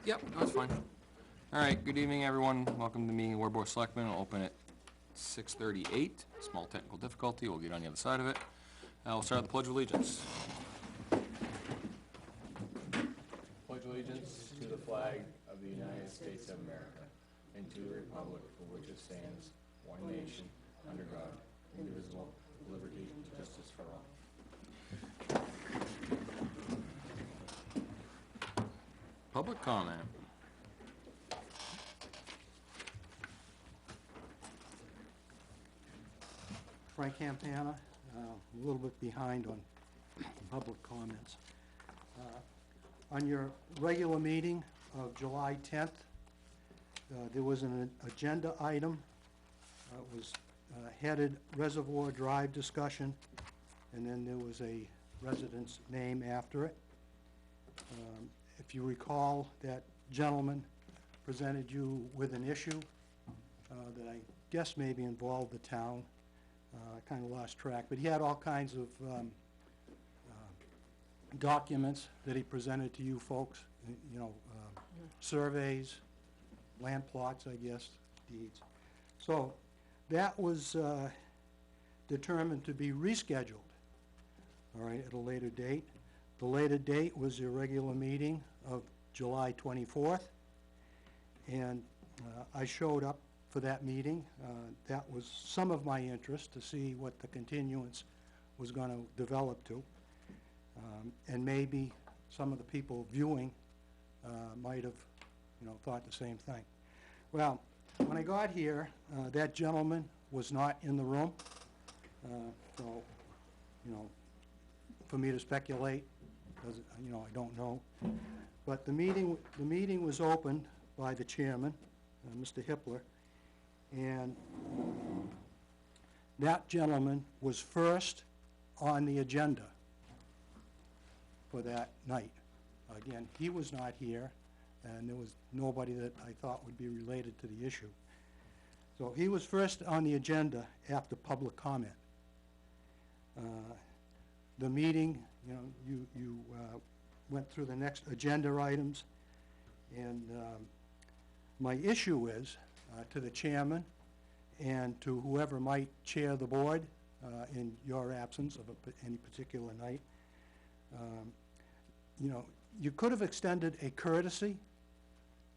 Yep, that's fine. All right, good evening, everyone. Welcome to the meeting of the Weare Board of Selectmen. We'll open at 6:38. Small technical difficulty. We'll get on the other side of it. We'll start with the Pledge of Allegiance. Pledge allegiance to the flag of the United States of America and to the republic for which it stands, one nation, under God, indivisible, with liberty and justice for all. Public comment. Frank Campana, a little bit behind on public comments. On your regular meeting of July 10th, there was an agenda item. It was headed Reservoir Drive discussion, and then there was a resident's name after it. If you recall, that gentleman presented you with an issue that I guess maybe involved the town. I kind of lost track, but he had all kinds of documents that he presented to you folks, you know, surveys, land plots, I guess, deeds. So that was determined to be rescheduled, all right, at a later date. The later date was your regular meeting of July 24th, and I showed up for that meeting. That was some of my interest, to see what the continuance was going to develop to. And maybe some of the people viewing might have, you know, thought the same thing. Well, when I got here, that gentleman was not in the room. So, you know, for me to speculate, you know, I don't know. But the meeting was opened by the chairman, Mr. Hippler, and that gentleman was first on the agenda for that night. Again, he was not here, and there was nobody that I thought would be related to the issue. So he was first on the agenda after public comment. The meeting, you know, you went through the next agenda items, and my issue is to the chairman and to whoever might chair the board in your absence of any particular night. You know, you could have extended a courtesy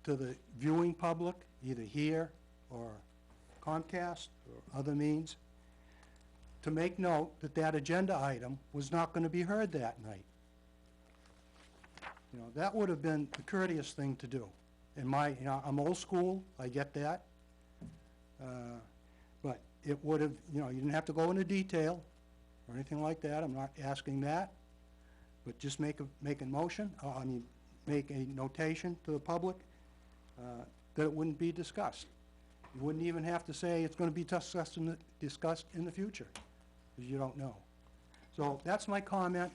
to the viewing public, either here or Comcast or other means, to make note that that agenda item was not going to be heard that night. You know, that would have been the courteous thing to do. In my, you know, I'm old school, I get that. But it would have, you know, you didn't have to go into detail or anything like that. I'm not asking that. But just make a motion, make a notation to the public that it wouldn't be discussed. You wouldn't even have to say it's going to be discussed in the future, because you don't know. So that's my comment,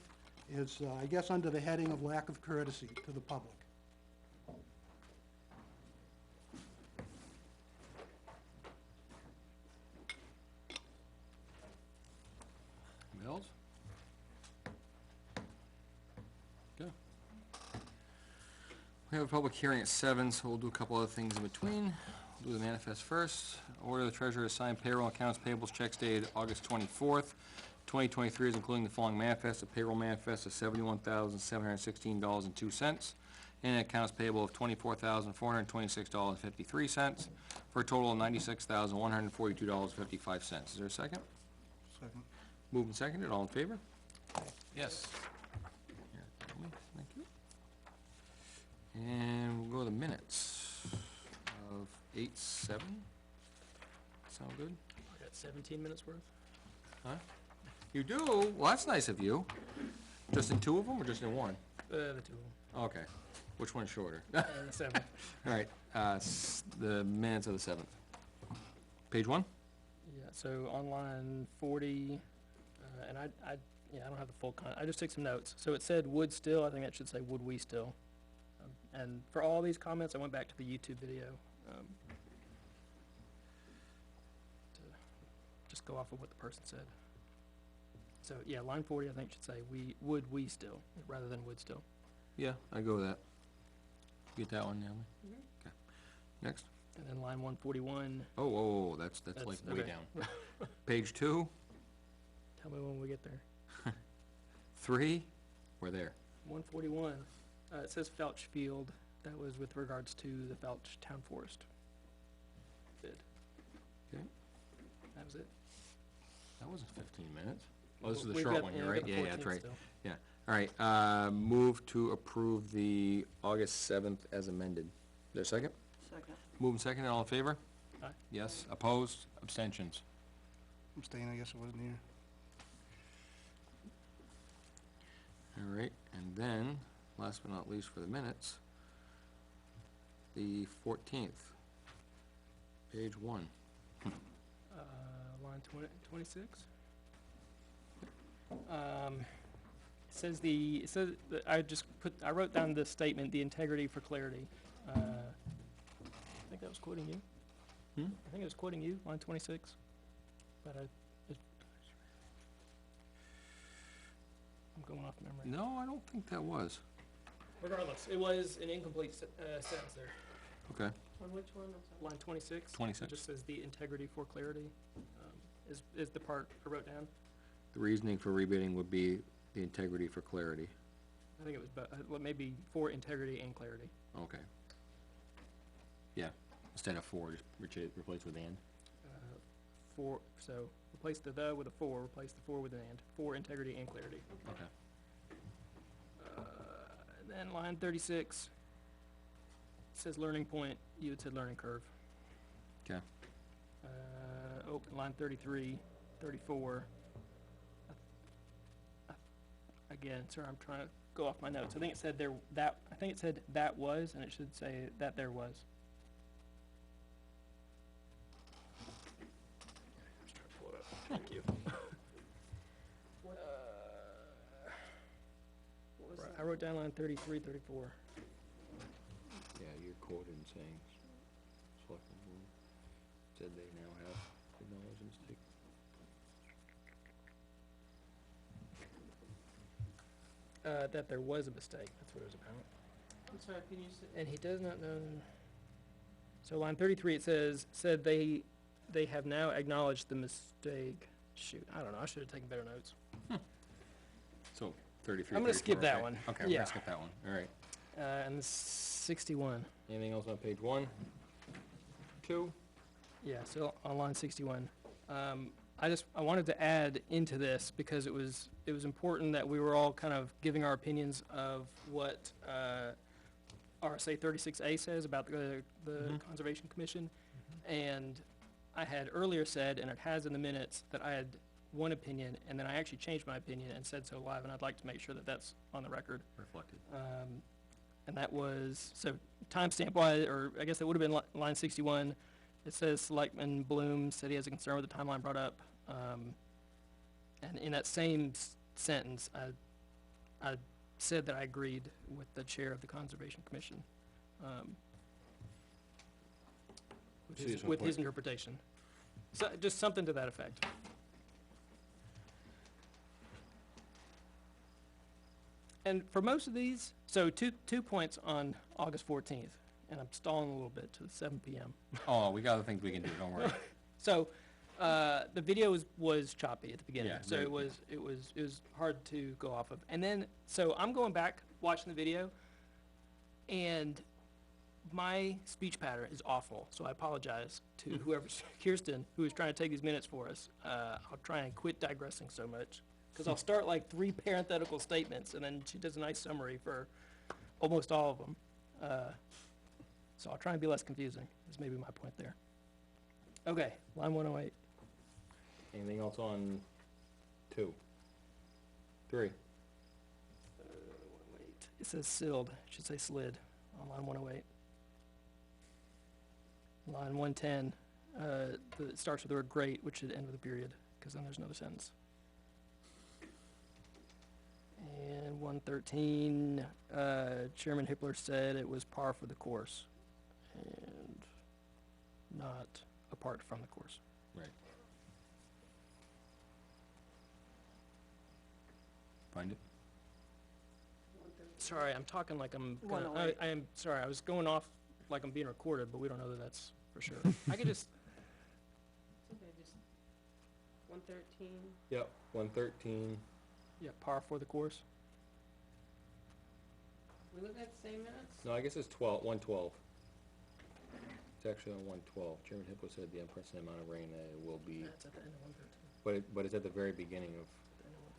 is I guess under the heading of lack of courtesy to the public. Bills? Okay. We have a public hearing at 7, so we'll do a couple other things in between. We'll do the manifest first. Order the treasurer to sign payroll accounts payables checks dated August 24th, 2023, is including the following manifest: a payroll manifest of $71,716.02, and accounts payable of $24,426.53, for a total of $96,142.55. Is there a second? Second. Moved and seconded. All in favor? Yes. Here, thank you. And we'll go to the minutes of 8/7. Sound good? I got 17 minutes worth. Huh? You do? Well, that's nice of you. Just in 2 of them, or just in 1? The 2 of them. Okay. Which one's shorter? And the 7th. All right. The minutes of the 7th. Page 1? Yeah, so on line 40, and I don't have the full I just took some notes. So it said would still, I think that should say would we still. And for all these comments, I went back to the YouTube video to just go off of what the person said. So yeah, line 40 I think should say we still, rather than would still. Yeah, I go with that. You get that one, Naomi? Okay. Next. And then line 141, Oh, that's like That's- way okay. down. Page 2, tell me when we get there. 3, we're there. 141, it says Felch Field. That was with regards to the Felch Town Forest bid. Okay. That was it. That wasn't 15 minutes. Oh, this is the We've short got- one yeah, here, we've right? got the Yeah, that's 14th right. still. Yeah. All right, move to approve the August 7th as amended. Is there a second? Second. Move and second, all in favor? Aye. Yes, opposed, abstentions. Abstain, I guess I wasn't here. All right, and then, last but not least for the minutes, the 14th, page 1. Line 26. It says, that I wrote down the statement, the integrity for clarity. I think that was quoting you. Hmm? I think it was quoting you, line 26. But I'm going off memory. No, I don't think that was. Regardless, it was an incomplete sentence there. Okay. On which one, I'm sorry? Line 26. 26. It just says the integrity for clarity, is the part I wrote down. The reasoning for rebidding would be the integrity for clarity. I think it was, well, maybe for integrity and clarity. Okay. Yeah, instead of for, just replace with and. So replace the with a for, replace the for with an and, for integrity and clarity. Okay. And then line 36, says learning point, you had said learning curve. Okay. Line 33, 34. Again, sorry, I'm trying to go off my notes. I think it said that was, and it should say that there was. Just trying to pull it up. Thank you. What was Right, that? I wrote down line 33, 34. Yeah, you're quoted in saying, Selectmen Board said they now have acknowledged the mistake. That there was a mistake, that's what it was about. I'm sorry, can you say? And he does not know. So line 33, it said they have now acknowledged the mistake. Shoot, I don't know, I should have taken better notes. So, 33, I'm gonna skip 34, that okay. one. Okay, we're Yeah. gonna skip that one, all right. And 61. Anything else on page 1? 2? Yeah, so on line 61. I wanted to add into this because it was important that we were all kind of giving our opinions of what RSA 36A says about the Conservation Commission. And I had earlier said, and it has in the minutes, that I had one opinion, and then I actually changed my opinion and said so live, and I'd like to make sure that that's on the record. Reflected. And that was, so timestamp wise, or I guess it would have been line 61. It says Selectman Bloom said he has a concern with the timeline brought up. And in that same sentence, I said that I agreed with the chair of the Conservation Commission, So you just with wanna his put- interpretation. So, just something to that effect. And for most of these, so two points on August 14th, and I'm stalling a little bit to 7 PM. Oh, we got other things we can do, don't worry. So, the video was choppy at the beginning, Yeah, so very- it was hard to go off of. And then, so I'm going back, watching the video, and my speech pattern is awful, so I apologize to whoever's, Kirsten, who is trying to take these minutes for us. I'll try and quit digressing so much, because I'll start like 3 parenthetical statements, and then she does a nice summary for almost all of them. So I'll try and be less confusing, is maybe my point there. Okay, line 108. Anything else on 2? 3? Wait, it says SILD, it should say slid on line 108. Line 110, it starts with the word great, which should end with a period, because then there's another sentence. And 113, Chairman Hippler said it was par for the course, and not apart from the course. Right. Find it? Sorry, I'm talking like I'm gonna, 108. I am, sorry, I was going off like I'm being recorded, but we don't know that that's for sure. I could just, It's okay, just 113. Yep, 113. yeah, par for the course. We looking at the same minutes? No, I guess it's 112. It's actually on 112. Chairman Hippo said the unprecedented amount of rain will be, That's at the end of 113. but it's at the very beginning of, At the end of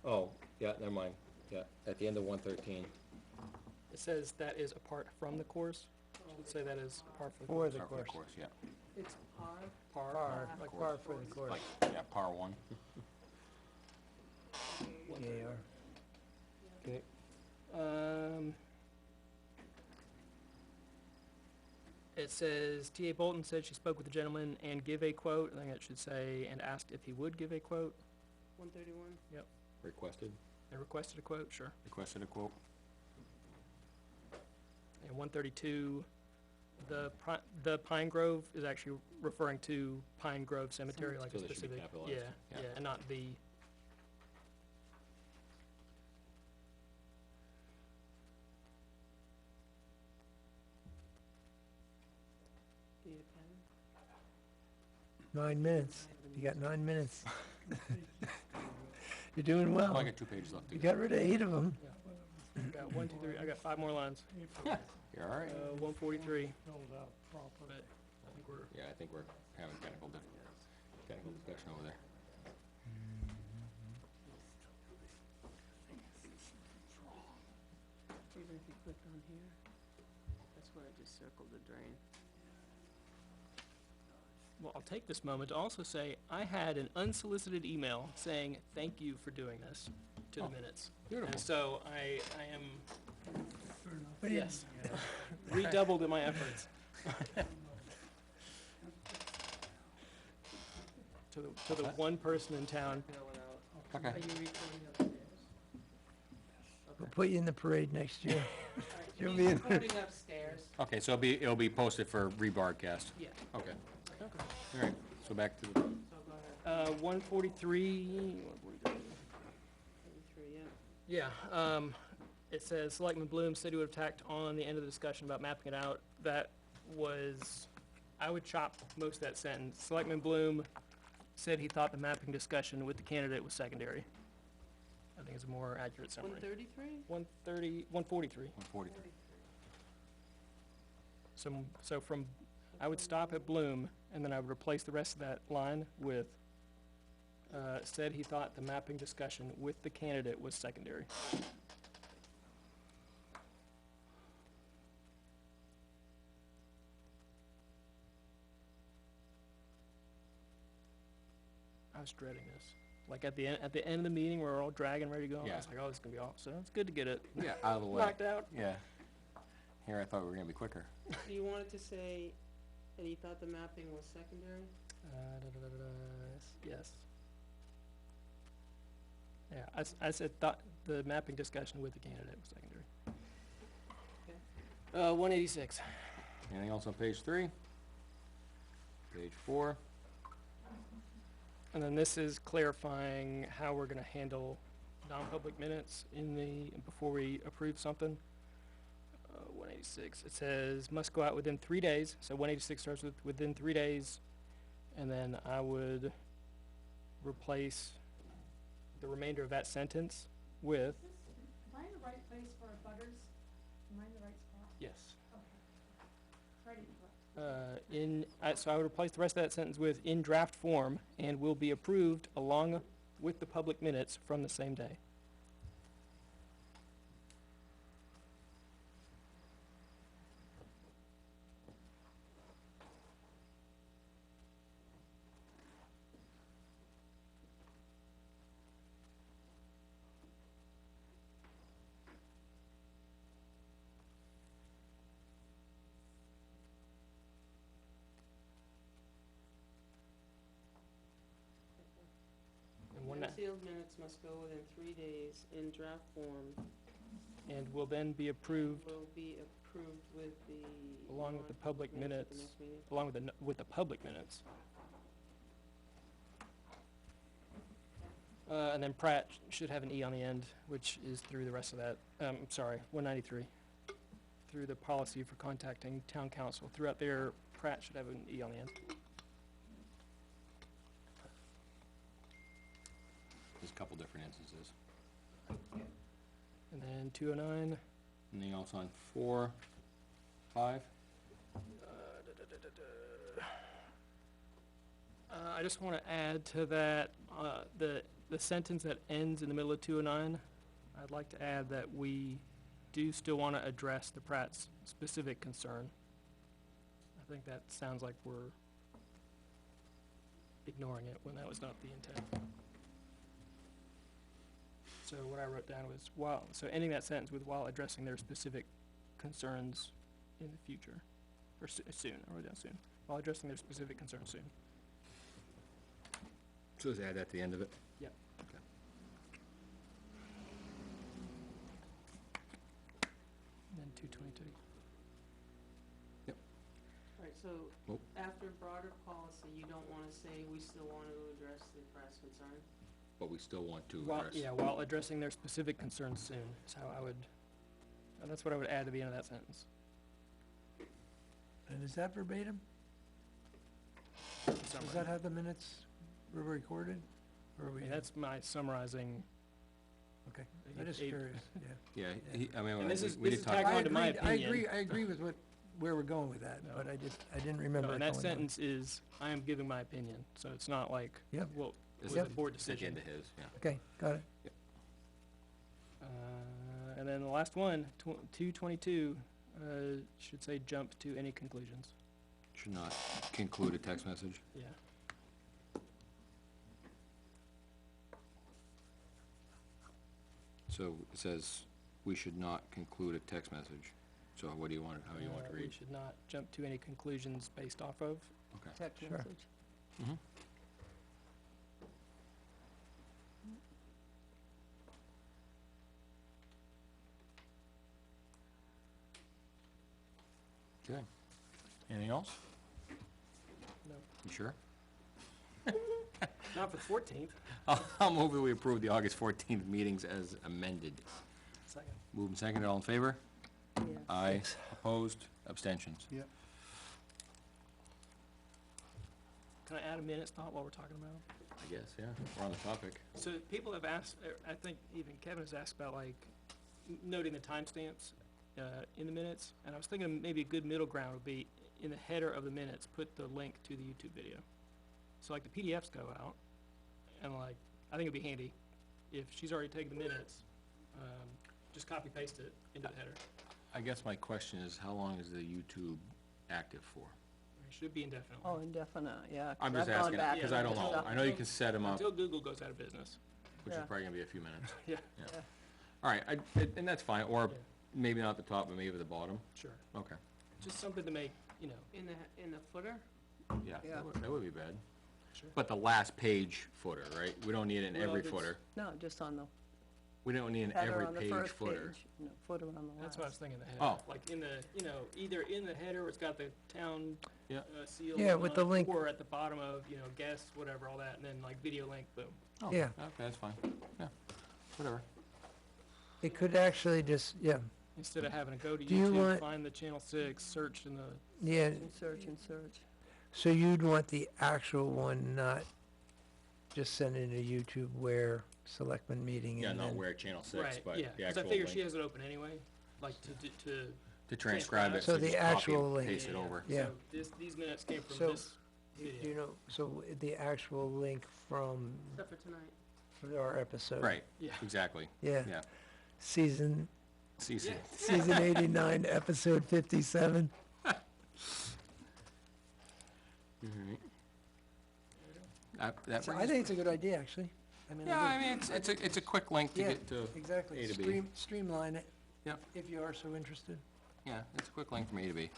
113. oh, yeah, never mind. Yeah, at the end of 113. It says that is apart from the course. Oh, Should say that is par for the For course. the Par for course. yeah. It's par. Par, like par for the course. Like, yeah, par 1. Yeah. Okay. It says, T.A. Bolton said she spoke with the gentleman and give a quote. I think it should say, and asked if he would give a quote. 131. Requested And requested a quote, sure. a quote. And 132, the Pine Grove is actually referring to Pine Grove Cemetery, like So a they should be specific. capitalized. Yeah, Yeah. yeah, and not the. Do you have a pen? 9 minutes. You got 9 minutes. You're doing Oh, I well. got 2 pages left to You go. got rid of 8 of them. I got 1, 2, 3, I got 5 more lines. You're all right. 143. But I think we're, Yeah, I think we're having technical discussion over there. Even if you click on here, that's where I just circled the drain. well, I'll take this moment to also say, I had an unsolicited email saying, thank you for doing this to the Oh, minutes. Beautiful. And so I am, What do you- yes, redoubled in my efforts. To the one person in town. Fill it out. Okay. Are you recording upstairs? We'll put you in the parade next year. All right, You'll he's be in- recording upstairs. Okay, so it'll be posted for rebroadcast. Yeah. Okay. Okay. All right. So back to the, So go ahead. 143, 33, yeah. yeah, it says Selectman Bloom said he would have tacked on the end of the discussion about mapping it out. That was, I would chop most of that sentence. Selectman Bloom said he thought the mapping discussion with the candidate was secondary. I think it's a more accurate summary. 133? 143. 143. So from, I would stop at Bloom, and then I would replace the rest of that line with, said he thought the mapping discussion with the candidate was secondary. I was dreading this. Like at the end of the meeting, where we're all dragging, ready to go, I Yeah. was like, oh, this is gonna be awesome. So it's good to get it Yeah, out of the way. knocked out. Yeah. Here, I thought we were gonna be quicker. So you wanted to say that he thought the mapping was secondary? Yes. Yeah, I said thought the mapping discussion with the candidate was secondary. Okay. 186. Anything else on page 3? Page 4. And then this is clarifying how we're gonna handle non-public minutes before we approve something. 186, it says must go out within 3 days, so 186 starts with within 3 days, and then I would replace the remainder of that sentence with, Am I in the right place for butters? Am I in the right spot? yes. Okay. Ready, So I would replace the rest of that sentence with in draft form and will be approved along with the public minutes from the same day. And one, Unsealed minutes must go within 3 days in draft form. and will then be approved Will be approved with the. along with the public at the minutes, next meeting. along with the public minutes. And then Pratt should have an E on the end, which is through the rest of that, sorry, 193. Through the policy for contacting town council. Throughout there, Pratt should have an E on the end. There's a couple different instances. And then 209, Anything else on 4, 5? I just want to add to that, the sentence that ends in the middle of 209, I'd like to add that we do still want to address the Pratt's specific concern. I think that sounds like we're ignoring it when that was not the intent. So what I wrote down was so ending that sentence with while addressing their specific concerns in the future, or soon, I wrote down soon, while addressing their specific concerns soon. So just add that at the end of it? Yep. Okay. And then 222. Right, so Oh. after broader policy, you don't wanna say we still want to address the press concern? But we still want to While, address. yeah, while addressing their specific concerns soon, is how I would, that's what I would add to the end of that sentence. And is that verbatim? in Does summary. that have the minutes were recorded? Or I are we, mean, that's my summarizing. okay, the I'm just eight- curious, yeah. Yeah, I mean, And this is- we this did is talk tagged about on to my I opinion. agree with where we're going with that, No. but I didn't remember No, it and that going on. sentence is, I am giving my opinion, so it's not like, Yep. well, This it was is a board at the end decision. of his, yeah. Okay, got it. And then the last one, 222, should say jump to any conclusions. Should not conclude a text message. Yeah. So it says, we should not conclude a text message. So what do you want, how do you want to We read? should not jump to any conclusions based off of. Okay. Text Sure. message. Mm-hmm. Okay. Anything else? No, You sure? not for the 14th. I'll move that we approve the August 14th meetings as amended. Second. Moved and seconded, all in favor? Yeah. Aye. Opposed? Abstentions? Yep. Can I add a minute's thought while we're talking about it? I guess, yeah. We're on the topic. So people have asked, I think even Kevin has asked about like noting the timestamps in the minutes, and I was thinking maybe a good middle ground would be in the header of the minutes, put the link to the YouTube video. So like the PDFs go out, and like, I think it'd be handy if she's already taken the minutes, just copy paste it into the header. I guess my question is, how long is the YouTube active for? It should be indefinitely. Oh, indefinite, yeah. 'cause I'm just I've gone asking, back because and I don't looked know. up. I know you can set them up, Until Google goes out of business. which is Yeah. probably gonna be a few minutes. Yeah. Yeah. All right, and that's fine, or Yeah. maybe not at the top, but maybe at the bottom. Sure. Okay. Just something to make, In the footer? Yeah, Yeah. that would be bad. Sure. But the last page footer, right? We don't need it in Well, every if it's- footer. No, just on the We don't need it in header every on the page first footer. page, no, footer on the last. That's what I was thinking, the header. Oh. Like in the, either in the header, it's got the town Yeah. seal. Yeah, with on the it, link. Or at the bottom of, guests, whatever, all that, and then like video link, boom. Oh, Yeah. Okay, that's fine. Yeah, whatever. It could actually just, yeah, Instead of having to go to Do you YouTube, want- find the channel 6, search in the, yeah, And search. so you'd want the actual one, not just send it to YouTube where Selectmen meeting Yeah, and not then, where Channel 6, right, but yeah. the Because I actual figure she link. has it open anyway, like to To transcribe it, So so the just copy actual and link. paste it over. Yeah. So these minutes came from So- this do video. you know, so the actual link from Except for tonight. our episode. Right, Yeah. exactly, Yeah, yeah. season, CC. Yeah. season 89, episode 57. Mhm. That So I brings- think it's a good idea, actually. I mean, Yeah, I mean, it's a quick link to Yeah. get to, Exactly, A to B. streamline it. Yep. If you are so interested. yeah, it's a quick link from A to B.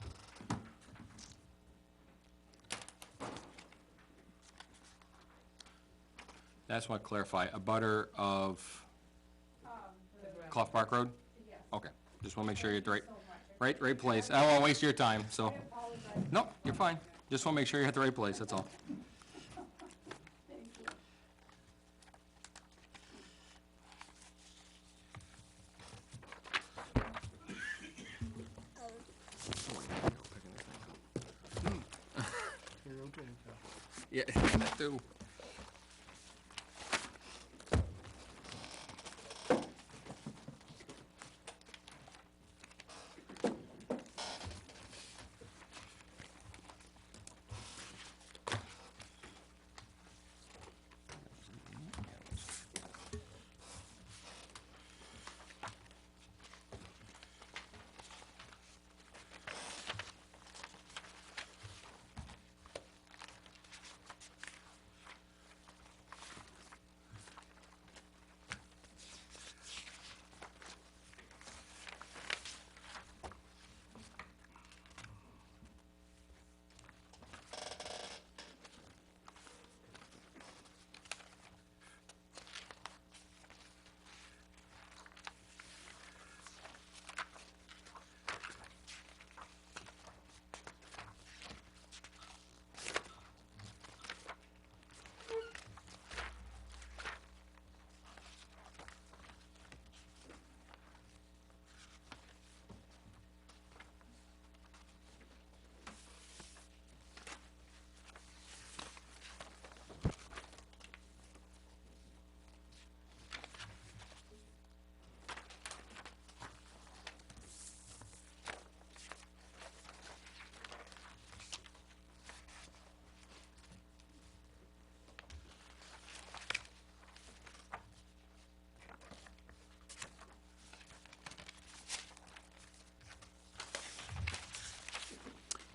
That's what clarify, a butter of Clough Park Road? Okay, just wanna make sure you're at the right place. I don't wanna waste your time, so. Nope, you're fine. Just wanna make sure you're at the right place, that's all. Yeah, that too.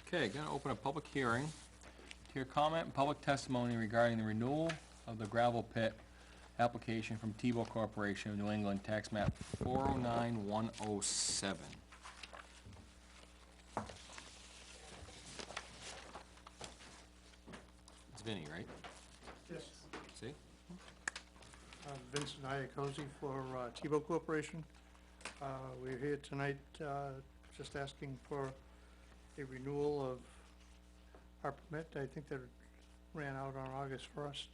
Okay, gonna open a public hearing to hear comment and public testimony regarding the renewal of the gravel pit application from Tebow Corporation of New England, tax map 409107. It's Vinnie, right? Yes. See? Vincent Iacosi for Tebow Corporation. We're here tonight just asking for a renewal of our permit. I think that it ran out on August 1st.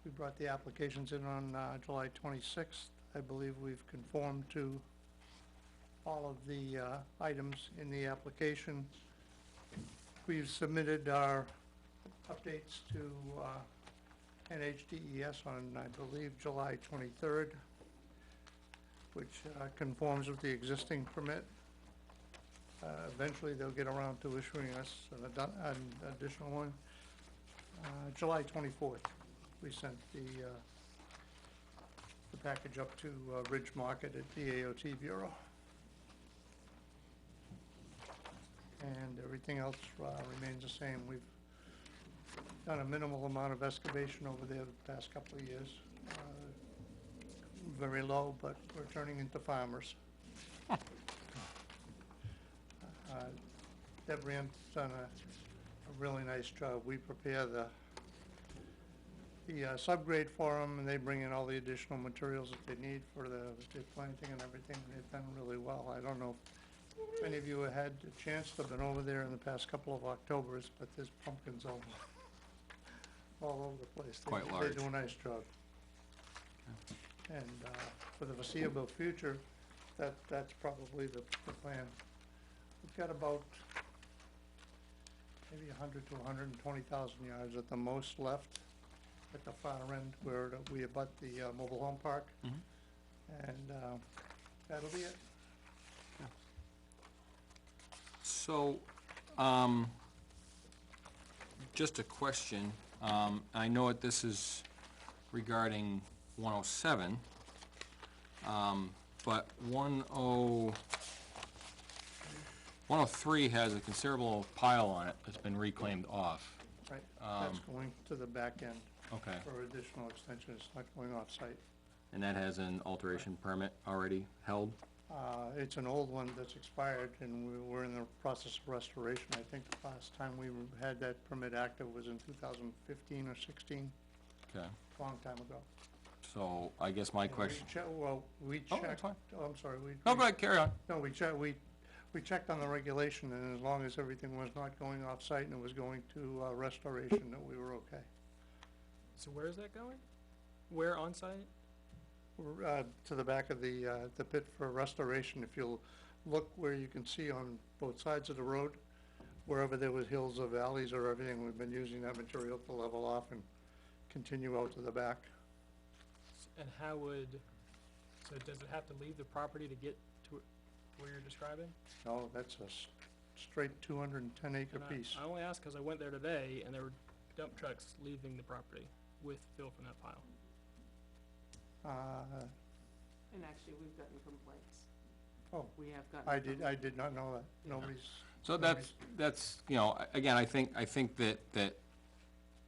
We brought the applications in on July 26th. I believe we've conformed to all of the items in the application. We've submitted our updates to NHDES on, I believe, July 23rd, which conforms with the existing permit. Eventually, they'll get around to issuing us an additional one. July 24th, we sent the package up to Ridge Market at the AOT Bureau. And everything else remains the same. We've done a minimal amount of excavation over there the past couple of years. Very low, but we're turning into farmers. Deb Rand's done a really nice job. We prepare the subgrade for them, and they bring in all the additional materials that they need for the planting and everything. They've done really well. I don't know if any of you have had a chance to have been over there in the past couple of Octobers, but there's pumpkins all over the place. Quite large. They do a nice job. And for the foreseeable future, that's probably the plan. We've got about maybe 100 to 120,000 yards at the most left at the far end where we abut the mobile home park. Mhm. And that'll be it. So, just a question, I know that this is regarding 107, but 103 has a considerable pile on it that's been reclaimed off. Right, that's going to the back end Okay, for additional extension. It's not going off-site. and that has an alteration permit already held? It's an old one that's expired, and we're in the process of restoration. I think the last time we had that permit active was in 2015 or 16, Okay, a long time ago. so I guess my And question, we Oh, that's checked, fine. oh, I'm sorry, no, go ahead, carry on. No, we checked on the regulation, and as long as everything was not going off-site and it was going to restoration, that we were okay. So where is that going? Where on site? To the back of the pit for restoration. If you'll look where you can see on both sides of the road, wherever there was hills or valleys or everything, we've been using that material to level off and continue out to the back. And how would, so does it have to leave the property to get to where you're describing? No, that's a straight 210 acre And piece. I only ask because I went there today and there were dump trucks leaving the property with fill from that pile. And actually, we've gotten complaints. Oh, We have gotten. I did not know that. Nobody's. So that's, you know, again, I think that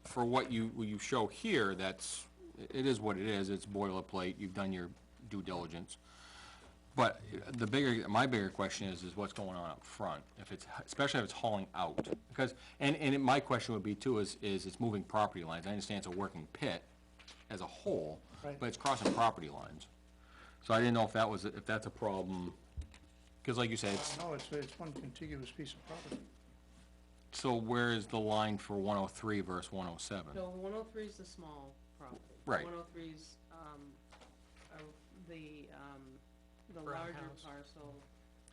for what you show here, it is what it is, it's boilerplate, you've done your due diligence. But my bigger question is what's going on up front, especially if it's hauling out. Because, my question would be too, is it's moving property lines. I understand it's a working pit as a whole, Right. but it's crossing property lines. So I didn't know if that's a problem, because like you said, No, it's one contiguous piece of property. so where is the line for 103 versus 107? So 103 is the small property. Right. 103 is, the Brown larger house. parcel.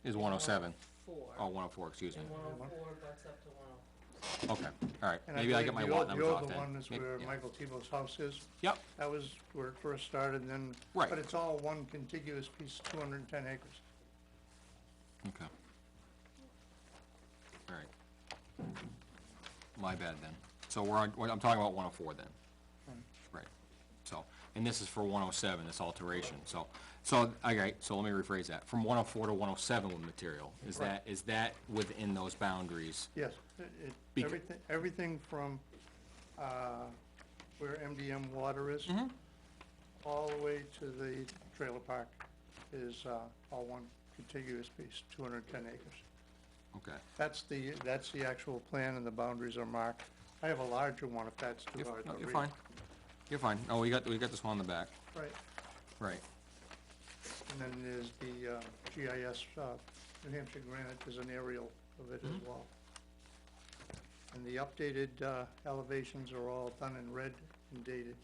Is 107? 4. Oh, 104, excuse me. And 104 butts up to 107. Okay, all right, And maybe I believe get my the lot old- numbers off The then. older one is Maybe- where yeah. Michael Tebow's house is. Yep, That was where it first started, and then. Right. But it's all one contiguous piece, 210 acres. okay. All right. My bad then. So I'm talking about 104 then. Right, so, and this is for 107, this alteration, so, all right, so let me rephrase that. From 104 to 107 with material, is Right. that within those boundaries? Yes, Bec- everything from, where MDM water is, Mm-hmm. all the way to the trailer park is, all one contiguous piece, 210 acres. Okay. That's the actual plan, and the boundaries are marked. I have a larger one if that's too hard to read. You're fine. You're fine. Oh, we got this one on the back. Right, Right. and then there's the GIS, New Hampshire Granite, there's an aerial of it as well. And the updated elevations are all done in red and dated.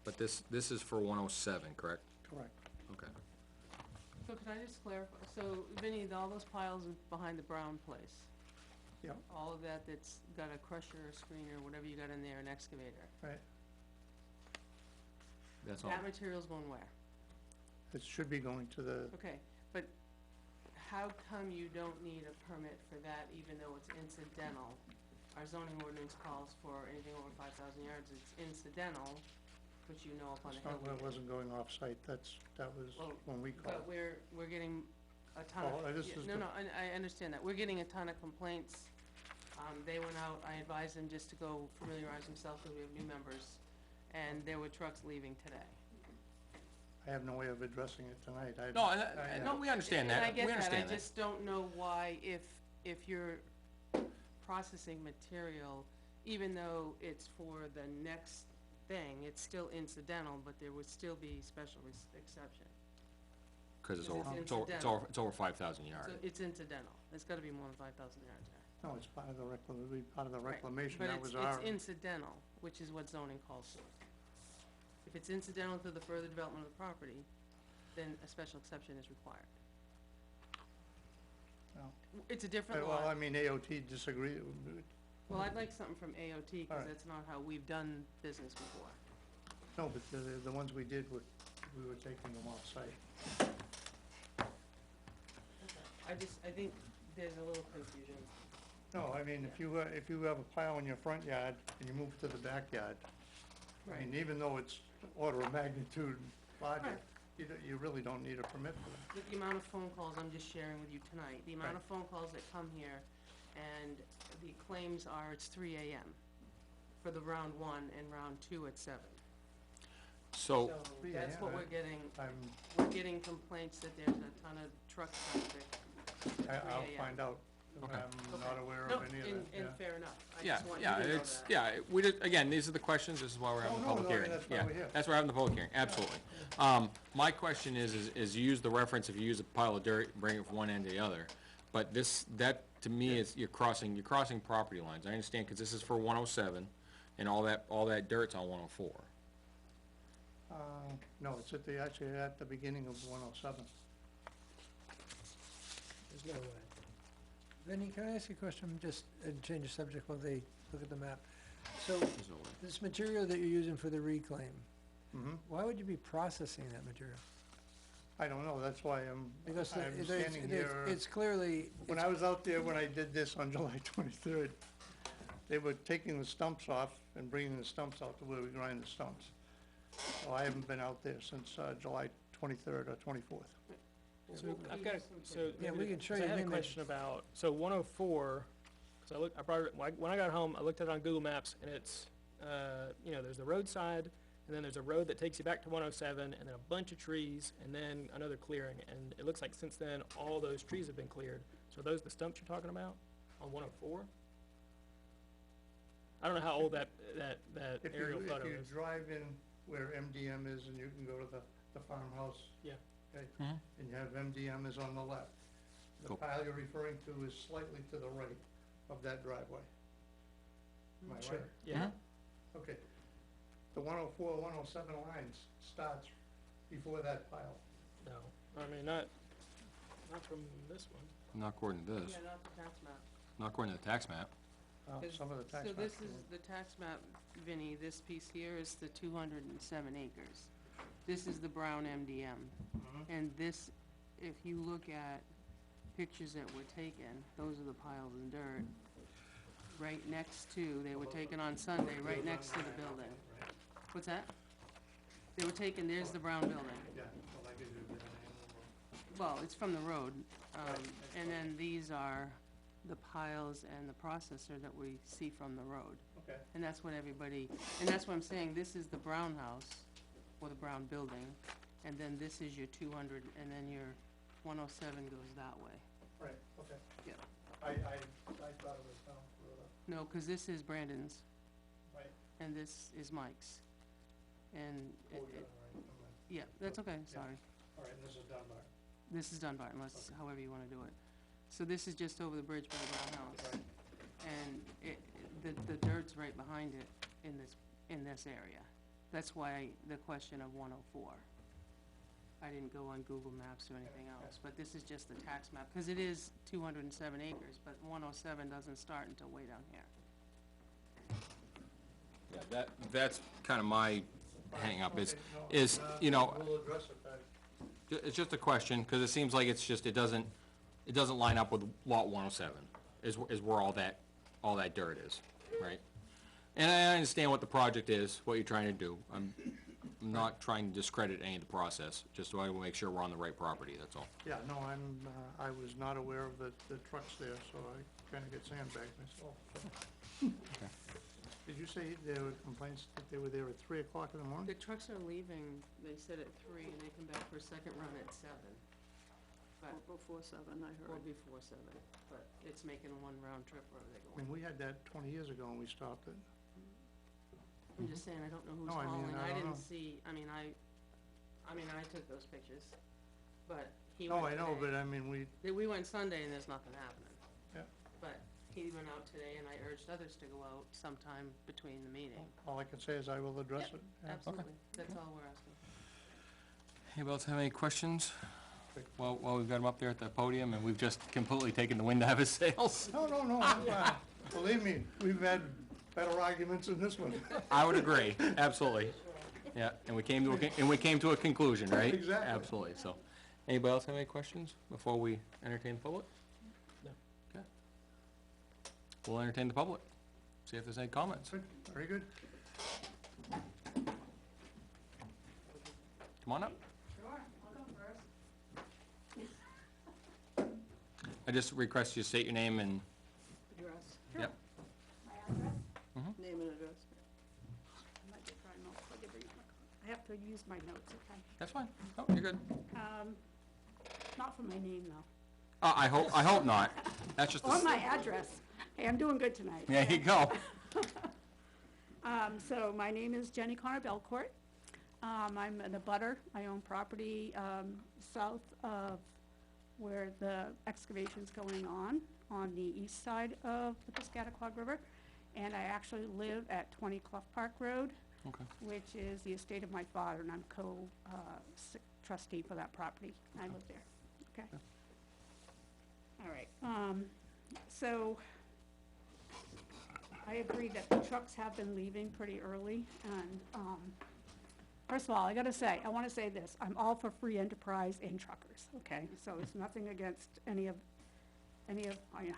But this is for 107, correct? Correct. Okay. So can I just clarify, so Vinnie, all those piles behind the brown place, Yep, all of that's got a crusher, a screener, whatever you got in there, an excavator, right. That's all. that material's going where? It should be going to the, Okay, but how come you don't need a permit for that even though it's incidental? Our zoning ordinance calls for anything over 5,000 yards, it's incidental, which you know upon a it's not, hill. it wasn't going off-site, that was Well, when we called. But we're getting a ton of, Oh, this yeah, is no, the- no, I understand that, we're getting a ton of complaints. They went out, I advised them just to go familiarize themselves, because we have new members, and there were trucks leaving today. I have no way of addressing it tonight. No, I, we understand And that. I get We that, understand I that. just don't know why, if you're processing material, even though it's for the next thing, it's still incidental, but there would still be special exception. Because it's Because over, it's it's over 5,000 yards. So it's incidental, it's gotta be more than 5,000 yards there. no, it's part of the Right, reclamation, but that was our. it's incidental, which is what zoning calls for. If it's incidental to the further development of the property, then a special exception is required. Well, It's a different Well, I law. mean, AOT disagreed, Well, I'd like something from AOT, All cause right. that's not how we've done business before. no, but the ones we did were, we were taking them off-site. I think there's a little confusion. No, I mean, if you have a pile in your front yard and you move to the backyard, I mean, even though it's order of magnitude larger, Right. you really don't need a permit for that. With the amount of phone calls I'm just sharing with you tonight, the amount Right. of phone calls that come here, and the claims are it's 3 AM for the round 1 and round 2 at 7. So, So 3 that's a.m., what we're getting, I'm, we're getting complaints that there's a ton of truck traffic at 3 I'll a.m. find out. Okay. I'm not aware No, of any of that, and yeah. fair enough, I yeah, just want you yeah, to know it's, that. yeah, we did, again, these are the questions, this is why we're having Oh, the no, public no, hearing. that's why Yeah, we're here. that's why we're having the public hearing, absolutely. My question is you use the reference, if you use a pile of dirt, bring it from one end to the other. But that, to me, is, you're crossing property lines. I understand, because this is for 107, and all that dirt's on 104. No, it's actually at the beginning of 107. There's no way. Vinnie, can I ask you a question, just, and change the subject while they look at the map? So, There's no way. this material that you're using for the reclaim, Mm-hmm. why would you be processing that material? I don't know, that's why Because I'm standing here. it's clearly, When I was out there, when I did this on July 23rd, they were taking the stumps off and bringing the stumps out to where we grind the stumps. So I haven't been out there since July 23rd or 24th. So I've got a, so. Yeah, maybe we the- can show 'cause you I had a the question about, so 104, cause I brought it, when I got home, I looked at it on Google Maps, and it's, you know, there's the roadside, and then there's a road that takes you back to 107, and then a bunch of trees, and then another clearing, and it looks like since then, all those trees have been cleared. So are those the stumps you're talking about, on 104? I don't know how old that aerial photo If you is. drive in where MDM is and you can go to the farmhouse. Yeah. Okay, Mhm. and you have MDM is on the left. The Cool. pile you're referring to is slightly to the right of that driveway. Am I Sure. right? Yeah, Okay. The 104, 107 lines starts before that pile. no, I mean, not from this one. Not according to this, Yeah, not the tax map. not according to the tax map. Some of the tax So this maps is the tax map, Vinnie, this piece here is the 207 acres. This is the brown MDM. Mhm. And this, if you look at pictures that were taken, those are the piles of dirt. Right next to, they were taken on Sunday, right next to the building. Right. What's that? They were taken, there's the brown building. Yeah, well, that gives you a bit of an angle. Well, it's from the road. And then these are the piles and the processor that we see from the road. Okay. And that's what everybody, and that's what I'm saying, this is the brown house, or the brown building, and then this is your 200, and then your 107 goes that way. Right, okay. Yeah. I thought it was down further. No, 'cause this is Brandon's, Right. and this is Mike's. And, Oh, yeah, all right, never mind. yeah, that's okay, sorry. All right, and this is Dunbar. This is Dunbar, unless, however you wanna do it. So this is just over the bridge by the brown house. Right. And the dirt's right behind it in this area. That's why the question of 104. I didn't go on Google Maps or anything else, but this is just the tax map, because it is 207 acres, but 107 doesn't start until way down here. Yeah, that's kinda my hang-up, Okay, no, you know, We'll address it, it's just a question, cause it seems like it's just, it doesn't line up with lot 107, is where all that dirt is, right? And I understand what the project is, what you're trying to do. I'm not trying to discredit any of the process, just so I will make sure we're on the right property, that's all. Yeah, no, I was not aware of the trucks there, so I kinda get sandbagged myself. Okay. Did you say there were complaints that they were there at 3 o'clock in the morning? The trucks are leaving, they said at 3, and they come back for a second run at 7. But, Or before 7, I or heard. before 7, but it's making one round trip wherever they're I going. mean, we had that 20 years ago and we stopped it. I'm just saying, I don't know who's No, I mean, hauling, I I don't didn't know. see, I took those pictures, but he No, went I know, today. but I mean, We went Sunday and there's nothing happening. Yeah. But he went out today and I urged others to go out sometime between the meeting. all I can say is I will address Yep. it. Yeah. Absolutely, that's all we're asking. Anybody else have any questions? Well, we've got him up there at the podium, and we've just completely taken the wind out of his sails. No, believe me, we've had better arguments than this one. I would agree, absolutely. Yeah, and we came to a conclusion, right? Exactly. Absolutely, so. Anybody else have any questions before we entertain the public? No. Okay. We'll entertain the public, see if there's any comments. Good, very good. Come on up. Sure, I'll go first. I just request you state your name and, Address. yep. My address? Name and address. I might be trying not to give you my card. I have to use my notes, okay? That's fine. Oh, you're good. Not for my name, though. I hope not. That's just a Or my address. Hey, I'm doing good tonight. There you go. So my name is Jenny Connor Belcourt. I'm in a butter. I own property, south of where the excavation's going on the east side of the Piscataquag River. And I actually live at 20 Clough Park Road. Okay. which is the estate of my father, and I'm trustee for that property. I live there, okay? All right, so I agree that the trucks have been leaving pretty early, and, first of all, I wanna say this, I'm all for free enterprise and truckers, okay? So it's nothing against any of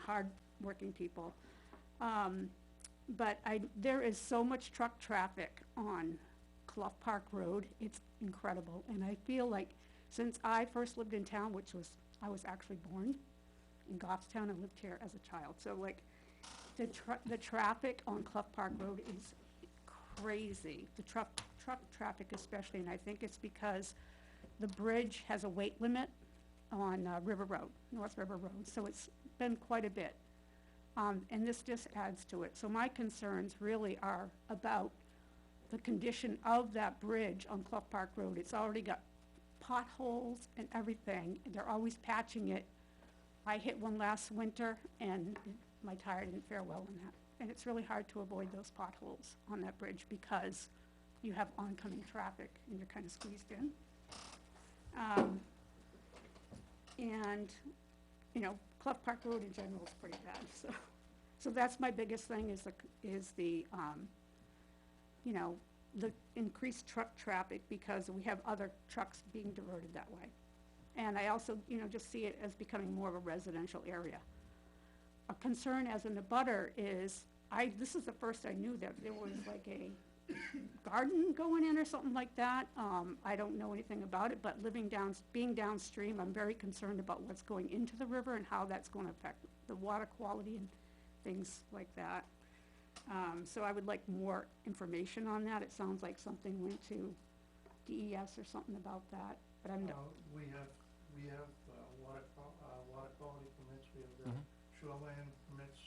hard-working people. But there is so much truck traffic on Clough Park Road, it's incredible. And I feel like since I first lived in town, I was actually born in Goffstown, I lived here as a child. So like, the traffic on Clough Park Road is crazy. The truck traffic especially, and I think it's because the bridge has a weight limit on River Road, North River Road, so it's been quite a bit. And this just adds to it. So my concerns really are about the condition of that bridge on Clough Park Road. It's already got potholes and everything, and they're always patching it. I hit one last winter, and my tire didn't fare well in that. And it's really hard to avoid those potholes on that bridge because you have oncoming traffic and you're kind of squeezed in. And, Clough Park Road in general is pretty bad, so that's my biggest thing is the increased truck traffic because we have other trucks being diverted that way. And I also, just see it as becoming more of a residential area. A concern as an abutter is, this is the first I knew that there was like a garden going in or something like that. I don't know anything about it, but being downstream, I'm very concerned about what's going into the river and how that's going to affect the water quality and things like that. So I would like more information on that. It sounds like something went to DES or something about that, but I'm not. We have water quality permits, we have the Mhm. shoreline permits,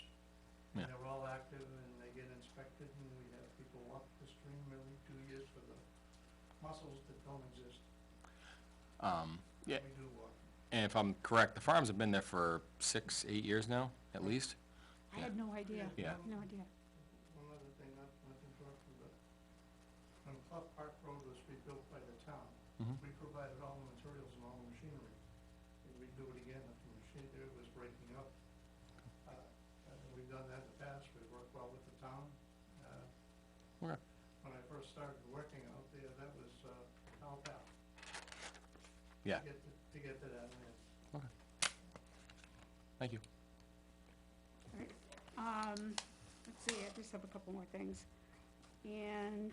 Yeah. and they're all active, and they get inspected, and we have people walk the stream every 2 years for the mussels that don't exist. Yeah, We do walk. and if I'm correct, the farms have been there for 6, 8 years now, at least? I had no idea. Yeah. No idea. One other thing, not to interrupt you, but when Clough Park Road was rebuilt by the town, Mhm. we provided all the materials and all the machinery. And we'd do it again if the machinery was breaking up. We've done that in the past, we've worked well with the town. Okay. When I first started working out there, that was Al Path. Yeah. To get to that end. Okay. Thank you. Let's see, I just have a couple more things. And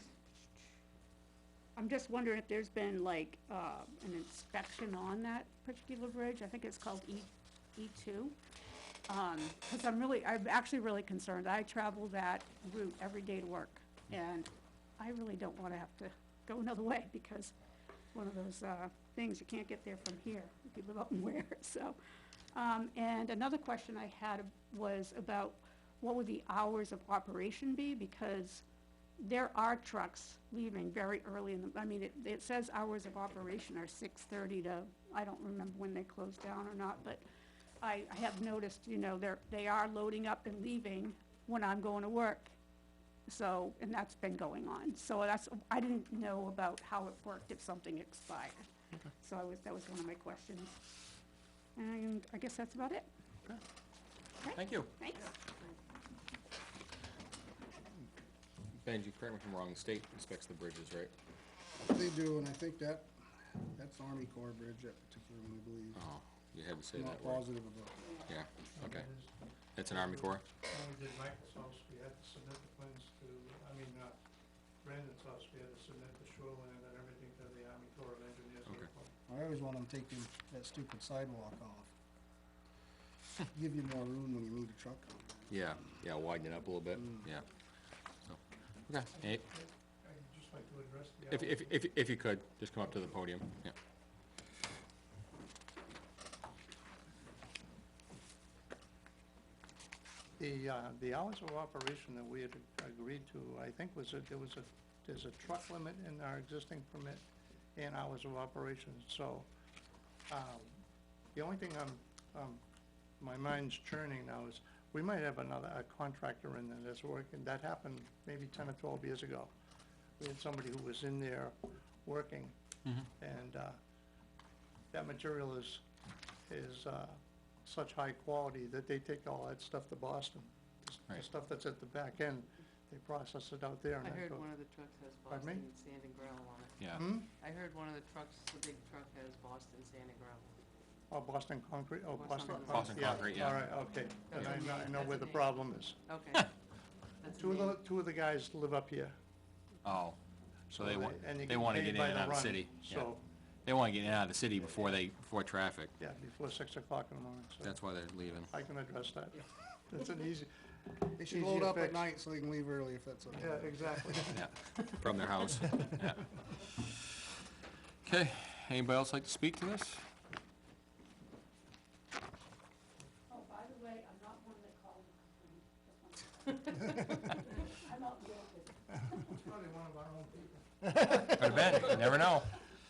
I'm just wondering if there's been like, an inspection on that particular bridge. I think it's called E2. Cause I'm actually really concerned. I travel that route every day to work. And I really don't wanna have to go another way because one of those, things, you can't get there from here if you live up in Weare, so. And another question I had was about what would the hours of operation be? Because there are trucks leaving very early it says hours of operation are 6:30 to, I don't remember when they close down or not, but I have noticed, they are loading up and leaving when I'm going to work. So, and that's been going on. So I didn't know about how it worked if something expired. So that was one of my questions. And I guess that's about it. Okay. Thank you. Thanks. Benji, correct me if I'm wrong, the state inspects the bridges, right? They do, and I think that's Army Corps Bridge, that particular one, I believe. Oh, you had to say I'm that not word. positive about that. Yeah, okay. It is- It's an Army Corps? When we did Michael's house, we had to submit the plans to, Brandon's house, we had to submit the shoreline and everything to the Army Corps of Engineers. Okay. I always want them taking that stupid sidewalk off. Give you more room when you move the truck on. Yeah, widen it up a little bit, yeah. So, okay, I'd just like to address the hours. if you could, just come up to the podium, yeah. The hours of operation that we had agreed to, I think there's a truck limit in our existing permit and hours of operation, so, the only thing my mind's churning now is, we might have a contractor in there that's working, that happened maybe 10 or 12 years ago. we had somebody who was in there working, Mhm. and, that material is, such high quality that they take all that stuff to Boston. The Right. stuff that's at the back end, they process it out there and I that heard goes. one of the trucks has Pardon me? Boston sand and gravel on it. Yeah. Hmm? I heard one of the trucks, the big truck has Boston sand and gravel. Oh, Boston Concrete, oh, Or Boston. something like Boston Concrete, yeah. All right, okay, That's and a I name, know that's where a the name. problem is. Okay. That's a Two name. of the guys live up here. Oh, so they want, and they wanna paid get in by and the out of the run, city. Yeah. So, They wanna get in and out of the city before traffic. yeah, before 6 o'clock in the morning, so That's why they're leaving. I can address that. That's an easy, They should Easier load up at fix. night so they can leave early if that's okay. yeah, exactly. Yeah, from their house. Yeah. Okay, anybody else like to speak to this? Oh, by the way, I'm not one that called to complain, I'm not guilty. It's probably one of our own people. Could have been, you never know.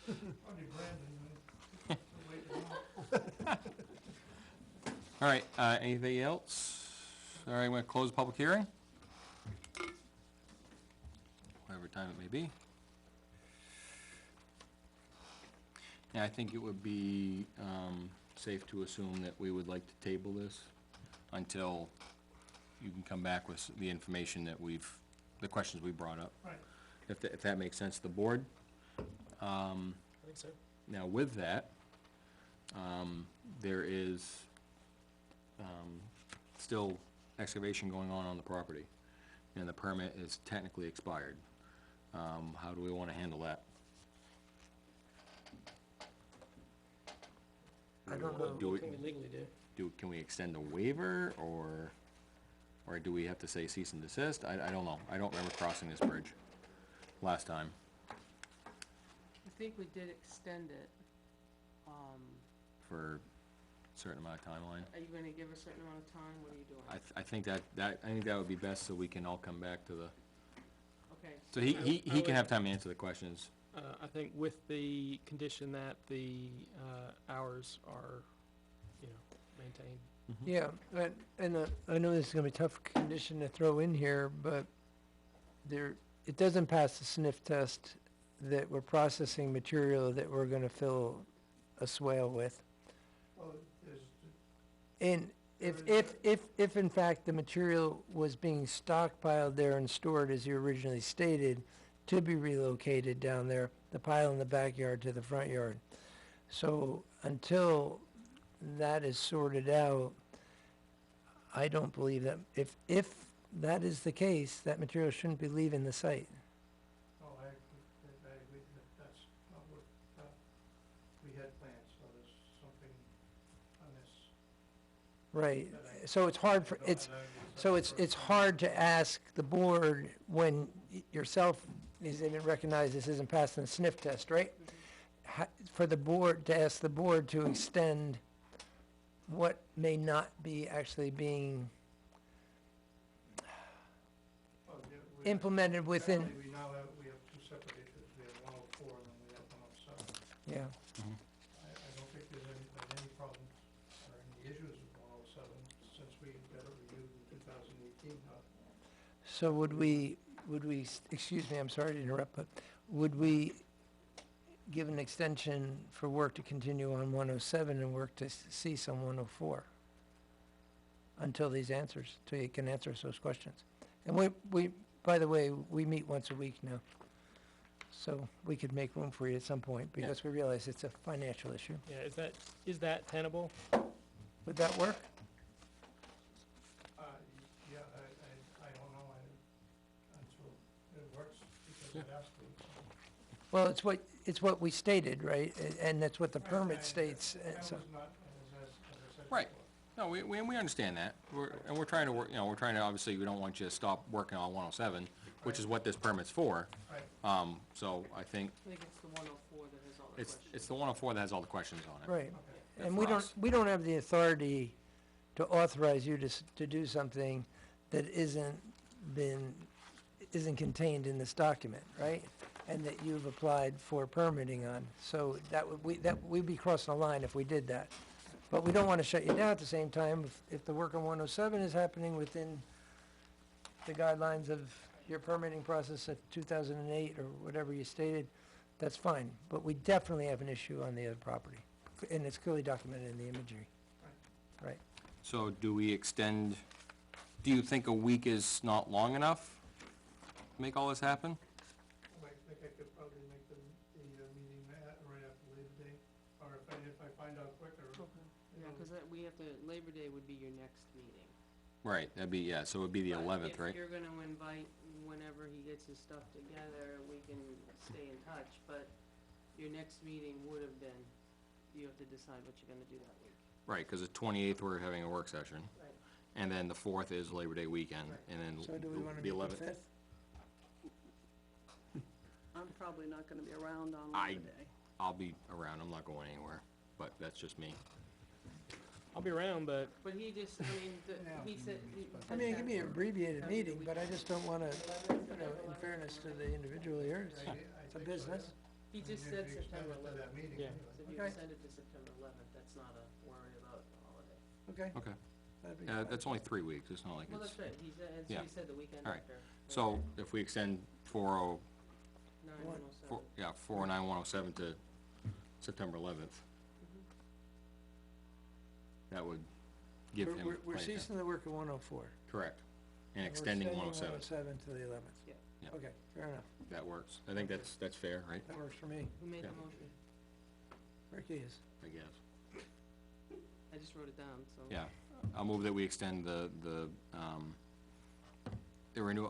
Probably Brandon. Wait, no. All right, anything else? All right, I'm gonna close the public hearing. Whatever time it may be. Yeah, I think it would be, safe to assume that we would like to table this until you can come back with the information that the questions we brought up. Right. If that makes sense to the board. I think so. Now, with that, there is, still excavation going on the property, and the permit is technically expired. How do we wanna handle that? I don't know. Do What we, can we legally do? can we extend a waiver, or do we have to say cease and desist? I don't know. I don't remember crossing this bridge last time. I think we did extend it. For a certain amount of timeline. Are you gonna give a certain amount of time? What are you doing? I think I think that would be best, so we can all come back to the, Okay, so he I can would- have time to answer the questions. I think with the condition that the, hours are, maintained. Yeah, I know this is gonna be a tough condition to throw in here, but it doesn't pass the sniff test that we're processing material that we're gonna fill a swale with. Well, there's, And if in fact the material was being stockpiled there and stored as you originally stated, to be relocated down there, the pile in the backyard to the front yard. So until that is sorted out, I don't believe that, if that is the case, that material shouldn't be leaving the site. oh, I agree that that's not what, we had planned, so there's something on this. Right, that I- so it's hard for, I don't- it's, I don't- so it's hard to ask the board when yourself is even recognized this isn't passing the sniff test, right? For the board, to ask the board to extend what may not be actually being Oh, yeah, we- implemented within, apparently we have two separate issues, we have 104 and then we have 107. yeah. I don't think there's been any problems or any issues with 107 since we got it reviewed in 2018. So would we, excuse me, I'm sorry to interrupt, but would we give an extension for work to continue on 107 and work to cease on 104? Until these answers, till you can answer those questions. And we, by the way, we meet once a week now. So we could make room for you at some point, because we realize it's a financial issue. Yeah, is that tenable? Would that work? Yeah, I don't know until it works because it has to. Well, it's what we stated, right? And that's what the permit states, That so. was not, as I said Right. before. No, we understand that. We're trying to work, we're trying to, obviously, we don't want you to stop working on 107, which is what this permit's for. Right. So I think I think it's the 104 that has all the questions. it's the 104 that has all the questions on it. Right, Yeah, and for us. we don't have the authority to authorize you to do something that isn't contained in this document, right? And that you've applied for permitting on, so we'd be crossing a line if we did that. But we don't wanna shut you down at the same time, if the work on 107 is happening within the guidelines of your permitting process at 2008 or whatever you stated, that's fine. But we definitely have an issue on the other property, and it's clearly documented in the imagery. Right. So do we extend, do you think a week is not long enough to make all this happen? I think I could probably make the meeting right after Labor Day, or if I find out quicker. Yeah, cause we have to, Labor Day would be your next meeting. Right, that'd be, yeah, so it'd be the But 11th, right? If you're gonna invite, whenever he gets his stuff together, we can stay in touch, but your next meeting would have been, you have to decide what you're gonna do that week. Right, because the 28th, we're having a work session, Right. and then the 4th is Labor Day weekend, and then So do we want to the meet 11th. the 5th? I'm probably not gonna be around on I- Labor Day. I'll be around, I'm not going anywhere, but that's just me. I'll be around, but But he just, I mean, he said. I mean, it can be an abbreviated meeting, but I just don't want to, in fairness to the individual here, it's a business. He just said September To 11th. that meeting. Yeah. So if you Okay. extend it to September 11th, that's not a worry about the holiday. Okay. Okay, That'd be yeah, fine. that's only 3 weeks, it's not like Well, it's, that's right, he said, and so Yeah. he said the weekend All right. after. so if we extend 9/107. 409/107 to September 11th, that would give him. We're plenty of time. ceasing the work at 104. Correct, and We're extending 107, 107 to the 11th. Yeah. Yeah. Okay, fair enough. that works, I think that's fair, right, That works for me. Who made the Yeah. motion? Ricky is. I guess. I just wrote it down, so. Yeah, I'll move that we extend the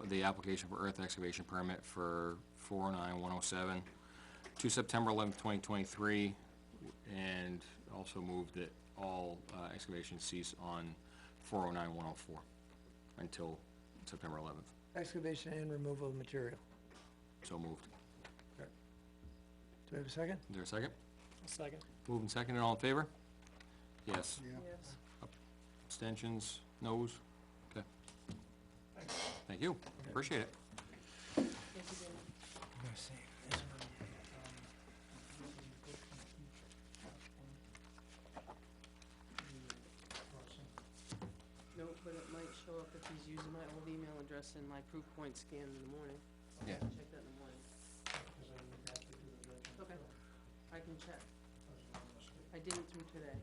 the application for earth excavation permit for 409/107 to September 11th, 2023, and also move that all excavations cease on 409/104 until September 11th. Excavation and removal of material. So moved. Do we have a second? Is there a second? a second. Moved and seconded, all in favor? Yes. Yeah. Yes. Abstentions? Noes? Okay. Thank you, appreciate it. Thank you, Dan. I'm gonna save this one. No, but it might show up if he's using my old email address in my proof point scan in the morning. Yeah. Check that in the morning. Okay, I can check. I didn't through today.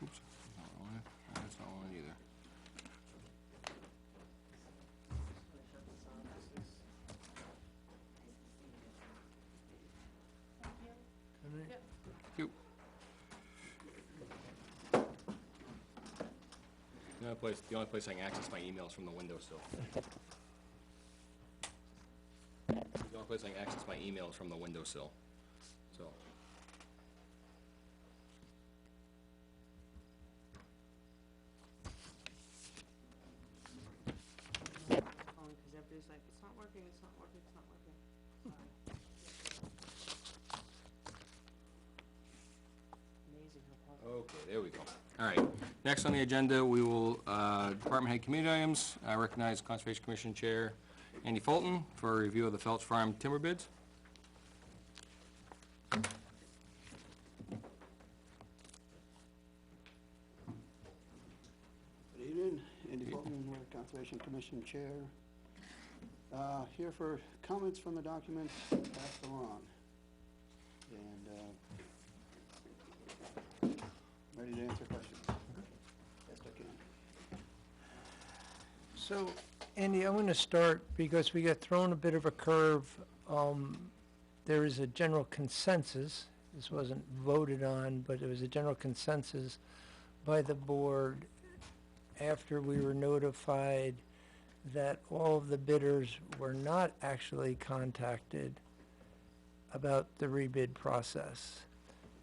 Oops, not on it. That's not on it either. Just gonna shut this off. This is- Good night. Yep. Cute. The only place I can access my emails from the windowsill. The only place I can access my emails from the windowsill, so. Calling, cause everybody's like, it's not working, it's not working, it's not working. Amazing how possible. Okay, there we go. All right, next on the agenda, we will, department head community items. I recognize Conservation Commission Chair Andy Fulton for a review of the Phelps Farm timber bids. Good evening, Andy Bolton, Weare Conservation Commission Chair. Here for comments from the documents passed along. And, ready to answer questions. Best I can. So, Andy, I'm gonna start, because we got thrown a bit of a curve. There is a general consensus, this wasn't voted on, but there was a general consensus by the board after we were notified that all of the bidders were not actually contacted about the rebid process.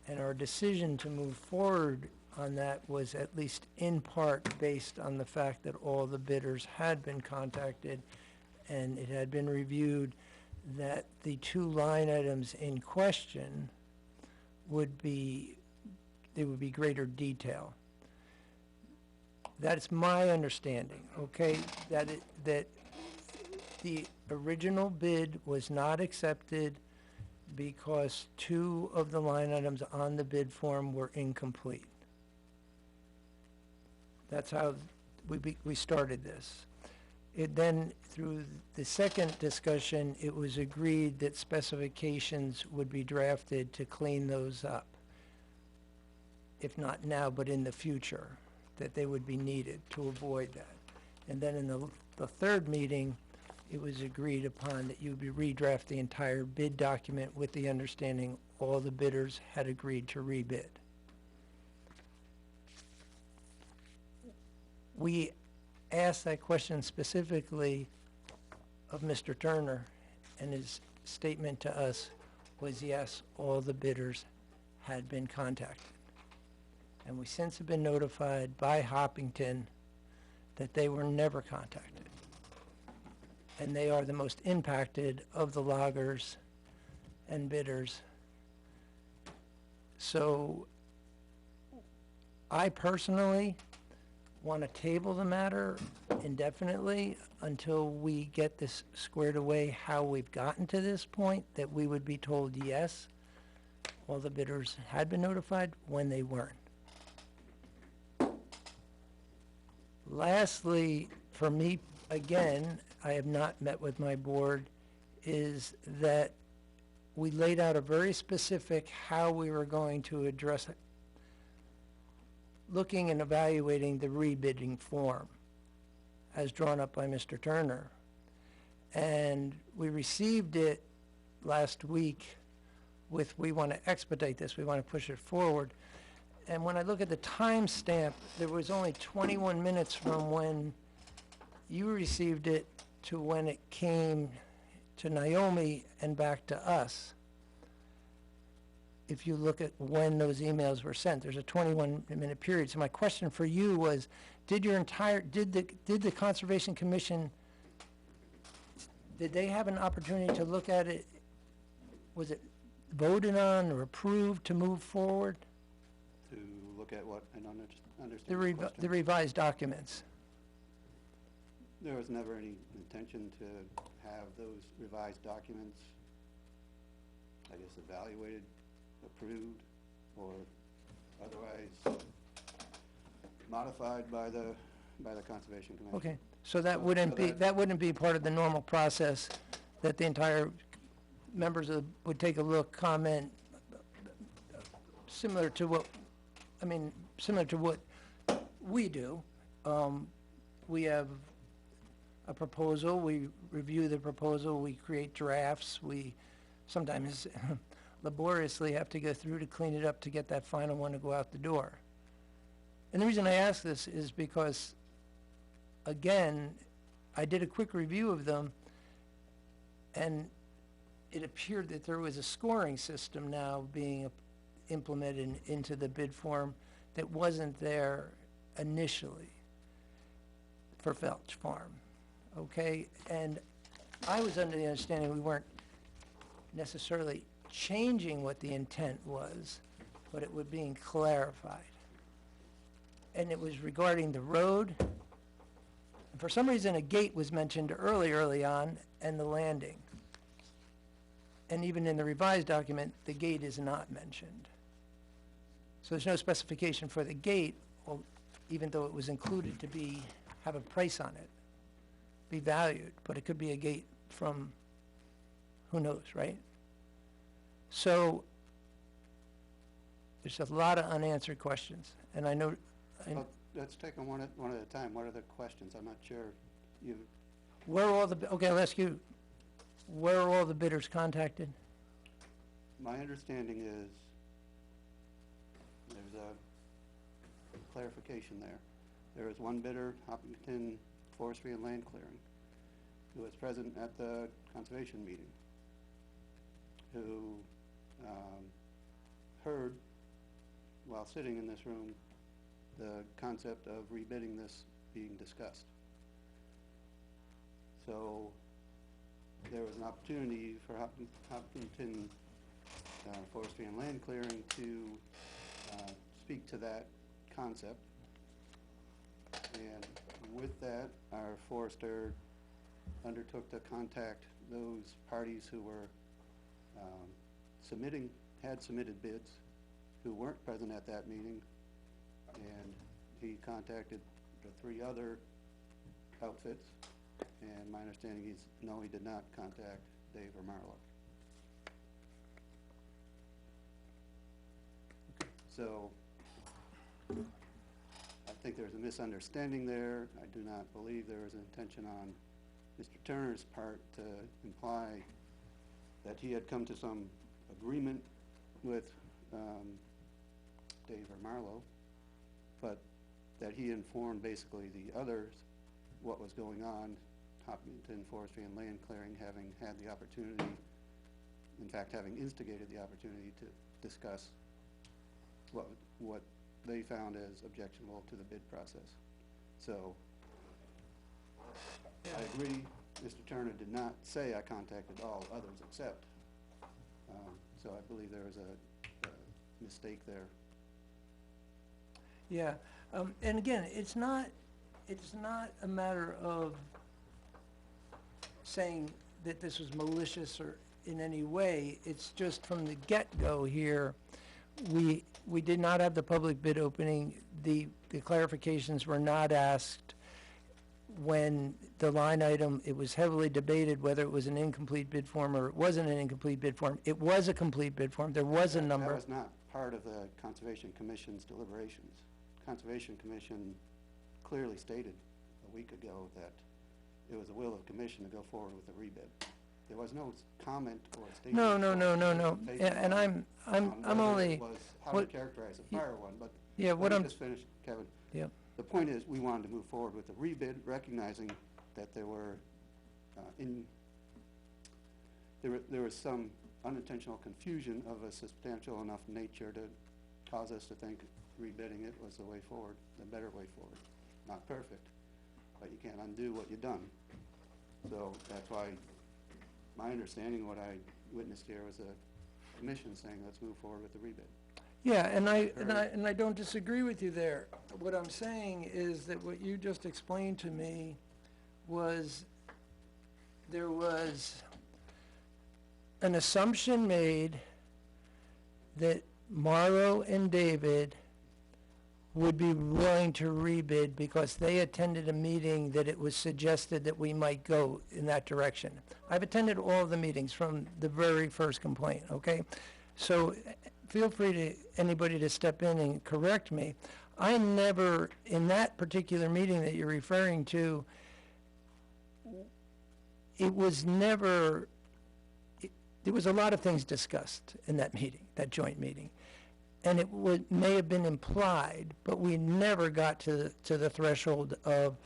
And our decision to move forward on that was at least in part based on the fact that all the bidders had been contacted and it had been reviewed that the two line items in question would be, there would be greater detail. That's my understanding, okay, that the original bid was not accepted because two of the line items on the bid form were incomplete. That's how we started this. It then, through the second discussion, it was agreed that specifications would be drafted to clean those up. If not now, but in the future, that they would be needed to avoid that. And then in the third meeting, it was agreed upon that you would redraft the entire bid document with the understanding all the bidders had agreed to rebid. We asked that question specifically of Mr. Turner, and his statement to us was yes, all the bidders had been contacted. And we since have been notified by Hoppington that they were never contacted. And they are the most impacted of the loggers and bidders. So I personally want to table the matter indefinitely until we get this squared away, how we've gotten to this point, that we would be told yes, all the bidders had been notified when they weren't. Lastly, for me, again, I have not met with my board, is that we laid out a very specific how we were going to address it, looking and evaluating the rebidding form as drawn up by Mr. Turner. And we received it last week with, we want to expedite this, we want to push it forward. And when I look at the timestamp, there was only 21 minutes from when you received it to when it came to Naomi and back to us. If you look at when those emails were sent, there's a 21-minute period. So my question for you was, did the Conservation Commission, did they have an opportunity to look at it? Was it voted on or approved to move forward? To look at what? I don't understand The the question. the revised documents. There was never any intention to have those revised documents, I guess, evaluated, approved, or otherwise modified by the Conservation Commission. Okay, so that So- wouldn't so be, that- that wouldn't be part of the normal process, that the entire members of, would take a look, comment, similar to what, similar to what we do. We have a proposal, we review the proposal, we create drafts, we sometimes laboriously have to go through to clean it up to get that final one to go out the door. And the reason I ask this is because, again, I did a quick review of them, and it appeared that there was a scoring system now being implemented into the bid form that wasn't there initially for Felch Farm, okay? And I was under the understanding we weren't necessarily changing what the intent was, but it was being clarified. And it was regarding the road. And for some reason, a gate was mentioned early on, and the landing. And even in the revised document, the gate is not mentioned. So there's no specification for the gate, even though it was included to have a price on it, be valued, but it could be a gate from, who knows, right? So there's a lot of unanswered questions, and I know, Well, let's take them one at a time. What are the questions? I'm not sure you, where are all the, okay, I'll ask you, where are all the bidders contacted? my understanding is, there's a clarification there. There is one bidder, Hopkinton Forestry and Land Clearing, who was present at the conservation meeting, who heard, while sitting in this room, the concept of rebidding this being discussed. So there was an opportunity for Hopkinton Forestry and Land Clearing to speak to that concept. And with that, our forester undertook to contact those parties who were had submitted bids, who weren't present at that meeting, and he contacted the 3 other outfits, and my understanding is, no, he did not contact Dave or Marlo. So, I think there's a misunderstanding there. I do not believe there was an intention on Mr. Turner's part to imply that he had come to some agreement with Dave or Marlo, but that he informed basically the others what was going on. Hopkinton Forestry and Land Clearing having had the opportunity, in fact having instigated the opportunity to discuss what they found as objectionable to the bid process. So, I agree, Mr. Turner did not say I contacted all others except, so I believe there was a mistake there. Yeah, and again, it's not a matter of saying that this was malicious or in any way. It's just from the get-go here, we did not have the public bid opening. The clarifications were not asked. When the line item, it was heavily debated whether it was an incomplete bid form or it wasn't an incomplete bid form. It was a complete bid form. There was a number. That was not part of the Conservation Commission's deliberations. Conservation Commission clearly stated a week ago that it was the will of the commission to go forward with the rebid. There was no comment or statement. No. And I'm only. It was how what- to characterize a fire one, but Yeah, what let I'm, me just finish, Kevin. yeah, The point is, we wanted to move forward with the rebid, recognizing that there were, there was some unintentional confusion of a substantial enough nature to cause us to think rebidding it was the way forward, the better way forward. Not perfect, but you can't undo what you've done. So that's why my understanding, what I witnessed here, was a commission saying, let's move forward with the rebid. yeah, and I don't disagree with you there. What I'm saying is that what you just explained to me was there was an assumption made that Morrow and David would be willing to rebid because they attended a meeting that it was suggested that we might go in that direction. I've attended all of the meetings from the very first complaint, okay? So feel free to, anybody to step in and correct me. I never, in that particular meeting that you're referring to, it was never, there was a lot of things discussed in that meeting, that joint meeting. And it may have been implied, but we never got to the threshold of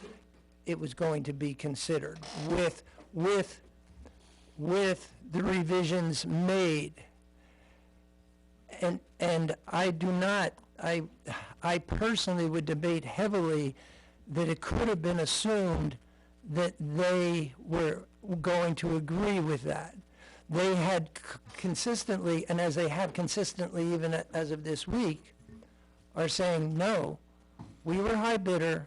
it was going to be considered with the revisions made. And I do not, I personally would debate heavily that it could have been assumed that they were going to agree with that. They had consistently, and as they have consistently even as of this week, are saying, no, we were high bidder,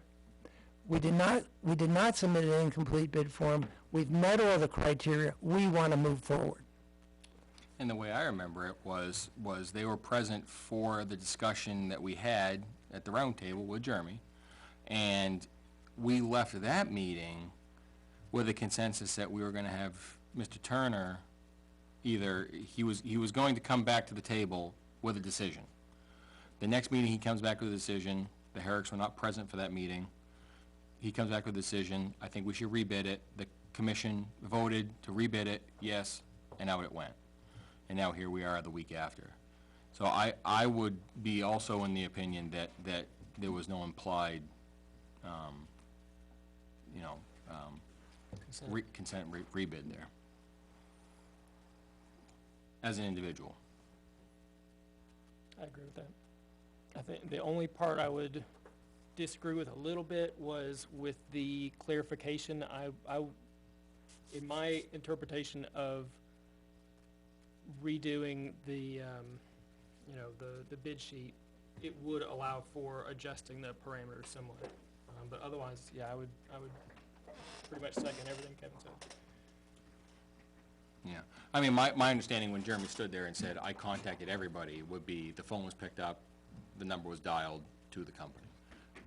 we did not submit an incomplete bid form, we've met all the criteria, we want to move forward. And the way I remember it was they were present for the discussion that we had at the round table with Jeremy, and we left that meeting with a consensus that we were gonna have Mr. Turner, either, he was going to come back to the table with a decision. The next meeting, he comes back with a decision, the Herricks were not present for that meeting. He comes back with a decision, I think we should rebid it. The commission voted to rebid it, yes, and out it went. And now here we are the week after. So I would be also in the opinion that there was no implied, consent rebid there. As an individual. I agree with that. I think the only part I would disagree with a little bit was with the clarification. In my interpretation of redoing the bid sheet, it would allow for adjusting the parameters somewhat. But otherwise, yeah, I would pretty much second everything Kevin said. Yeah, I mean, my understanding when Jeremy stood there and said, I contacted everybody, would be the phone was picked up, the number was dialed to the company.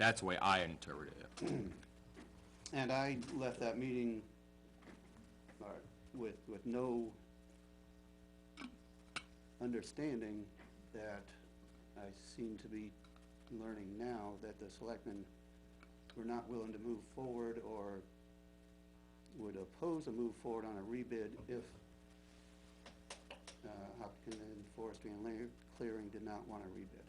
That's the way I interpreted it. And I left that meeting with no understanding that I seem to be learning now that the selectmen were not willing to move forward or would oppose a move forward on a rebid if Hopkins and Forestry and Land Clearing did not want a rebid.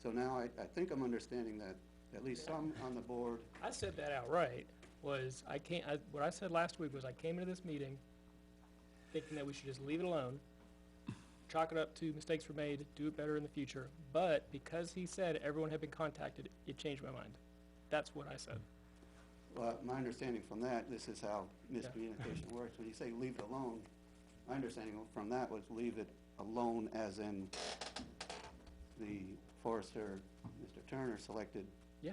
So now I think I'm understanding that at least some on the board. I said that outright, was what I said last week was I came into this meeting thinking that we should just leave it alone, chalk it up to mistakes were made, do it better in the future, but because he said everyone had been contacted, it changed my mind. That's what I said. Well, my understanding from that, this is how miscommunication works. When you say leave it alone, my understanding from that was leave it alone as in the forester, Mr. Turner, selected Yeah,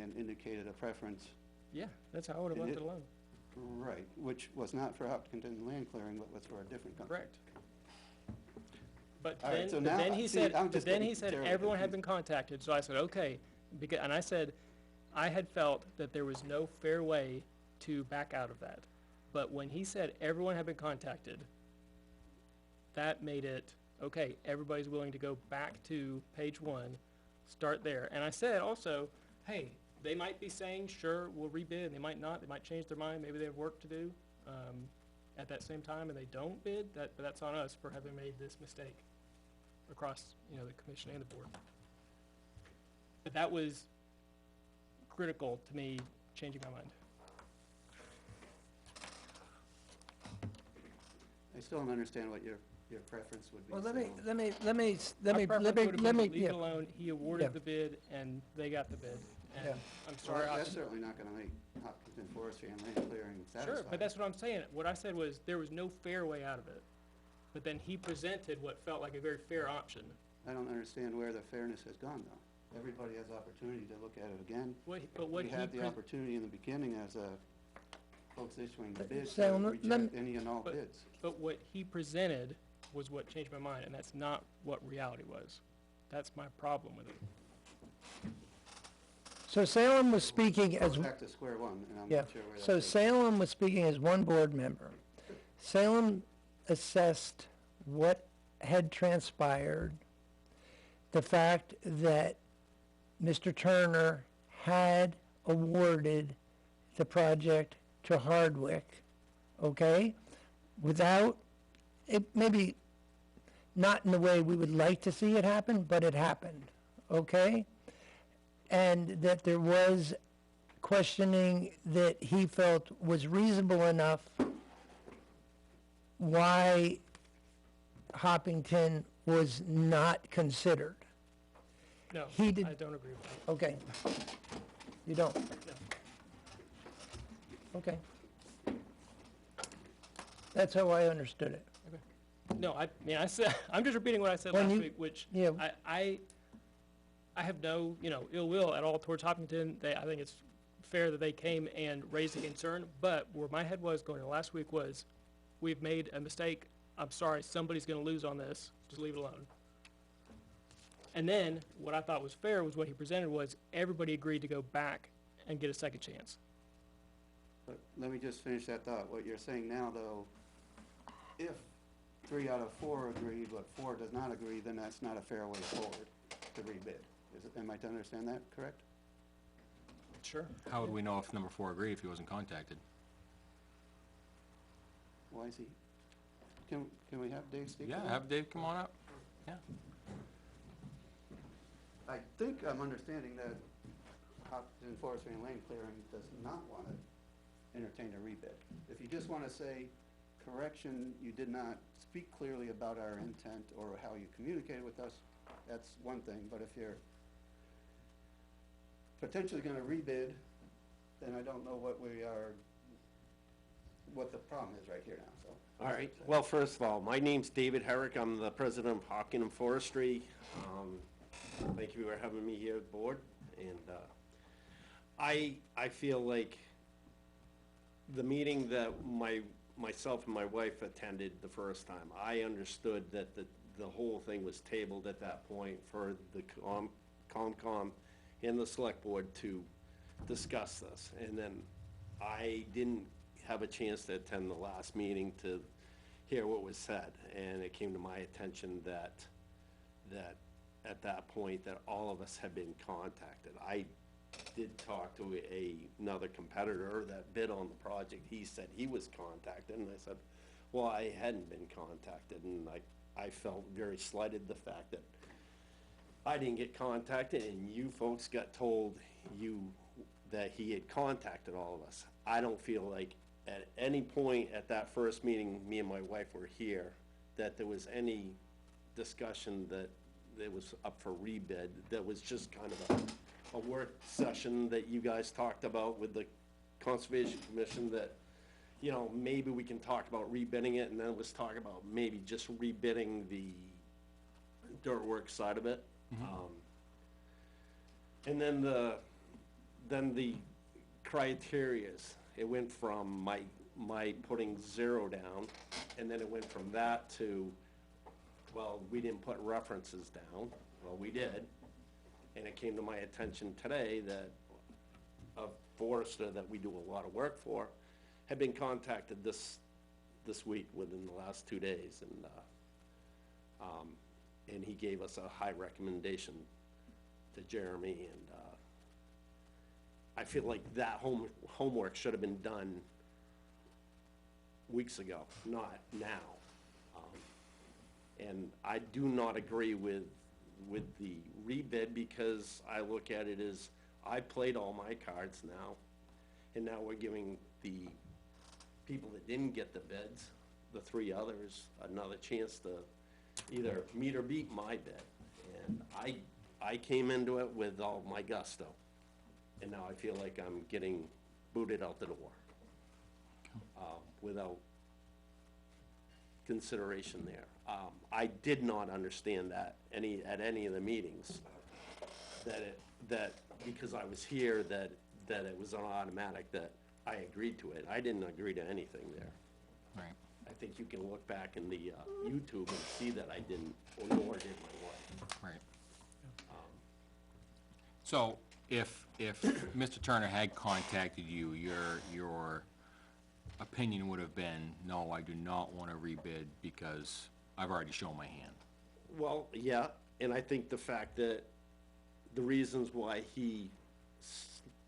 and indicated a preference. yeah, that's how I would've And left it- it alone. Right, which was not for Hopkins and Land Clearing, but was for a different company. Correct. But All right, then, so but now, then he see, said, I'm but just then getting he said terribly everyone had been confused. contacted, so I said, okay, and I said, I had felt that there was no fair way to back out of that. But when he said everyone had been contacted, that made it, okay, everybody's willing to go back to page 1, start there. And I said also, hey, they might be saying, sure, we'll rebid, and they might not, they might change their mind, maybe they have work to do, at that same time, and they don't bid, but that's on us for having made this mistake across, the commission and the board. But that was critical to me changing my mind. I still don't understand what your preference would be. Well, so- let me, My preference would've been to leave yeah. it alone, he Yeah. awarded the bid, and they got the bid. And Yeah. I'm Well, sorry, that's certainly not gonna make Hopkins and Forestry and Land Clearing satisfied. sure, but that's what I'm saying. What I said was, there was no fair way out of it. But then he presented what felt like a very fair option. I don't understand where the fairness has gone, though. Everybody has opportunity to look at it again. But what We he, had the opportunity in the beginning as folks issuing the bids to Sam, let reject me- any and all But- bids. but what he presented was what changed my mind, and that's not what reality was. That's my problem with it. So Salem was speaking as, Goes back to square one, and I'm yeah, not sure where that so is. Salem was speaking as one board member. Salem assessed what had transpired, the fact that Mr. Turner had awarded the project to Hardwick, okay? Without, it maybe not in the way we would like to see it happen, but it happened, okay? And that there was questioning that he felt was reasonable enough why Hoppington was not considered. No, He did- I don't agree with that. Okay. You don't? No. Okay. That's how I understood it. No, I mean, I said, I'm just repeating what I said When last you- week, which Yeah. I have no, ill will at all towards Hopkinton. I think it's fair that they came and raised a concern, but where my head was going last week was, we've made a mistake. I'm sorry, somebody's gonna lose on this. Just leave it alone. And then, what I thought was fair was what he presented was, everybody agreed to go back and get a second chance. But let me just finish that thought. What you're saying now, though, if 3 out of 4 agree, but 4 does not agree, then that's not a fair way forward to rebid. Am I to understand that correct? Sure. How would we know if number 4 agreed if he wasn't contacted? Why is he? Can we have Dave speak to Yeah, that? have Dave come on up. Yeah. I think I'm understanding that Hopkins Forestry and Land Clearing does not want to entertain a rebid. If you just want to say, correction, you did not speak clearly about our intent or how you communicated with us, that's one thing. But if you're potentially going to rebid, then I don't know what the problem is right here now, so. All right, well, first of all, my name's David Herrick, I'm the president of Hopkins Forestry. Thank you for having me here, board, and, I feel like the meeting that myself and my wife attended the first time, I understood that the whole thing was tabled at that point for the Comcom and the select board to discuss this. And then I didn't have a chance to attend the last meeting to hear what was said, and it came to my attention that at that point, that all of us had been contacted. I did talk to another competitor that bid on the project. He said he was contacted, and I said, well, I hadn't been contacted, and I felt very slighted the fact that I didn't get contacted, and you folks got told that he had contacted all of us. I don't feel like at any point at that first meeting, me and my wife were here, that there was any discussion that it was up for rebid. That was just kind of a work session that you guys talked about with the Conservation Commission, that, you know, maybe we can talk about rebidding it, and then let's talk about maybe just rebidding the dirt work side of it. And then the criterias, it went from my putting 0 down, and then it went from that to, well, we didn't put references down. Well, we did, and it came to my attention today that a forester that we do a lot of work for had been contacted this week, within the last 2 days, and he gave us a high recommendation to Jeremy, and I feel like that homework should have been done weeks ago, not now. And I do not agree with the rebid, because I look at it as, I played all my cards now, and now we're giving the people that didn't get the bids, the 3 others, another chance to either meet or beat my bid. And I came into it with all my gusto, and now I feel like I'm getting booted out the door, without consideration there. I did not understand that at any of the meetings, that because I was here, that it was an automatic, that I agreed to it. I didn't agree to anything there. Right. I think you can look back in the YouTube and see that I didn't, or nor did my wife. Right. So, if Mr. Turner had contacted you, your opinion would have been, no, I do not want to rebid because I've already shown my hand. Well, yeah, and I think the fact that the reasons why he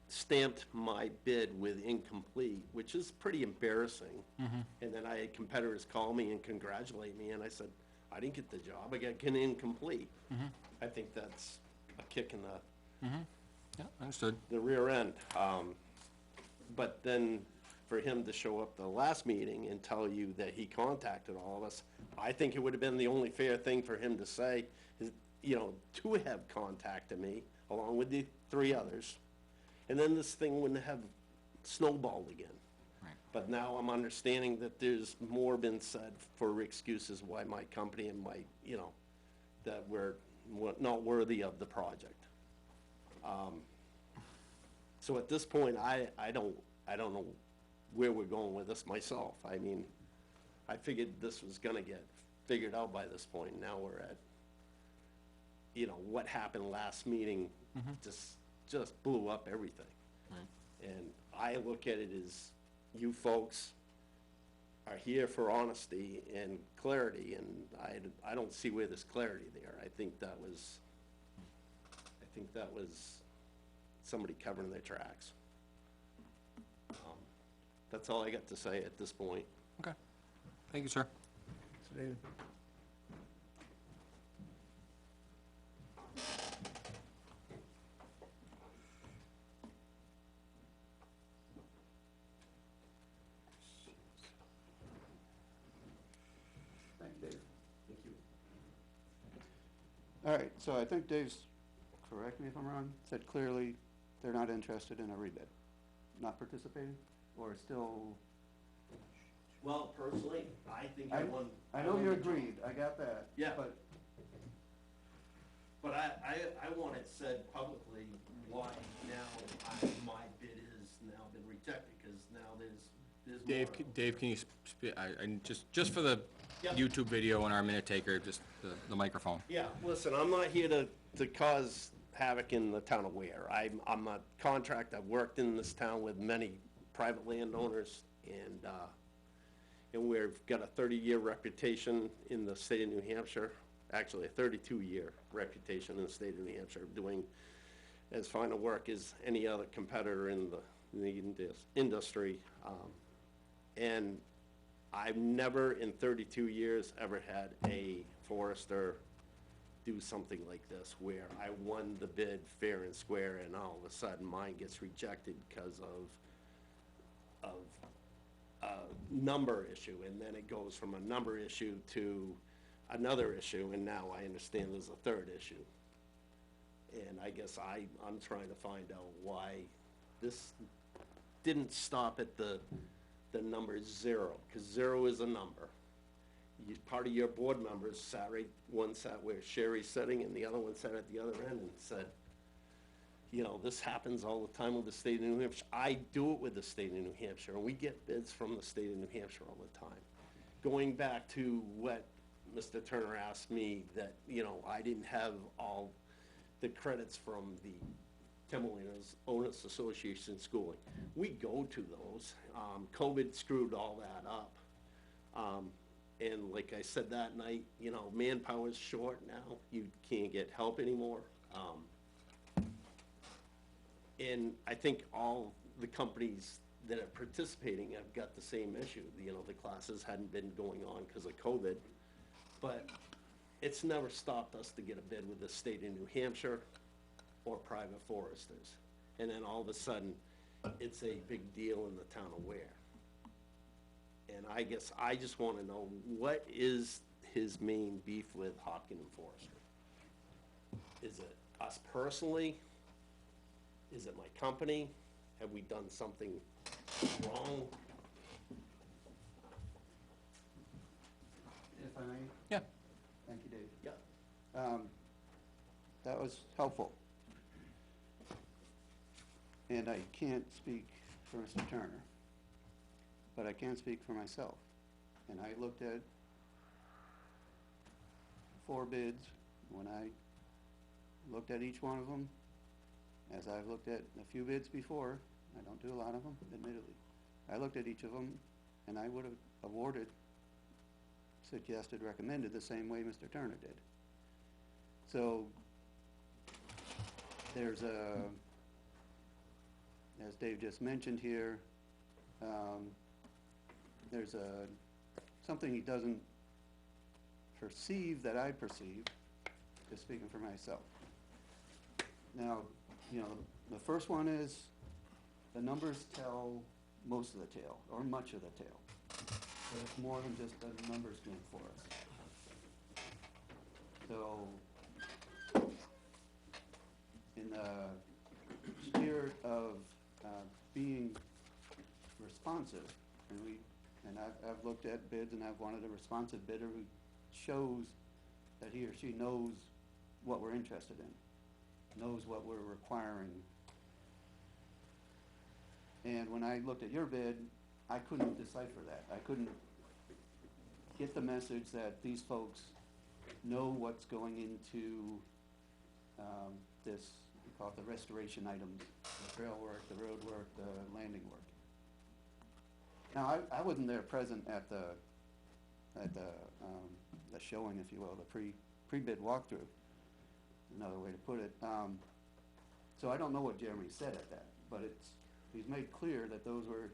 stamped my bid with incomplete, which is pretty embarrassing. And then I had competitors call me and congratulate me, and I said, I didn't get the job, I got an incomplete. I think that's a kick in Yeah, understood. the rear end. But then for him to show up the last meeting and tell you that he contacted all of us, I think it would have been the only fair thing for him to say, is, you know, to have contacted me, along with the 3 others. And then this thing wouldn't have snowballed again. Right. But now I'm understanding that there's more been said for excuses why my company and my, you know, that we're not worthy of the project. So at this point, I don't know where we're going with this myself. I mean, I figured this was gonna get figured out by this point. Now we're at, you know, what happened last meeting just blew up everything. Right. And I look at it as, you folks are here for honesty and clarity, and I don't see where there's clarity there. I think that was somebody covering their tracks. That's all I got to say at this point. Okay. Thank you, sir. So David, Thank you, Dave. Thank you. All right, so I think Dave's, correct me if I'm wrong, said clearly they're not interested in a rebid. Not participating, or still? Well, personally, I think I know you agreed, I got that. Yeah. But I want it said publicly why now my bid is now been rejected, because now there's more. Dave, can you just for the Yep. YouTube video and our minute taker, just the microphone. Yeah, listen, I'm not here to cause havoc in the town of Weare. I'm a contractor, I've worked in this town with many private landowners, and we've got a 30-year reputation in the state of New Hampshire, actually a 32-year reputation in the state of New Hampshire, doing as fine a work as any other competitor in the industry. And I've never in 32 years ever had a forester do something like this, where I won the bid fair and square, and all of a sudden mine gets rejected because of a number issue, and then it goes from a number issue to another issue, and now I understand there's a third issue. And I guess I'm trying to find out why this didn't stop at the number 0, because 0 is a number. Part of your board members sat one sat where Sherry's sitting, and the other one sat at the other end and said, you know, this happens all the time with the state of New Hampshire. I do it with the state of New Hampshire, and we get bids from the state of New Hampshire all the time. Going back to what Mr. Turner asked me, that, you know, I didn't have all the credits from the Timberland Owners Association schooling. We go to those. COVID screwed all that up. And like I said that night, you know, manpower's short now. You can't get help anymore. And I think all the companies that are participating have got the same issue. You know, the classes hadn't been going on because of COVID. But it's never stopped us to get a bid with the state of New Hampshire or private foresters. And then all of a sudden, it's a big deal in the town of Weare. And I guess I just want to know, what is his main beef with Hopkins and Forestry? Is it us personally? Is it my company? Have we done something wrong? If I may? Yeah. Thank you, Dave. Yeah. That was helpful. And I can't speak for Mr. Turner, but I can speak for myself. And I looked at 4 bids. When I looked at each one of them, as I've looked at a few bids before, I don't do a lot of them, admittedly. I looked at each of them, and I would have awarded, suggested, recommended the same way Mr. Turner did. So there's as Dave just mentioned here, there's something he doesn't perceive that I perceive, just speaking for myself. Now, you know, the first one is the numbers tell most of the tale, or much of the tale. But it's more than just a numbers game for us. So, in the spirit of being responsive, and I've looked at bids, and I've wanted a responsive bidder who shows that he or she knows what we're interested in, knows what we're requiring. And when I looked at your bid, I couldn't decipher that. I couldn't get the message that these folks know what's going into this, we call it the restoration items, the trail work, the road work, the landing work. Now, I wasn't there present at the showing, if you will, the pre-bid walkthrough, another way to put it. So I don't know what Jeremy said at that, but he's made clear that those were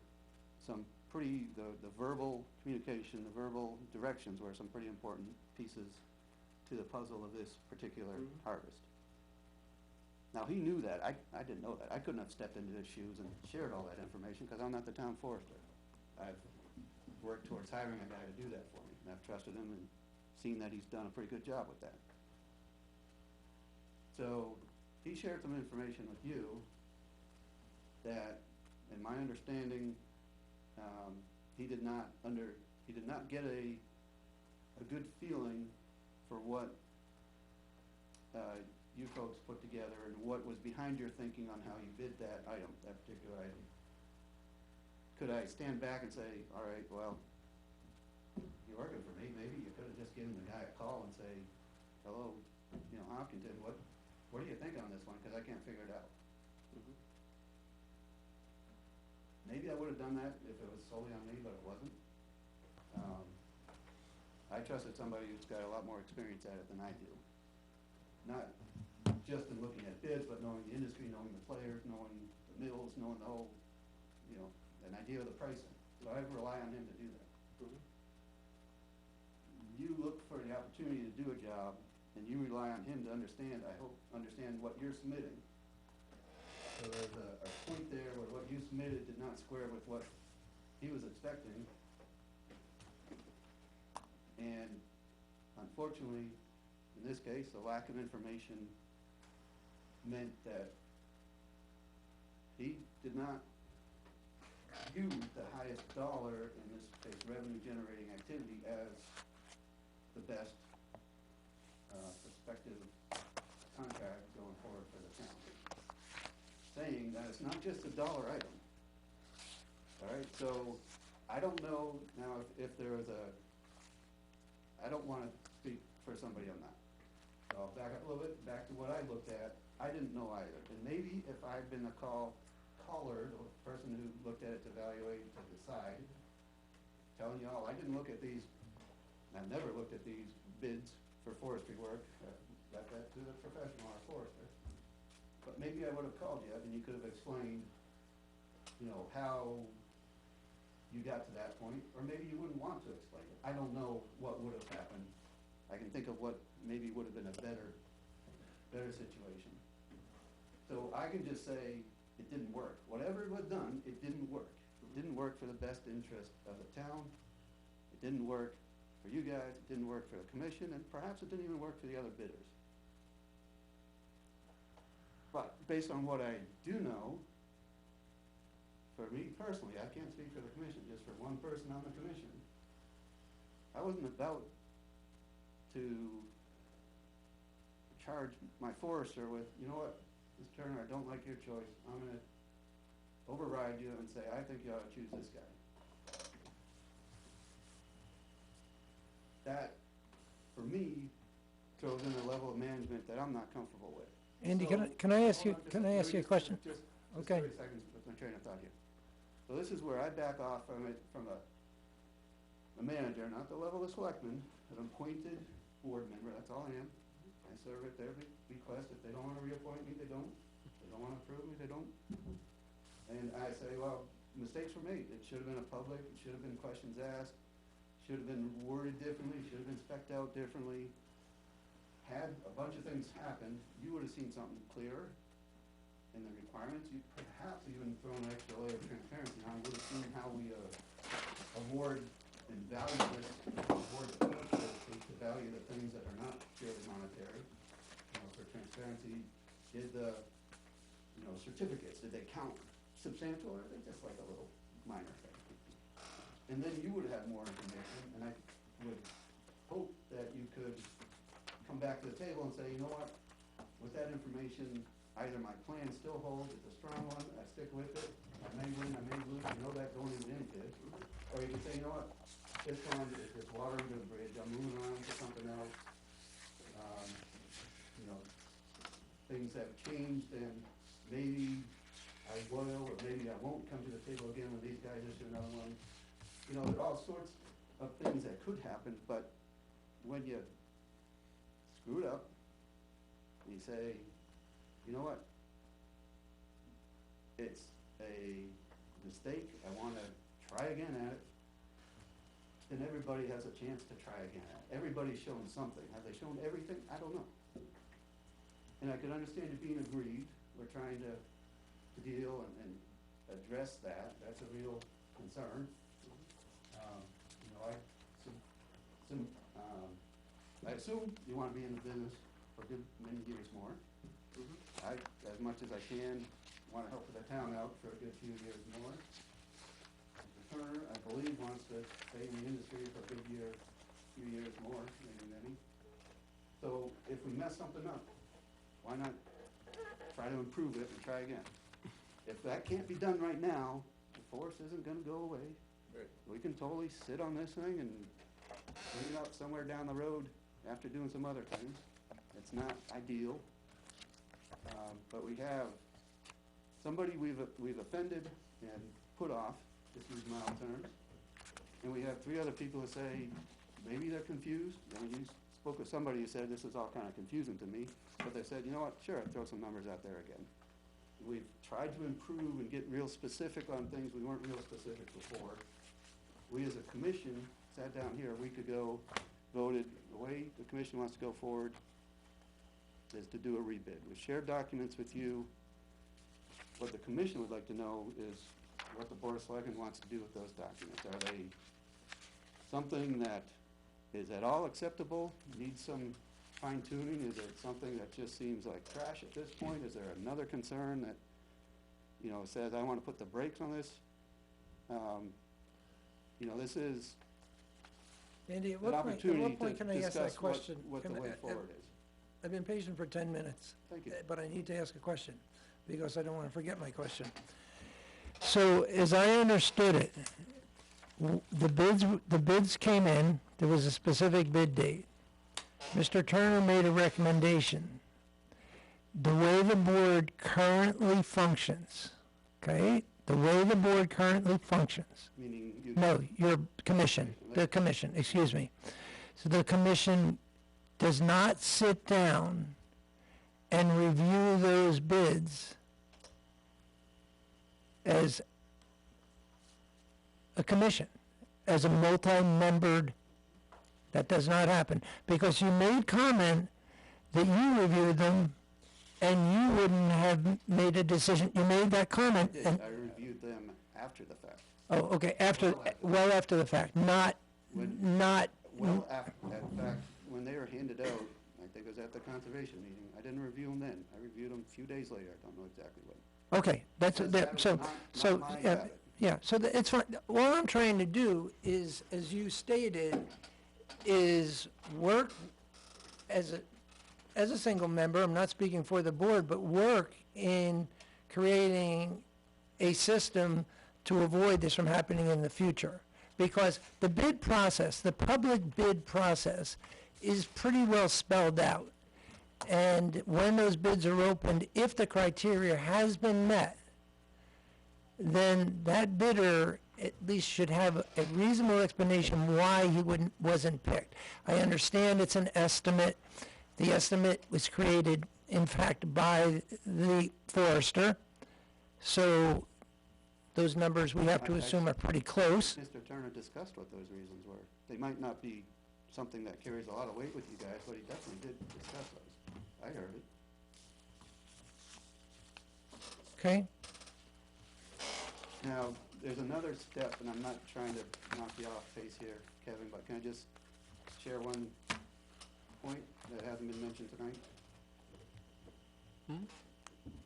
some pretty, the verbal communication, the verbal directions were some pretty important pieces to the puzzle of this particular harvest. Now, he knew that. I didn't know that. I couldn't have stepped into his shoes and shared all that information because I'm not the town forester. I've worked towards hiring a guy to do that for me, and I've trusted him and seen that he's done a pretty good job with that. So he shared some information with you that, in my understanding, he did not get a good feeling for what you folks put together and what was behind your thinking on how you bid that item, that particular item. Could I stand back and say, all right, well, you're working for me, maybe you could have just given the guy a call and say, hello, you know, Hopkinton, what what do you think on this one, cause I can't figure it out. Mhm. Maybe I would've done that if it was solely on me, but it wasn't. I trusted somebody who's got a lot more experience at it than I do. Not just in looking at bids, but knowing the industry, knowing the players, knowing the mills, knowing the whole, you know, an idea of the pricing. So I rely on him to do that. Mhm. You look for the opportunity to do a job, and you rely on him to understand, I hope, understand what you're submitting. So there's a point there where what you submitted did not square with what he was expecting. And unfortunately, in this case, the lack of information meant that he did not use the highest dollar, in this case, revenue generating activity, as the best prospective contract going forward for the town. Saying that it's not just a dollar item. All right, so I don't know now if there was I don't want to speak for somebody on that. So I'll back up a little bit, back to what I looked at. I didn't know either. And maybe if I'd been the caller, the person who looked at it to evaluate, to decide, telling you all, I didn't look at these, I've never looked at these bids for forestry work. Left that to the professional, our forester. But maybe I would have called you and you could have explained, you know, how you got to that point, or maybe you wouldn't want to explain it. I don't know what would have happened. I can think of what maybe would have been a better situation. So I can just say it didn't work. Whatever was done, it didn't work. It didn't work for the best interest of the town. It didn't work for you guys. It didn't work for the commission, and perhaps it didn't even work for the other bidders. But based on what I do know, for me personally, I can't speak for the commission, just for one person on the commission, I wasn't about to charge my forester with, you know what, Mr. Turner, I don't like your choice. I'm going to override you and say, I think you ought to choose this guy. That, for me, throws in a level of management that I'm not comfortable with. Andy, So- can I ask you, hold on, can I ask you a question? Just Okay. 30 seconds with my train of thought here. So this is where I back off from it, from a manager, not the level of selectman, an appointed board member, that's all I am. I serve at their request. If they don't want to reappoint me, they don't. If they don't want to approve me, they don't. And I say, well, mistakes were made. It should have been a public, it should have been questions asked, should have been worded differently, should have been spec'd out differently. Had a bunch of things happened, you would have seen something clearer in the requirements. You perhaps even thrown an extra layer of transparency on. You would have seen how we award and value this, award the to value the things that are not purely monetary. You know, for transparency, did the, you know, certificates, did they count substantial, or are they just like a little minor thing? And then you would have more information, and I would hope that you could come back to the table and say, you know what, with that information, either my plan still holds, it's a strong one, I stick with it, I may win, I may lose, you know that going into any bid. Or you can say, you know what, this one, it's water under the bridge, I'm moving on to something else. You know, things have changed, and maybe I will, or maybe I won't come to the table again when these guys issue another one. You know, there are all sorts of things that could happen, but when you screw it up, you say, you know what, it's a mistake, I want to try again at it, then everybody has a chance to try again at it. Everybody's shown something. Have they shown everything? I don't know. And I can understand you being aggrieved. We're trying to deal and address that. That's a real concern. You know, I assume you want to be in the business for a good many years more. I, as much as I can, want to help the town out for a good few years more. Mr. Turner, I believe, wants to stay in the industry for a good few years more, maybe many. So if we mess something up, why not try to improve it and try again? If that can't be done right now, the force isn't gonna go away. Right. We can totally sit on this thing and clean it up somewhere down the road after doing some other things. It's not ideal, But we have somebody we've offended and put off, just use mild terms. And we have 3 other people who say, maybe they're confused. And you spoke with somebody who said, this is all kind of confusing to me. But they said, you know what, sure, throw some numbers out there again. We've tried to improve and get real specific on things we weren't real specific before. We as a commission sat down here a week ago, voted, the way the commission wants to go forward is to do a rebid. We've shared documents with you. What the commission would like to know is what the Board of Selectmen wants to do with those documents. Are they something that is at all acceptable, needs some fine tuning? Is it something that just seems like trash at this point? Is there another concern that, you know, says, I want to put the brakes on this? You know, this is Andy, at an what opportunity point to can I ask that discuss question? what the Can I- way forward is. I've been patient for 10 minutes. Thank you. But I need to ask a question, because I don't want to forget my question. So, as I understood it, the bids came in, there was a specific bid date. Mr. Turner made a recommendation. The way the board currently functions, okay? The way the board currently functions. Meaning you. No, your commission, the commission, excuse me. So the commission does not sit down and review those bids as a commission, as a multi-membered. That does not happen, because you made comment that you reviewed them and you wouldn't have made a decision. You made that comment I did. and, I reviewed them after the fact. oh, okay, after, well after the fact, not, When- not, Well, after, in fact, when they were handed out, I think it was at the conservation meeting, I didn't review them then. I reviewed them a few days later, I don't know exactly when. okay, that's, That's that, habit, so, not so, my yeah, habit. yeah, so it's fine. What I'm trying to do is, as you stated, is work as a single member, I'm not speaking for the board, but work in creating a system to avoid this from happening in the future. Because the bid process, the public bid process, is pretty well spelled out. And when those bids are opened, if the criteria has been met, then that bidder at least should have a reasonable explanation why he wasn't picked. I understand it's an estimate. The estimate was created, in fact, by the forester. So those numbers, we have to I- assume, are pretty close. Mr. Turner discussed what those reasons were. They might not be something that carries a lot of weight with you guys, but he definitely did discuss those. I heard it. Okay? Now, there's another step, and I'm not trying to knock you off pace here, Kevin, but can I just share one point that hasn't been mentioned tonight?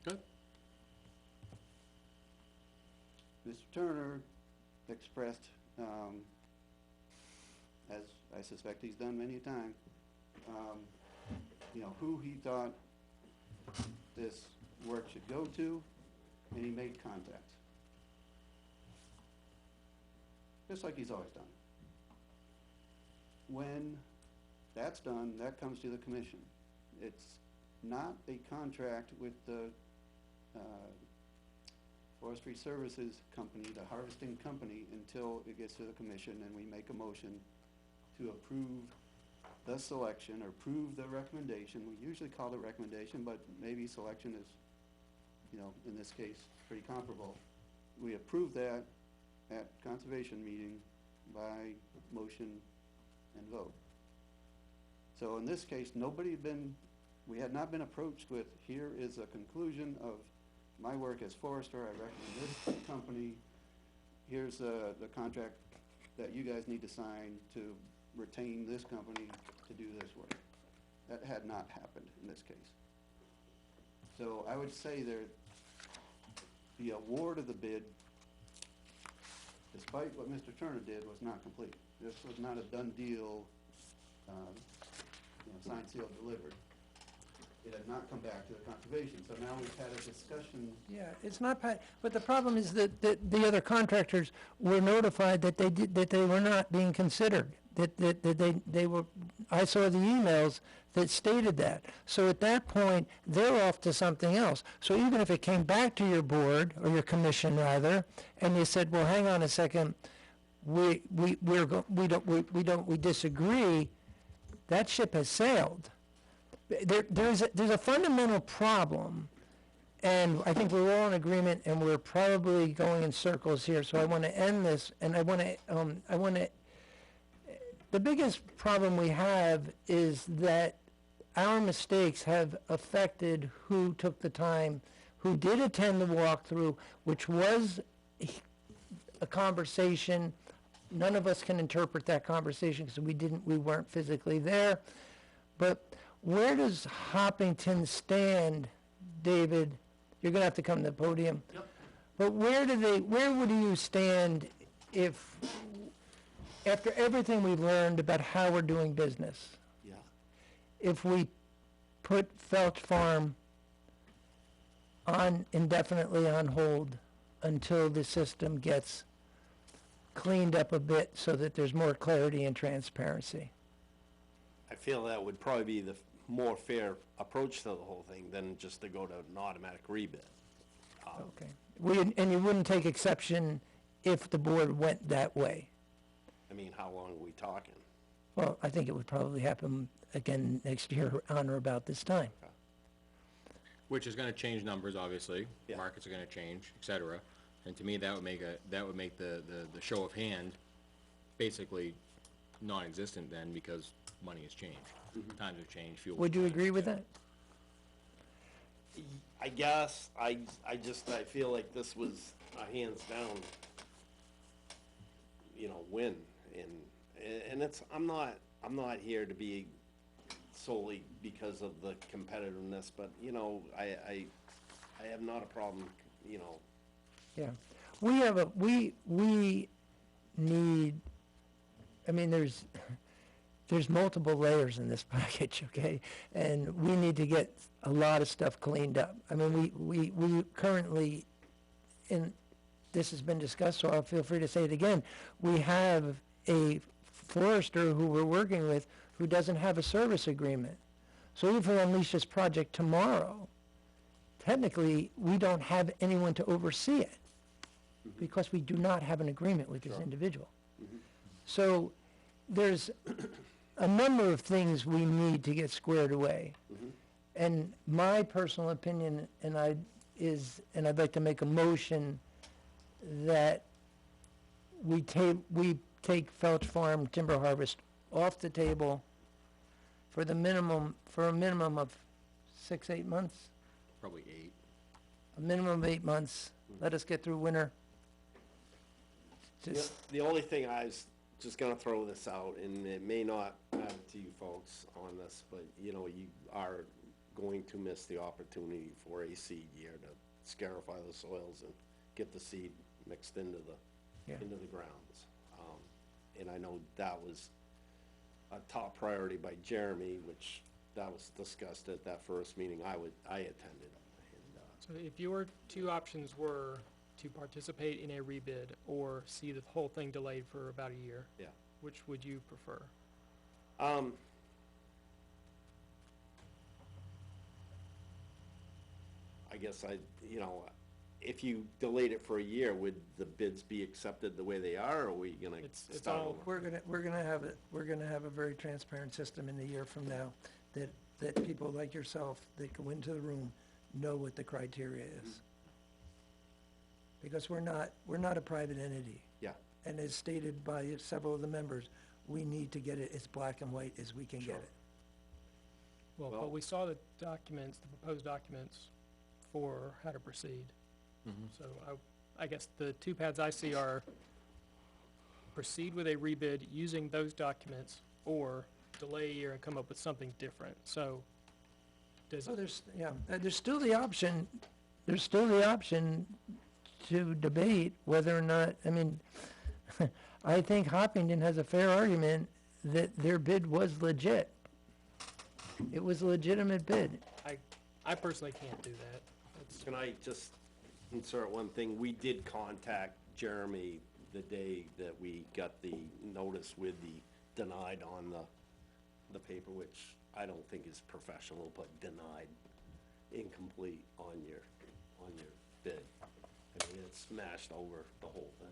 Good. Mr. Turner expressed, as I suspect he's done many a time, you know, who he thought this work should go to, and he made contacts. Just like he's always done. When that's done, that comes to the commission. It's not a contract with the Forestry Services Company, the harvesting company, until it gets to the commission and we make a motion to approve the selection or approve the recommendation. We usually call it recommendation, but maybe selection is, you know, in this case, pretty comparable. We approve that at conservation meeting by motion and vote. So in this case, we had not been approached with, here is a conclusion of my work as forester, I recommend this company, here's the contract that you guys need to sign to retain this company to do this work. That had not happened in this case. So I would say the award of the bid, despite what Mr. Turner did, was not complete. This was not a done deal, signed, sealed, delivered. It had not come back to the conservation, so now we've had a discussion. Yeah, it's not, but the problem is that the other contractors were notified that they were not being considered. That they were, I saw the emails that stated that. So at that point, they're off to something else. So even if it came back to your board, or your commission rather, and you said, well, hang on a second, we disagree, that ship has sailed. There's a fundamental problem, and I think we're all in agreement, and we're probably going in circles here, so I want to end this, and I want to, the biggest problem we have is that our mistakes have affected who took the time, who did attend the walkthrough, which was a conversation. None of us can interpret that conversation because we weren't physically there. But where does Hoppington stand, David? You're gonna have to come to the podium. Yep. But where would you stand if, after everything we've learned about how we're doing business, Yeah. if we put Felch Farm indefinitely on hold until the system gets cleaned up a bit so that there's more clarity and transparency? I feel that would probably be the more fair approach to the whole thing than just to go to an automatic rebid. Okay. And you wouldn't take exception if the board went that way? I mean, how long are we talking? Well, I think it would probably happen again next year on or about this time. Which is gonna change numbers, obviously. Yeah. Markets are gonna change, et cetera. And to me, that would make the show of hand basically non-existent then, because money has changed. Times have changed, fuel. Would you agree with that? I guess, I feel like this was a hands down, win, and I'm not here to be solely because of the competitiveness, but, I have not a problem, Yeah. We need, I mean, there's multiple layers in this package, okay? And we need to get a lot of stuff cleaned up. I mean, we currently, and this has been discussed, so I'll feel free to say it again, we have a forester who we're working with who doesn't have a service agreement. So even if we unleash this project tomorrow, technically, we don't have anyone to oversee it because we do not have an agreement with this individual. So there's a number of things we need to get squared away. And my personal opinion, and I'd like to make a motion that we take Felch Farm Timber Harvest off the table for a minimum of 6-8 months. Probably 8. A minimum of 8 months. Let us get through winter. The only thing I was just gonna throw this out, and it may not matter to you folks on this, but, you are going to miss the opportunity for a seed year to scarify the soils and get the seed mixed into the grounds. And I know that was a top priority by Jeremy, which that was discussed at that first meeting I attended. And, So if your two options were to participate in a rebid or see the whole thing delayed for about a year, yeah. which would you prefer? I guess if you delayed it for a year, would the bids be accepted the way they are, or are we gonna It's start all- over? We're gonna have a very transparent system in a year from now that people like yourself that go into the room know what the criteria is. Because we're not a private entity. Yeah. And as stated by several of the members, we need to get it as black and white as we can get Sure. it. Well, Well- but we saw the documents, the proposed documents for how to proceed. So I guess the two paths I see are proceed with a rebid using those documents or delay a year and come up with something different. So does, So there's still the option to debate whether or not, I mean, I think Hoppington has a fair argument that their bid was legit. It was a legitimate bid. I personally can't do that. That's- Can I just insert one thing? We did contact Jeremy the day that we got the notice with the denied on the paper, which I don't think is professional, but denied incomplete on your bid. I mean, it smashed over the whole thing.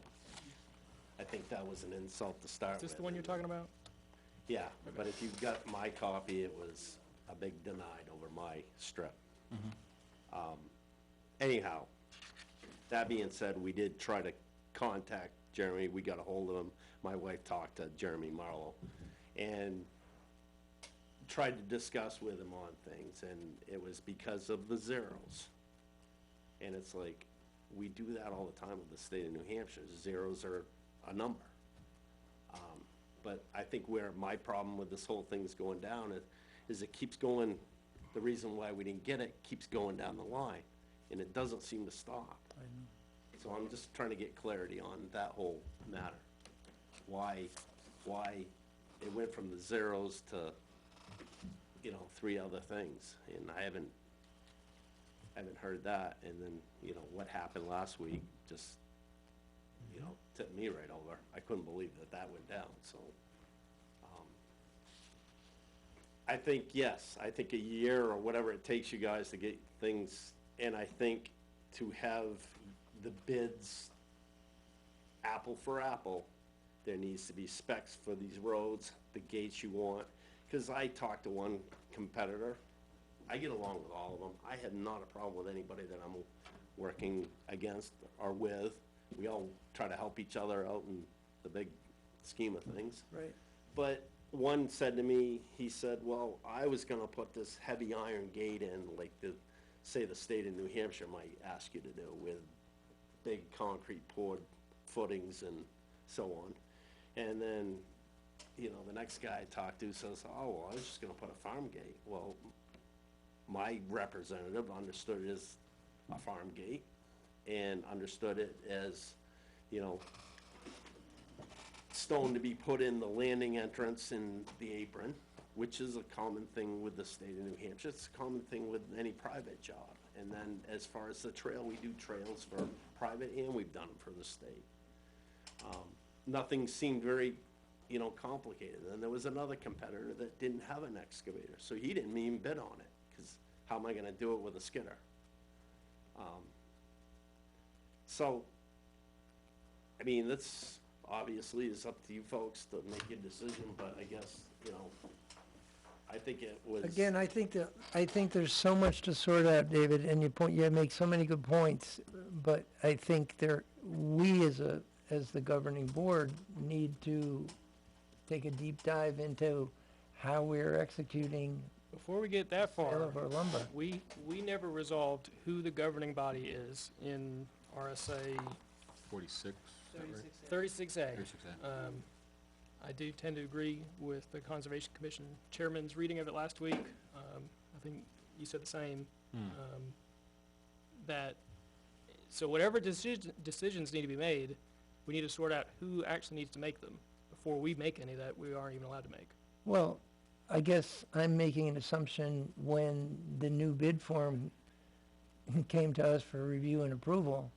I think that was an insult to start Is with. this the one you're talking about? Yeah, but if you've got my copy, it was a big denied over my strip. Anyhow, that being said, we did try to contact Jeremy, we got a hold of him, my wife talked to Jeremy Marlowe, and tried to discuss with him on things, and it was because of the zeros. And it's like, we do that all the time with the state of New Hampshire, zeros are a number. But I think where my problem with this whole thing's going down is it keeps going, the reason why we didn't get it keeps going down the line, and it doesn't seem to stop. So I'm just trying to get clarity on that whole matter. Why it went from the zeros to, 3 other things, and I haven't heard that, and then, what happened last week just, tipped me right over. I couldn't believe that went down, so. I think, yes, I think a year or whatever it takes you guys to get things, and I think to have the bids apple for apple, there needs to be specs for these roads, the gates you want, because I talked to one competitor, I get along with all of them, I have not a problem with anybody that I'm working against or with, we all try to help each other out in the big scheme of things. Right. But one said to me, he said, well, I was gonna put this heavy iron gate in, like say the state of New Hampshire might ask you to do, with big concrete poured footings and so on. And then, the next guy I talked to says, oh, well, I was just gonna put a farm gate. Well, my representative understood it as a farm gate and understood it as, stone to be put in the landing entrance and the apron, which is a common thing with the state of New Hampshire. It's a common thing with any private job. And then as far as the trail, we do trails for private and we've done them for the state. Nothing seemed very, complicated. And there was another competitor that didn't have an excavator, so he didn't even bid on it, because how am I gonna do it with a skidder? So, I mean, that's obviously is up to you folks to make your decision, but I guess, I think it was. Again, I think there's so much to sort out, David, and you make so many good points, but I think we as the governing board need to take a deep dive into how we're executing Before we get that sale far, of our lumber. we never resolved who the governing body is in RSA 46, 36A. 36A. I do tend to agree with the Conservation Commission Chairman's reading of it last week. I think you said the same. So whatever decisions need to be made, we need to sort out who actually needs to make them before we make any that we aren't even allowed to make. Well, I guess I'm making an assumption when the new bid form came to us for review and approval.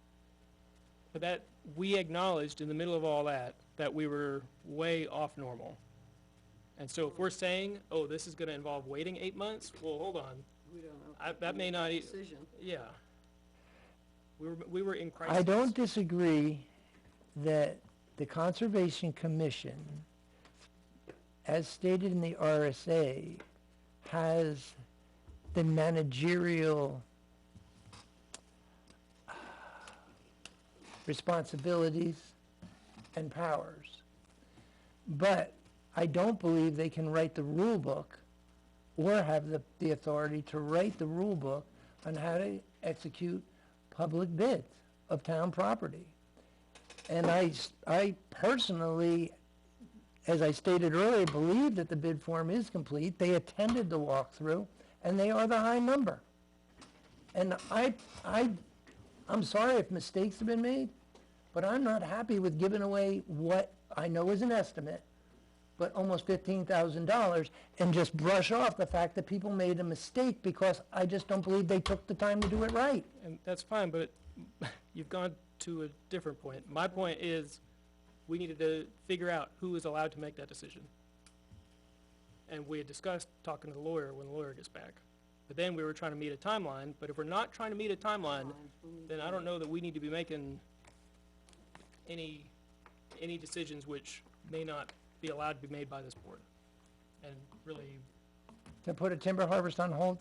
But that, we acknowledged in the middle of all that we were way off normal. And so if we're saying, oh, this is gonna involve waiting 8 months, well, hold on, We don't know. that may not, Decision. yeah. We were in crisis. I don't disagree that the Conservation Commission, as stated in the RSA, has the managerial responsibilities and powers. But I don't believe they can write the rule book or have the authority to write the rule book on how to execute public bids of town property. And I personally, as I stated earlier, believe that the bid form is complete. They attended the walkthrough, and they are the high number. And I'm sorry if mistakes have been made, but I'm not happy with giving away what I know is an estimate, but almost $15,000, and just brush off the fact that people made a mistake because I just don't believe they took the time to do it right. And that's fine, but you've gone to a different point. My point is, we needed to figure out who is allowed to make that decision. and we had discussed talking to the lawyer when the lawyer gets back. But then we were trying to meet a timeline, but if we're not trying to meet a timeline, then I don't know that we need to be making any decisions which may not be allowed to be made by this board. And really, To put a timber harvest on hold?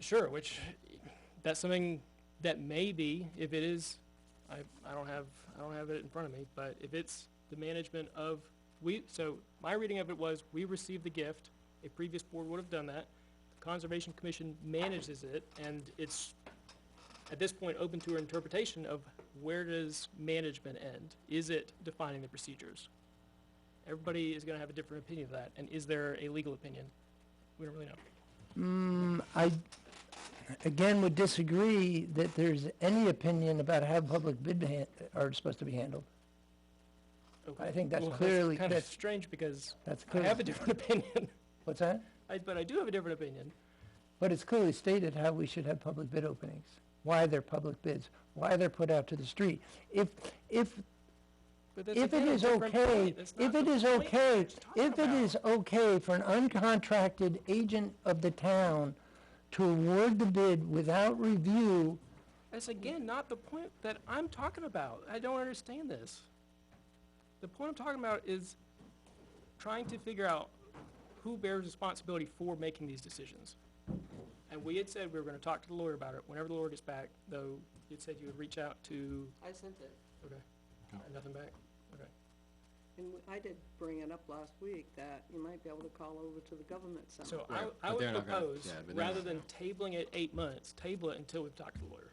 sure, which, that's something that may be, if it is, I don't have it in front of me, but if it's the management of, so my reading of it was, we received the gift, a previous board would have done that, the Conservation Commission manages it, and it's, at this point, open to our interpretation of where does management end? Is it defining the procedures? Everybody is gonna have a different opinion of that, and is there a legal opinion? We don't really know. I, again, would disagree that there's any opinion about how public bid are supposed to be handled. Okay. I think that's Well, clearly, kind of that's, strange, because that's I clear. have a different opinion. What's that? But I do have a different opinion. But it's clearly stated how we should have public bid openings, why they're public bids, why they're put out to the street. If But that's, it again, a is different okay, point. That's not if it the is point we're okay, talking if it is about. okay for an uncontracted agent of the town to award the bid without review, That's again not the point that I'm talking about. I don't understand this. The point I'm talking about is trying to figure out who bears responsibility for making these decisions. And we had said we were gonna talk to the lawyer about it. Whenever the lawyer gets back, though, you'd said you would reach out to, I sent it, okay, nothing back? Okay. and I did bring it up last week, that you might be able to call over to the government center. So Right, I but would they're not gonna- propose, yeah, but they're rather not- than tabling it 8 months, table it until we've talked to the lawyer.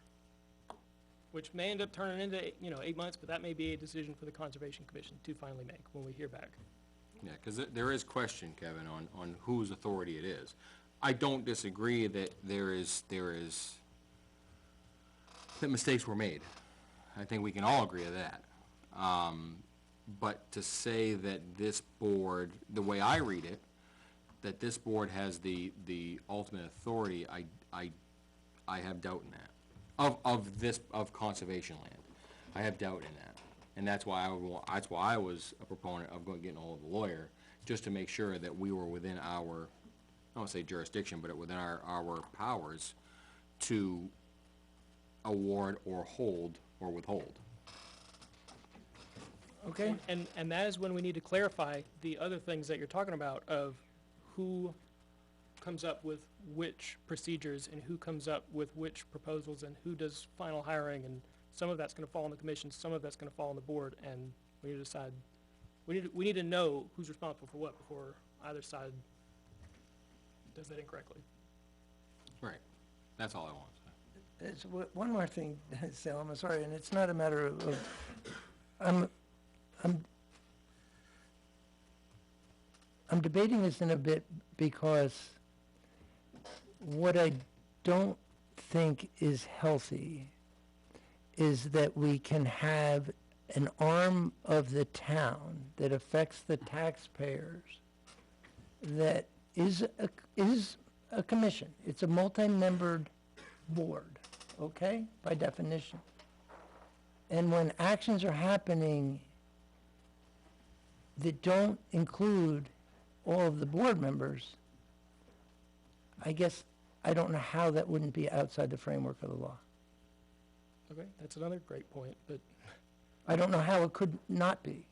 Which may end up turning into, 8 months, but that may be a decision for the Conservation Commission to finally make when we hear back. Yeah, because there is question, Kevin, on whose authority it is. I don't disagree that that mistakes were made. I think we can all agree to that. But to say that this board, the way I read it, that this board has the ultimate authority, I have doubt in that. Of conservation land. I have doubt in that. And that's why I was a proponent of getting ahold of the lawyer, just to make sure that we were within our, I don't wanna say jurisdiction, but within our powers to award or hold or withhold. okay? And that is when we need to clarify the other things that you're talking about of who comes up with which procedures and who comes up with which proposals and who does final hiring, and some of that's gonna fall on the commission, some of that's gonna fall on the board, and we need to decide, we need to know who's responsible for what before either side does that incorrectly. Right. That's all I want to say. It's one more thing, Salem, I'm sorry, and it's not a matter of, I'm debating this in a bit because what I don't think is healthy is that we can have an arm of the town that affects the taxpayers that is a commission. It's a multi-membered board, okay, by definition. And when actions are happening that don't include all of the board members, I guess I don't know how that wouldn't be outside the framework of the law. Okay, that's another great point, but I don't know how it could not be.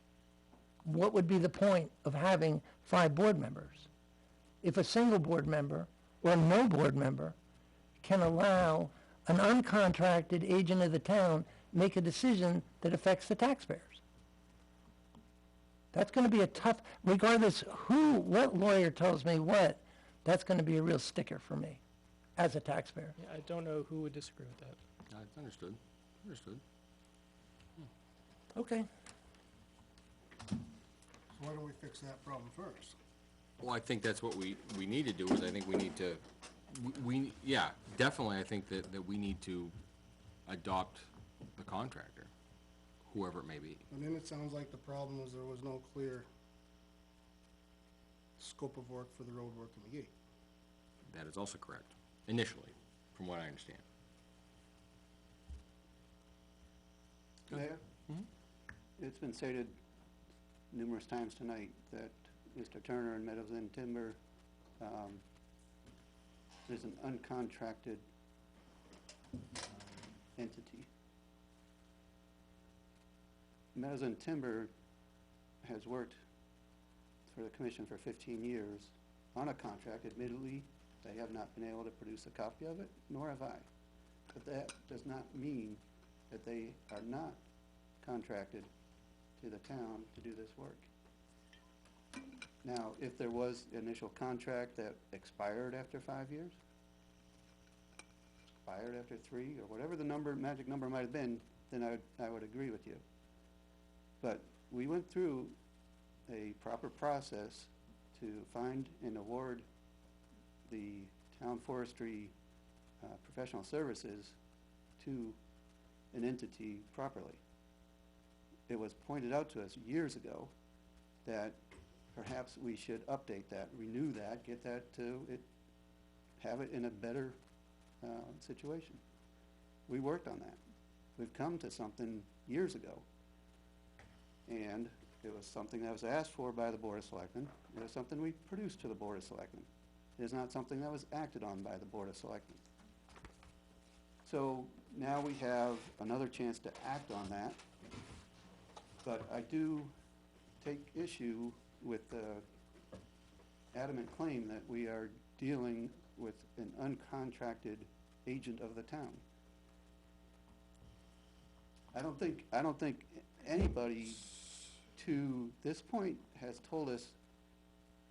What would be the point of having 5 board members? If a single board member or no board member can allow an uncontracted agent of the town make a decision that affects the taxpayers. That's gonna be a tough, regardless what lawyer tells me what, that's gonna be a real sticker for me as a taxpayer. yeah, I don't know who would disagree with that. That's understood. Understood. Okay. So why don't we fix that problem first? Well, I think that's what we need to do, is I think we need to, yeah, definitely, I think that we need to adopt the contractor, whoever it may be. And then it sounds like the problem was there was no clear scope of work for the road work in the gate. That is also correct, initially, from what I understand. Mayor? It's been stated numerous times tonight that Mr. Turner and Meadows End Timber there's an uncontracted entity. Meadows and Timber has worked for the commission for 15 years on a contract. Admittedly, they have not been able to produce a copy of it, nor have I. But that does not mean that they are not contracted to the town to do this work. Now, if there was initial contract that expired after 5 years, expired after 3, or whatever the number, magic number might have been, then I would agree with you. But we went through a proper process to find and award the town forestry professional services to an entity properly. It was pointed out to us years ago that perhaps we should update that, renew that, get that to it, have it in a better situation. We worked on that. We've come to something years ago. And it was something that was asked for by the Board of Selectmen. It was something we produced to the Board of Selectmen. It is not something that was acted on by the Board of Selectmen. So now we have another chance to act on that. But I do take issue with the adamant claim that we are dealing with an uncontracted agent of the town. I don't think anybody to this point has told us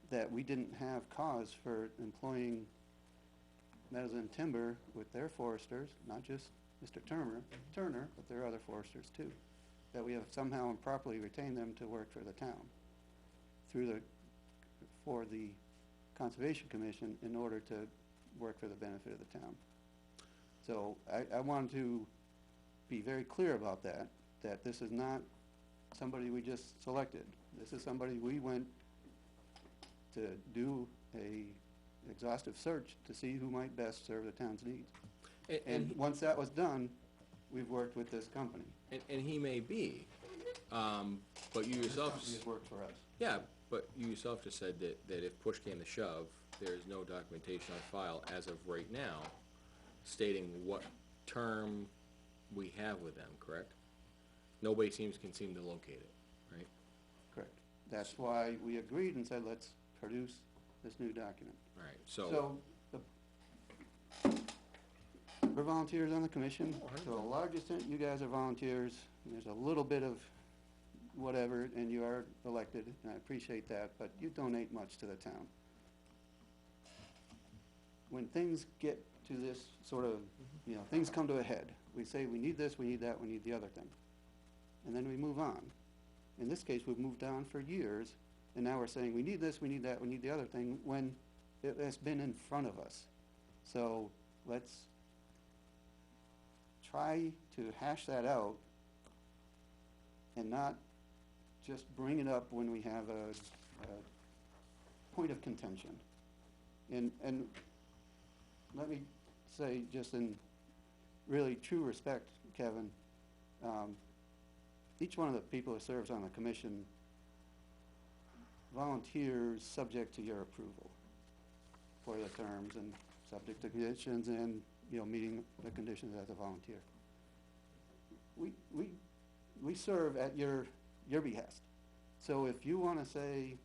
that we didn't have cause for employing Meadows and Timber with their foresters, not just Mr. Turner, but their other foresters too, that we have somehow improperly retained them to work for the town for the Conservation Commission in order to work for the benefit of the town. So I want to be very clear about that this is not somebody we just selected. This is somebody we went to do a exhaustive search to see who might best serve the town's needs. And once that was done, we've worked with this company. And he may be, but you This yourself... company has worked for us. Yeah, but you yourself just said that if push came to shove, there's no documentation on file as of right now stating what term we have with them, correct? Nobody can seem to locate it, right? Correct. That's why we agreed and said, let's produce this new document. All right, so We're volunteers on the commission. To a large extent, you guys are volunteers. There's a little bit of whatever, and you are elected, and I appreciate that, but you donate much to the town. When things get to this sort of, things come to a head, we say, we need this, we need that, we need the other thing. And then we move on. In this case, we've moved on for years, and now we're saying, we need this, we need that, we need the other thing, when it has been in front of us. So let's try to hash that out and not just bring it up when we have a point of contention. And let me say, just in really true respect, Kevin, each one of the people who serves on the commission volunteers subject to your approval for the terms and subject to conditions and, meeting the conditions as a volunteer. We serve at your behest. So if you want to say,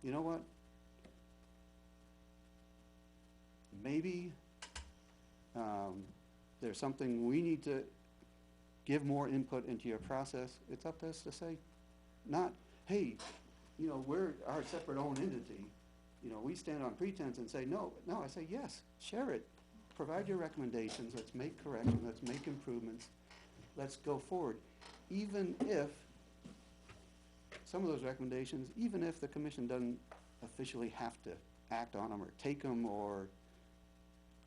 you know what, maybe there's something we need to give more input into your process, it's up to us to say, not, hey, we're our separate own entity. We stand on pretense and say, no, I say, yes, share it. Provide your recommendations, let's make corrections, let's make improvements, let's go forward. Even if some of those recommendations, even if the commission doesn't officially have to act on them or take them or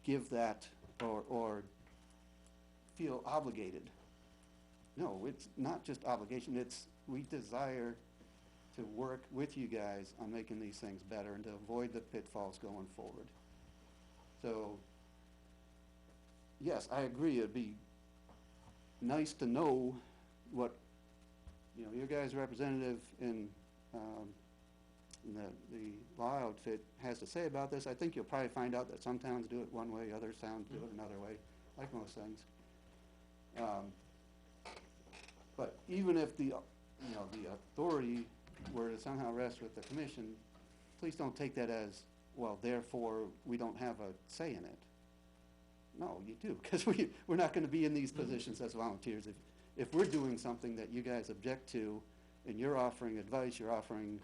give that or feel obligated. No, it's not just obligation, it's we desire to work with you guys on making these things better and to avoid the pitfalls going forward. So, yes, I agree, it'd be nice to know what, your guys' representative in the law outfit has to say about this. I think you'll probably find out that some towns do it one way, other towns do it another way, like most things. But even if the authority were to somehow rest with the commission, please don't take that as, well, therefore, we don't have a say in it. No, you do, because we're not gonna be in these positions as volunteers. If we're doing something that you guys object to, and you're offering advice, you're offering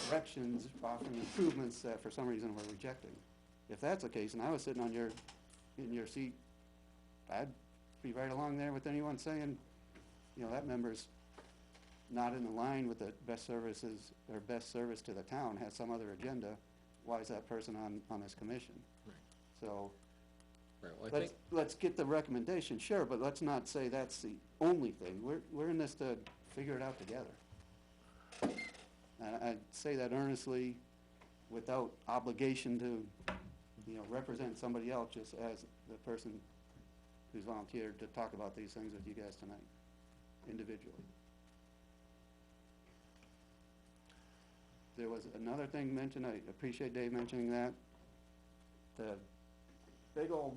corrections, offering improvements that for some reason we're rejecting. If that's the case, and I was sitting in your seat, I'd be right along there with anyone saying, that member's not in line with the best services, or best service to the town, has some other agenda. Why is that person on this commission? Right. So, Right, well, I think, let's get the recommendation, sure, but let's not say that's the only thing. We're in this to figure it out together. And I say that earnestly, without obligation to, represent somebody else, just as the person who's volunteered to talk about these things with you guys tonight, individually. There was another thing mentioned, I appreciate Dave mentioning that. The big old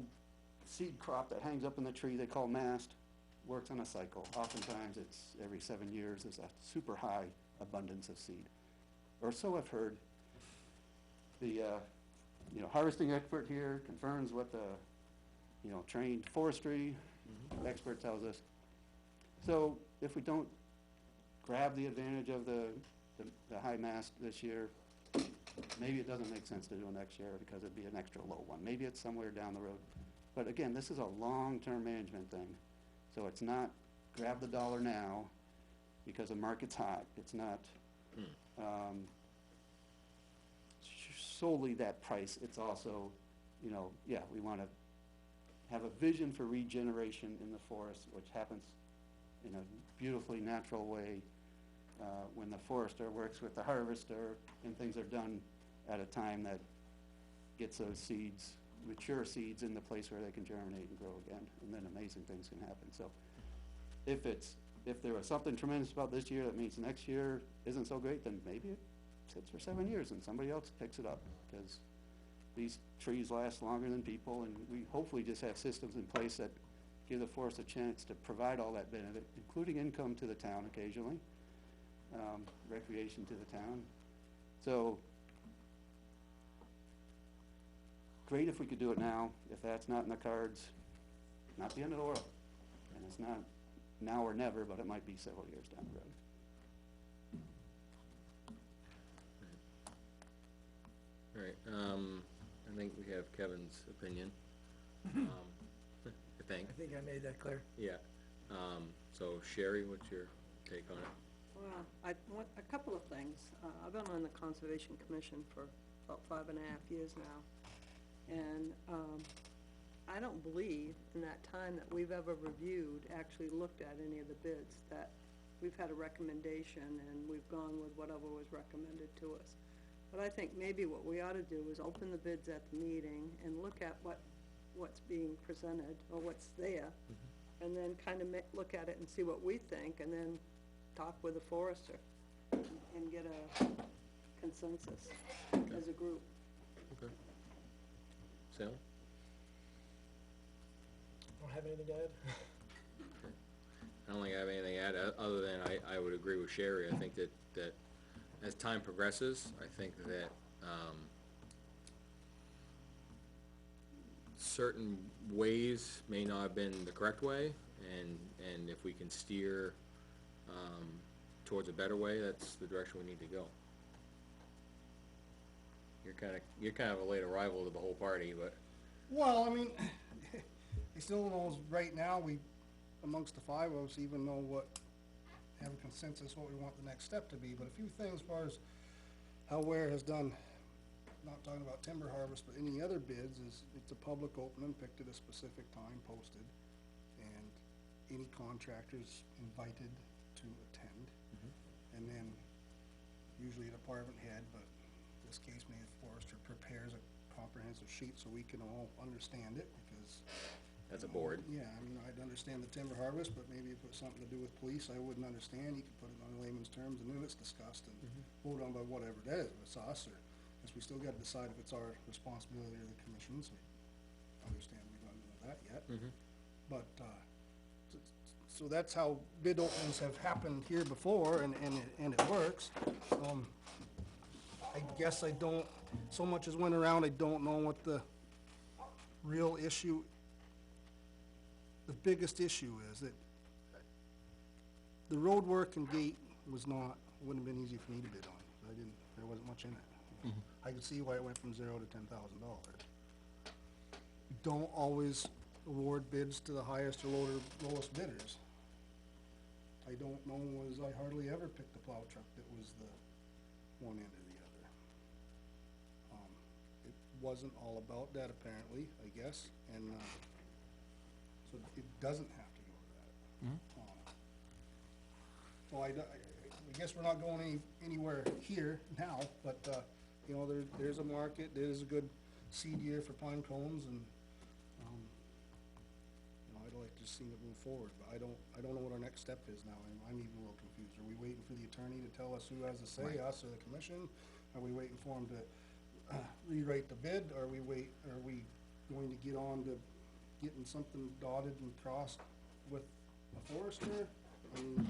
seed crop that hangs up in the tree they call mast works on a cycle. Oftentimes it's every 7 years, there's a super high abundance of seed. Or so I've heard. The harvesting expert here confirms what the trained forestry expert tells us. So if we don't grab the advantage of the high mast this year, maybe it doesn't make sense to do it next year because it'd be an extra low one. Maybe it's somewhere down the road. But again, this is a long-term management thing. So it's not grab the dollar now because the market's hot. It's not solely that price. It's also, we want to have a vision for regeneration in the forest, which happens in a beautifully natural way when the forester works with the harvester and things are done at a time that gets those seeds, mature seeds, in the place where they can germinate and grow again, and then amazing things can happen. So if there was something tremendous about this year that means next year isn't so great, then maybe it sits for 7 years and somebody else picks it up, because these trees last longer than people, and we hopefully just have systems in place that give the forest a chance to provide all that benefit, including income to the town occasionally, recreation to the town. So, great if we could do it now. If that's not in the cards, not the end of the world. And it's not now or never, but it might be several years down the road. all right, I think we have Kevin's opinion. I think, I think I made that clear. yeah. So Sherry, what's your take on it? Well, I want a couple of things. I've been on the Conservation Commission for about 5.5 years now. And I don't believe in that time that we've ever reviewed, actually looked at any of the bids, that we've had a recommendation and we've gone with whatever was recommended to us. But I think maybe what we ought to do is open the bids at the meeting and look at what's being presented, or what's there, and then kind of look at it and see what we think, and then talk with the forester and get a consensus as a group. Okay. Sal? Don't have anything to add? I don't think I have anything to add, other than I would agree with Sherry. I think that as time progresses, I think that certain ways may not have been the correct way, and if we can steer towards a better way, that's the direction we need to go. You're kind of a late arrival to the whole party, but Well, I mean, I still know right now, we, amongst the five of us, even know have a consensus what we want the next step to be, but a few things as far as how Weare has done, not talking about timber harvest, but any other bids, is it's a public opening, picked at a specific time, posted, and any contractors invited to attend. And then usually a department head, but in this case maybe the forester, prepares a comprehensive sheet so we can all understand it, because as a board. Yeah, I mean, I'd understand the timber harvest, but maybe if it was something to do with police, I wouldn't understand. You could put it on layman's terms, and then it's discussed and vote on by whatever that is, if it's us, or, guess we still gotta decide if it's our responsibility or the commission's. I understand we don't know that yet. But, so that's how bid openings have happened here before, and it works. I guess I don't, so much as went around, I don't know what the real issue, the biggest issue is that the road work and gate was not, wouldn't have been easy for me to bid on. There wasn't much in it. I could see why it went from $0 to $10,000. You don't always award bids to the highest or lowest bidders. I don't know, I hardly ever picked a plow truck that was the one end or the other. It wasn't all about that apparently, I guess, and, so it doesn't have to go to that. So I guess we're not going anywhere here now, but, you know, there's a market, there's a good seed year for pine cones, and, you know, I'd like to see it move forward, but I don't know what our next step is now. I'm even a little confused. Are we waiting for the attorney to tell us who has a say, us or the commission? Are we waiting for him to rewrite the bid? Are we going to get on to getting something dotted and crossed with a forester? I mean,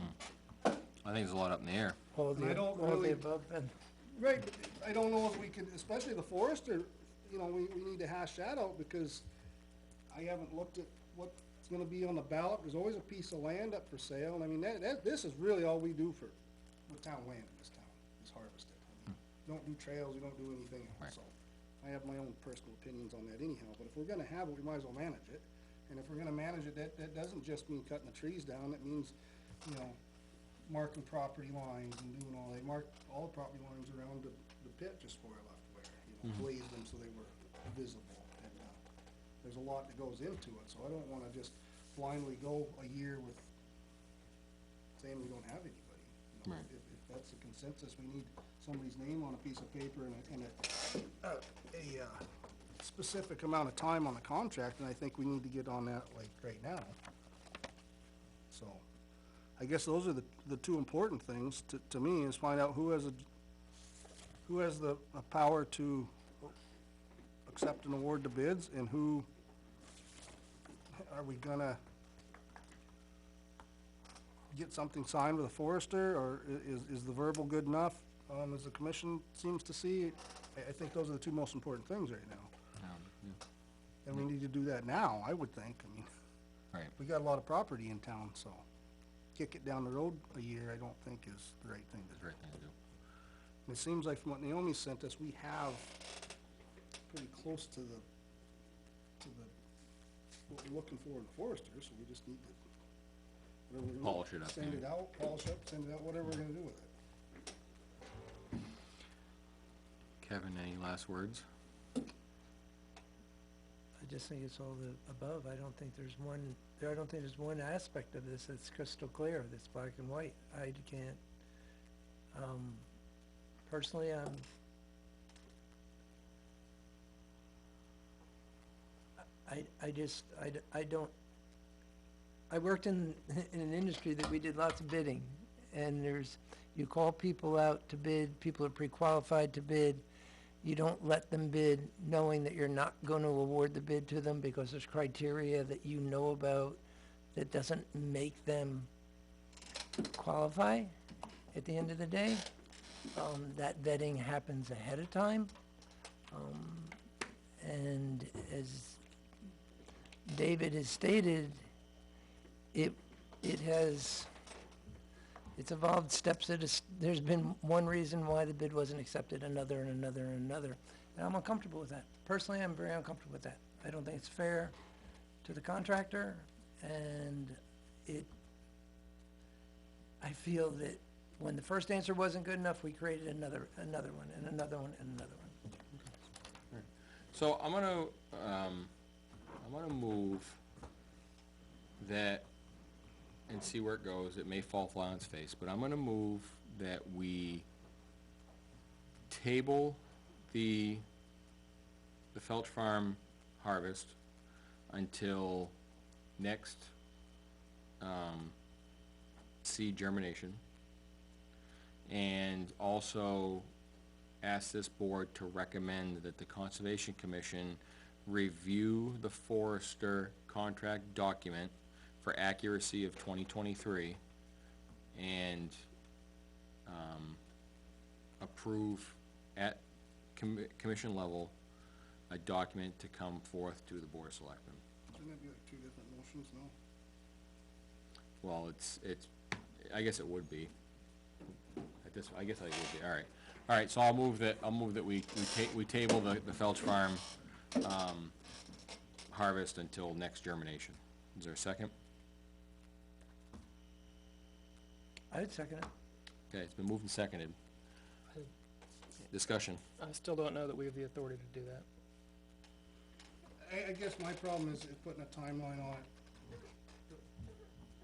I think there's a lot up in the air. All And I don't the really- above, then. right, but I don't know if we could, especially the forester, you know, we need to hash that out, because I haven't looked at what's gonna be on the ballot. There's always a piece of land up for sale, and I mean, this is really all we do with town land in this town, is harvest it. I mean, we don't do trails, we don't do anything else, so. I have my own personal opinions on that anyhow, but if we're gonna have it, we might as well manage it. And if we're gonna manage it, that doesn't just mean cutting the trees down, it means, you know, marking property lines and doing all, they marked all the property lines around the pit just before I left Weare, you know, blazed them so they were visible. And, there's a lot that goes into it, so I don't wanna just blindly go a year with saying we don't have anybody. You know, Right. If that's the consensus, we need somebody's name on a piece of paper and a specific amount of time on the contract, and I think we need to get on that like right now. So, I guess those are the two important things to me, is find out who has the power to accept and award the bids, and who are we gonna get something signed with a forester, or is the verbal good enough, as the commission seems to see? I think those are the two most important things right now, and we need to do that now, I would think. I mean, Right. we got a lot of property in town, so kick it down the road a year, I don't think is the right thing to That's do. the right thing to do. And it seems like from what Naomi sent us, we have pretty close to what we're looking for in the forester, so we just need to, whatever we're gonna Polish it up, send yeah. it out, polish up, send it out, whatever we're gonna do with it. Kevin, any last words? I just think it's all the above. I don't think there's one aspect of this that's crystal clear, that's black and white. I can't, personally, I worked in an industry that we did lots of bidding, and you call people out to bid, people are pre-qualified to bid. You don't let them bid knowing that you're not gonna award the bid to them because there's criteria that you know about that doesn't make them qualify at the end of the day. That vetting happens ahead of time. And as David has stated, it's evolved steps there's been one reason why the bid wasn't accepted, another, and another, and another. And I'm uncomfortable with that. Personally, I'm very uncomfortable with that. I don't think it's fair to the contractor, and I feel that when the first answer wasn't good enough, we created another one, and another one, and another one. So I'm gonna move that, and see where it goes. It may fall flat on its face, but I'm gonna move that we table the Felch Farm harvest until next, seed germination. And also ask this board to recommend that the Conservation Commission review the forester contract document for accuracy of 2023 and, approve at commission level a document to come forth to the Board of Selectmen. Shouldn't that be like two different motions, no? Well, it's, I guess it would be. I guess I would be, all right. All right, so I'll move that we table the Felch Farm, harvest until next germination. Is there a second? I would second it. Okay, it's been moved and seconded. Discussion. I still don't know that we have the authority to do that. I guess my problem is putting a timeline on it.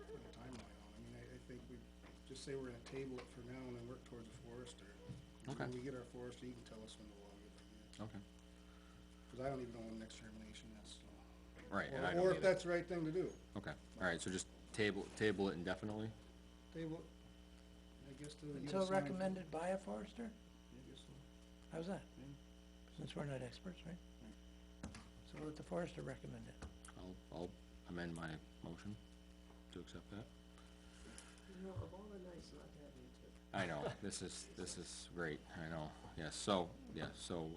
Putting a timeline on it. I mean, I think we just say we're gonna table it for now and then work towards a forester. Okay. When we get our forester, he can tell us when to log it, I guess. Okay. Cause I don't even know when the next germination is, so. Right, and I Or don't if either. that's the right thing to do. Okay, all right, so just table it indefinitely? Table, I guess to. get Until us on- recommended by a forester? I guess so. How's that? Since we're not experts, right? So let the forester recommend it. I'll amend my motion to accept that. You know, of all the nights not having to. I know, this is great, I know, yes, so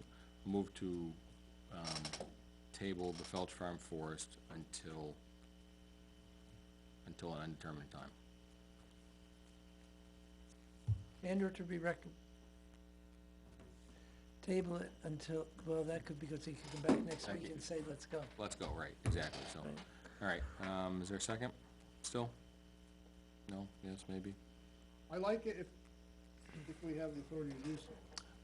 move to, table the Felch Farm Forest until an undetermined time. And or to be table it until, well, that could, because he could come back next Thank week you. and say, let's go. Let's go, right, exactly, so, Right. all right, is there a second, still? No, yes, maybe? I like it if we have the authority to do so.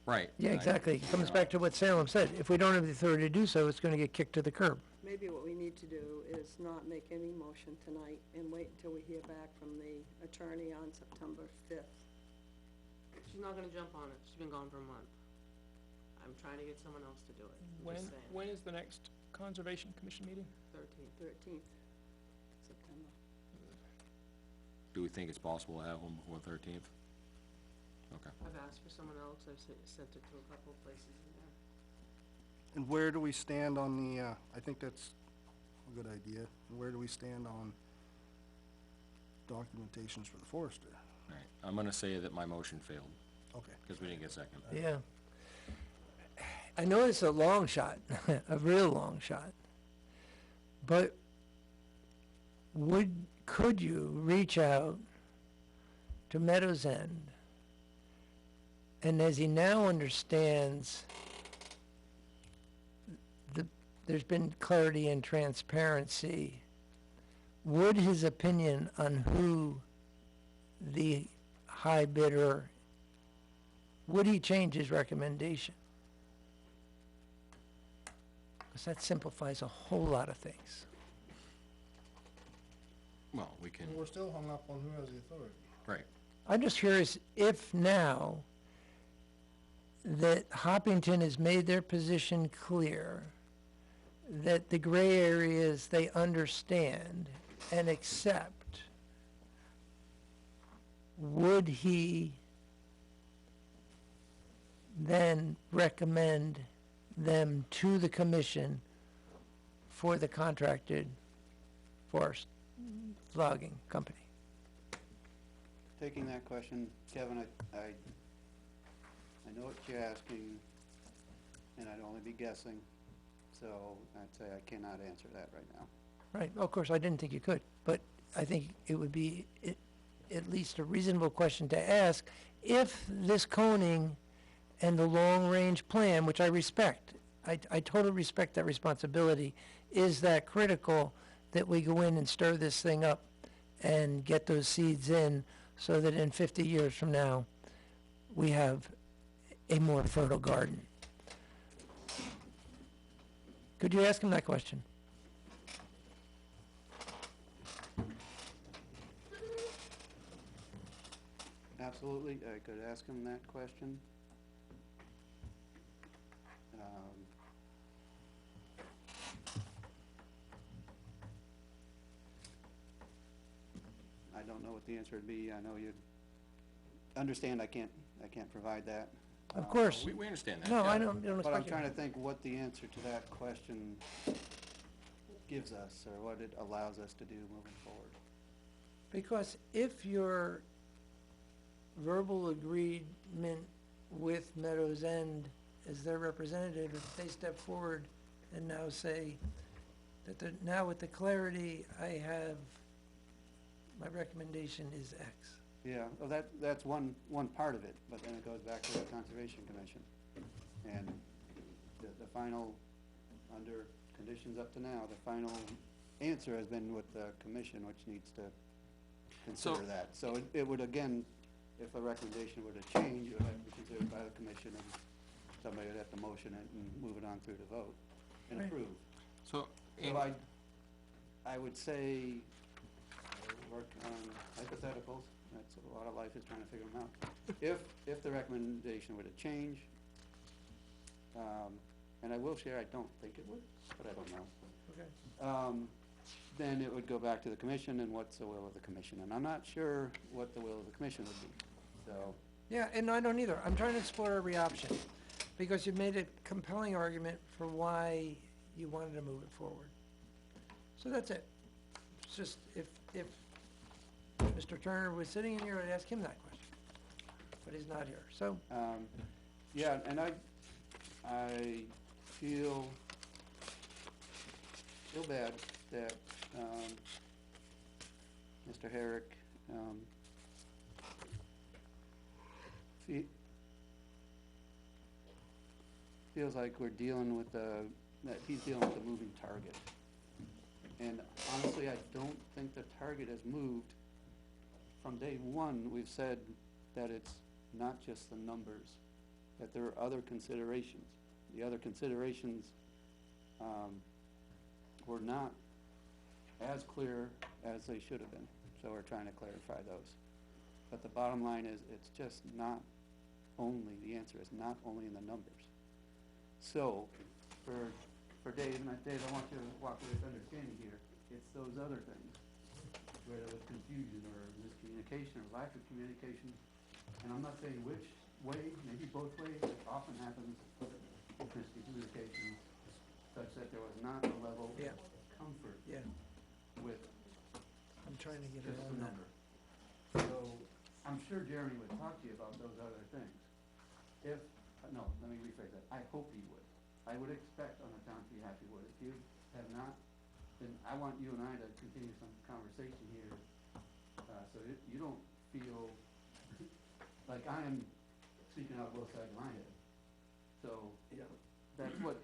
Right. Yeah, I- exactly. It comes back to what Salem said. If we don't have the authority to do so, it's gonna get kicked to the curb. Maybe what we need to do is not make any motion tonight and wait until we hear back from the attorney on September 5th. She's not gonna jump on it, she's been gone for a month. I'm trying to get someone else to do it, just saying. When is the next Conservation Commission meeting? 13th September. Do we think it's possible to have one before the 13th? Okay. I've asked for someone else, I've sent it to a couple of places in there. And where do we stand on the, I think that's a good idea. Where do we stand on documentations for the forester? All right, I'm gonna say that my motion failed, Okay. because we didn't get a second. Yeah. I know it's a long shot, a real long shot. But could you reach out to Meadows End? And as he now understands, there's been clarity and transparency, would his opinion on who the high bidder, would he change his recommendation? Because that simplifies a whole lot of things. Well, we can, We're still hung up on who has the authority. right, I'm just curious if now that Hoppington has made their position clear, that the gray areas they understand and accept, would he then recommend them to the commission for the contracted forest logging company? Taking that question, Kevin, I know what you're asking, and I'd only be guessing, so I'd say I cannot answer that right now. Right, of course, I didn't think you could, but I think it would be at least a reasonable question to ask if this coning and the long-range plan, which I respect, I totally respect that responsibility, is that critical that we go in and stir this thing up and get those seeds in so that in 50 years from now, we have a more fertile garden. Could you ask him that question? Absolutely, I could ask him that question. the answer would be. I know you'd understand I can't provide that. Of course. We understand that. No, yeah. I don't But I'm expect you. trying to think what the answer to that question gives us, or what it allows us to do moving forward. Because if your verbal agreement with Meadows End as their representative, if they step forward and now say that now with the clarity I have, my recommendation is X. Yeah, well, that's one part of it, but then it goes back to the Conservation Commission. And the final, under conditions up to now, the final answer has been with the commission, which needs to consider that. So it would, again, if a recommendation were to change, it would have to be considered by the commission, and somebody would have to motion it and move it on through the vote and Right. approve. So, So I would say, work on hypotheticals, that's a lot of life is trying to figure them out. If the recommendation were to change, and I will share, I don't think it would, but I don't know. Okay. Then it would go back to the commission, and what's the will of the commission? And I'm not sure what the will of the commission would be, so. Yeah, and I don't either. I'm trying to explore every option, because you've made a compelling argument for why you wanted to move it forward. So that's it. It's just, if Mr. Turner was sitting in here, I'd ask him that question, but he's not here, so. Yeah, and I feel bad that, Mr. Herrick, feels like we're dealing with that he's dealing with a moving target. And honestly, I don't think the target has moved. From day one, we've said that it's not just the numbers, that there are other considerations. The other considerations were not as clear as they should have been, so we're trying to clarify those. But the bottom line is, it's just not only, the answer is not only in the numbers. So, for Dave, and Dave, I want you to walk away with understanding here, it's those other things, where there was confusion or miscommunication or lack of communication, and I'm not saying which way, maybe both ways, it often happens with miscommunication, such that there was not a level Yeah. of comfort Yeah, with I'm trying to get just around the that. number. So, I'm sure Jeremy would talk to you about those other things. No, let me rephrase that, I hope he would. I would expect on the town's behalf he would. If you have not, then I want you and I to continue some conversation here, so that you don't feel like I am speaking out both sides of my head. So, that's what,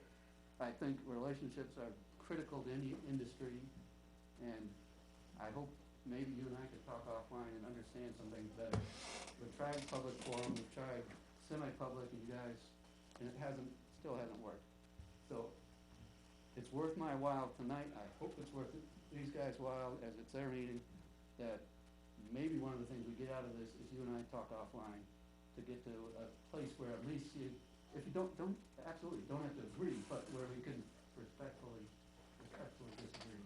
I think relationships are critical to any industry, and I hope maybe you and I could talk offline and understand some things better. We've tried public forum, we've tried semi-public, and you guys, and it still hasn't worked. So, it's worth my while tonight, I hope it's worth these guys' while, as it's their meeting, that maybe one of the things we get out of this is you and I talk offline to get to a place where at least you, if you absolutely don't have to agree, but where we can respectfully disagree,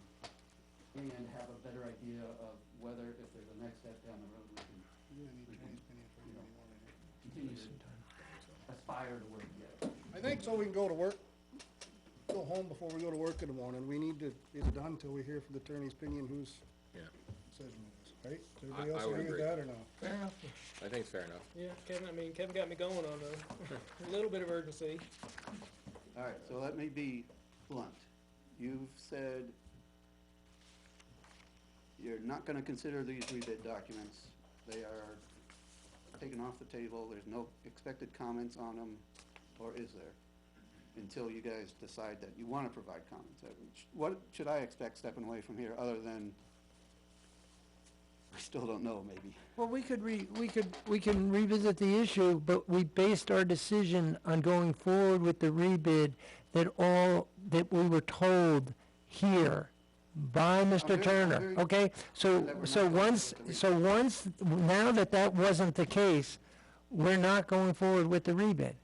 and have a better idea of whether, if there's a next step down the road, we can continue to aspire to work together. I think so we can go to work, go home before we go to work in the morning. We need to get it done till we hear from the attorney's opinion whose Yeah, decision it is, right? Does everybody I else would agree with agree. that or no? Fair enough. I think it's fair enough. Yeah, Kevin got me going on a little bit of urgency. All right, so let me be blunt. You've said you're not gonna consider these rebid documents. They are taken off the table, there's no expected comments on them, or is there? Until you guys decide that you wanna provide comments. What should I expect stepping away from here, other than, we still don't know, maybe? Well, we can revisit the issue, but we based our decision on going forward with the rebid that we were told here by Mr. Turner, okay? So now that wasn't the case, we're not going forward with the rebid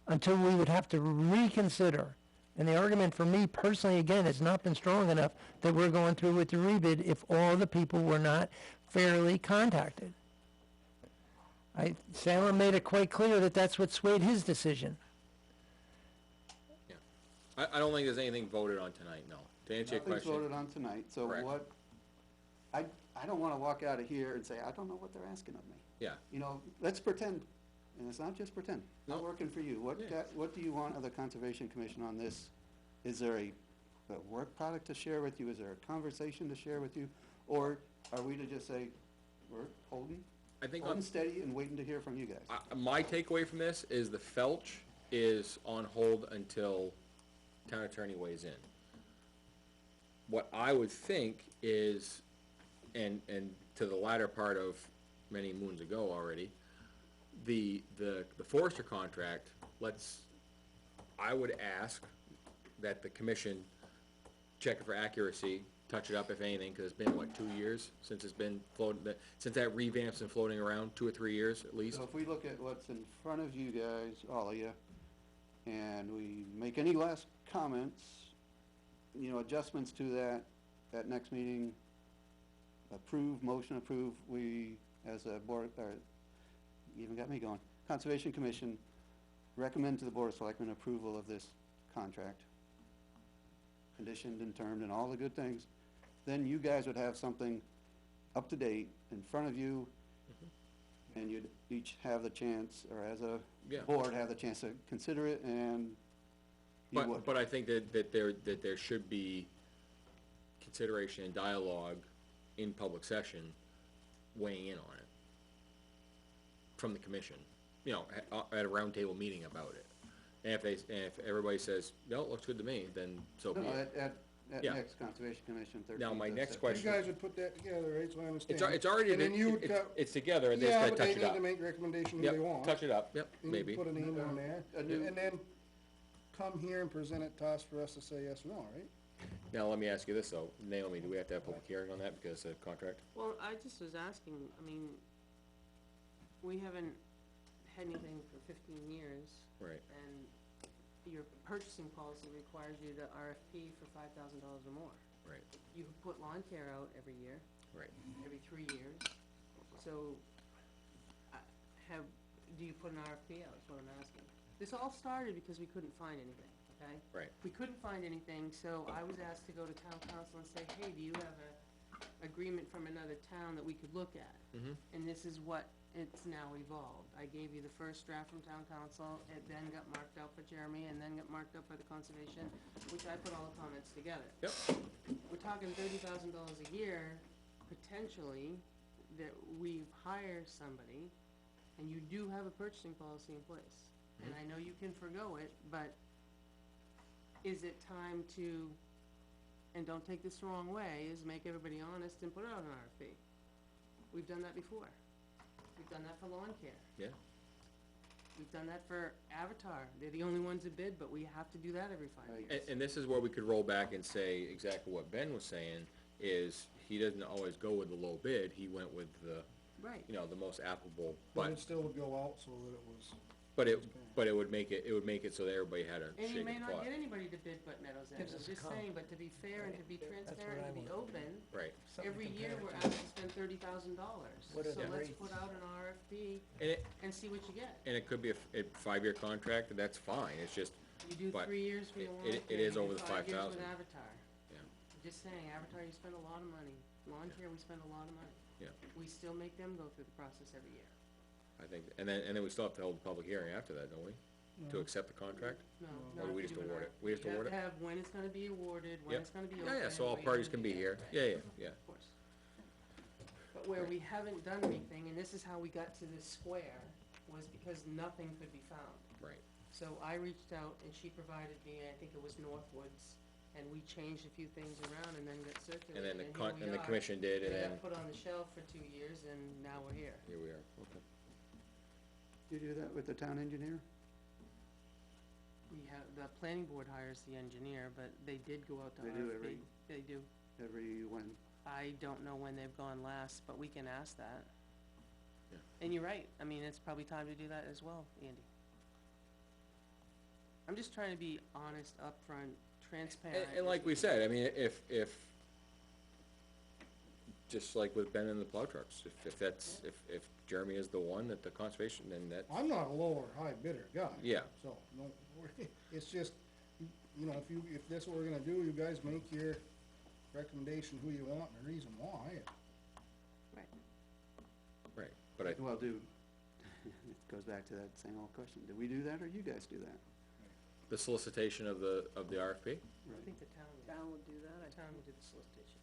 until we would have to reconsider. And the argument for me personally, again, has not been strong enough that we're going through with the rebid if all the people were not fairly contacted. Salem made it quite clear that that's what swayed his decision. I don't think there's anything voted on tonight, no. To answer your Nothing's question, voted on tonight, so Correct. what, I don't wanna walk out of here and say, I don't know what they're asking of me. yeah. You know, let's pretend, and it's not just pretend, I'm No. working for you. Yeah. What do you want of the Conservation Commission on this? Is there a work product to share with you? Is there a conversation to share with you? Or are we to just say, we're holding steady and waiting to hear from you guys? My takeaway from this is the Felch is on hold until town attorney weighs in. What I would think is, and to the latter part of many moons ago already, the forester contract, I would ask that the commission check it for accuracy, touch it up if anything, because it's been, what, 2 years since it's been floating, since that revamp's been floating around, 2 or 3 years at least? So if we look at what's in front of you guys, all of you, and we make any last comments, you know, adjustments to that next meeting, motion approve, we, as a board, or, you even got me going, Conservation Commission, recommend to the Board of Selectmen approval of this contract, conditioned and termed and all the good things, then you guys would have something up to date in front of you, and you'd each have the chance, or as a Yeah. board, have the chance to consider it, and you would. But I think that there should be consideration and dialogue in public session weighing in on it from the commission, you know, at a roundtable meeting about it. And if everybody says, no, it looks good to me, then so be No, it. at Yeah. next Conservation Commission, 13th. Now, my next You question, guys would put that together, right, so I understand. it's already, And then you would it's together, and they just Yeah, gotta but touch they it need up. to make recommendations they Yep, want. touch it up, yep, and maybe. Put a name on there, A new- and then come here and present it to us for us to say yes or no, right? Now, let me ask you this, though, Naomi, do we have to have a public hearing on that because of contract? Well, I just was asking, I mean, we haven't had anything for 15 years, Right, and your purchasing policy requires you to RFP for $5,000 or more. right, You put lawn care out every year, right. every 3 years, so, do you put an RFP out, is what I'm asking. This all started because we couldn't find anything, okay? Right. We couldn't find anything, so I was asked to go to town council and say, hey, do you have a agreement from another town that we could look at? Mm-hmm. And this is what it's now evolved. I gave you the first draft from town council, it then got marked out for Jeremy, and then got marked up by the conservation, which I put all the comments together. Yep. We're talking $30,000 a year, potentially, that we've hired somebody, and you do have a purchasing policy in place. And I know you can forgo it, but is it time to, and don't take this the wrong way, is make everybody honest and put out an RFP? We've done that before. We've done that for lawn care. Yeah. We've done that for Avatar. They're the only ones that bid, but we have to do that every 5 Right. years. And this is where we could roll back and say exactly what Ben was saying, is he doesn't always go with the low bid, he went with the, Right. you know, the most applicable, But it but, still would go out so that it was. but it would make it so that everybody had a And shake you of may the not pot. get anybody to bid but Meadows End, Gives I'm us a just call. saying, but to be fair and to be Right. That's transparent what and I to be want. open, Right, Something every to year compare we're it asked to. to spend $30,000. What are So the let's rates? put out an RFP and and see what you get. it could be a 5-year contract, and that's fine, it's just, You do But 3 years for your lawn it care, is you over do the 5 years 5,000. with Avatar. yeah, I'm just saying, Avatar, you spend a lot of money. Lawn care, we spend a lot of money. yeah, We still make them go through the process every year. I think, and then we still have to hold a public hearing after that, don't we? To accept the contract? No, Or not do we if just you do an award it? RFP. We just award You it? have to have when it's gonna be awarded, when Yep. it's gonna be open. Yeah, yeah, so all where you're parties gonna can be there. here, Right. yeah. Of course. But where we haven't done anything, and this is how we got to this square, was because nothing could be found. Right, So I reached out and she provided me, I think it was Northwoods, and we changed a few things around and then got circulated. and then here we and the are. commission did, and They then, got put on the shelf for 2 years and now we're here. here we are, okay. You do that with the town engineer? We have, the planning board hires the engineer, but they did go out to They RFP. do every- They do. Every when? I don't know when they've gone last, but we can ask that. Yeah. And you're right, I mean, it's probably time to do that as well, Andy. I'm just trying to be honest, upfront, transparent. And like we said, I mean, if just like with Ben and the plow trucks, if that's, if Jeremy is the one that the conservation, then that's, I'm not a low or high bidder guy. Yeah. So, no, it's just, you know, if this is what we're gonna do, you guys make your recommendation who you want and the reason why. Right. right, but I, Well, it goes back to that same old question. Do we do that or you guys do that? the solicitation of the RFP? I think the town would do that, town would do the solicitation.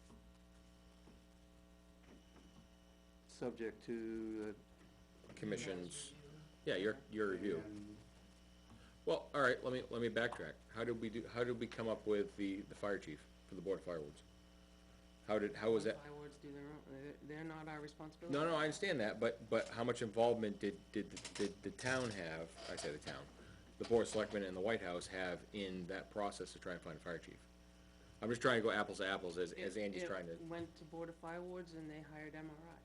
Subject to Commissions, yeah, your review. and Well, all right, let me backtrack. How did we come up with the fire chief for the Board of Fire Wards? How was that? Fireworks do their own, they're not our responsibility. No, I understand that, but how much involvement did the town have, I say the town, the Board of Selectmen and the White House have in that process to try and find a fire chief? I'm just trying to go apples to apples as Andy's trying to, It went to Board of Fire Wards and they hired MRI.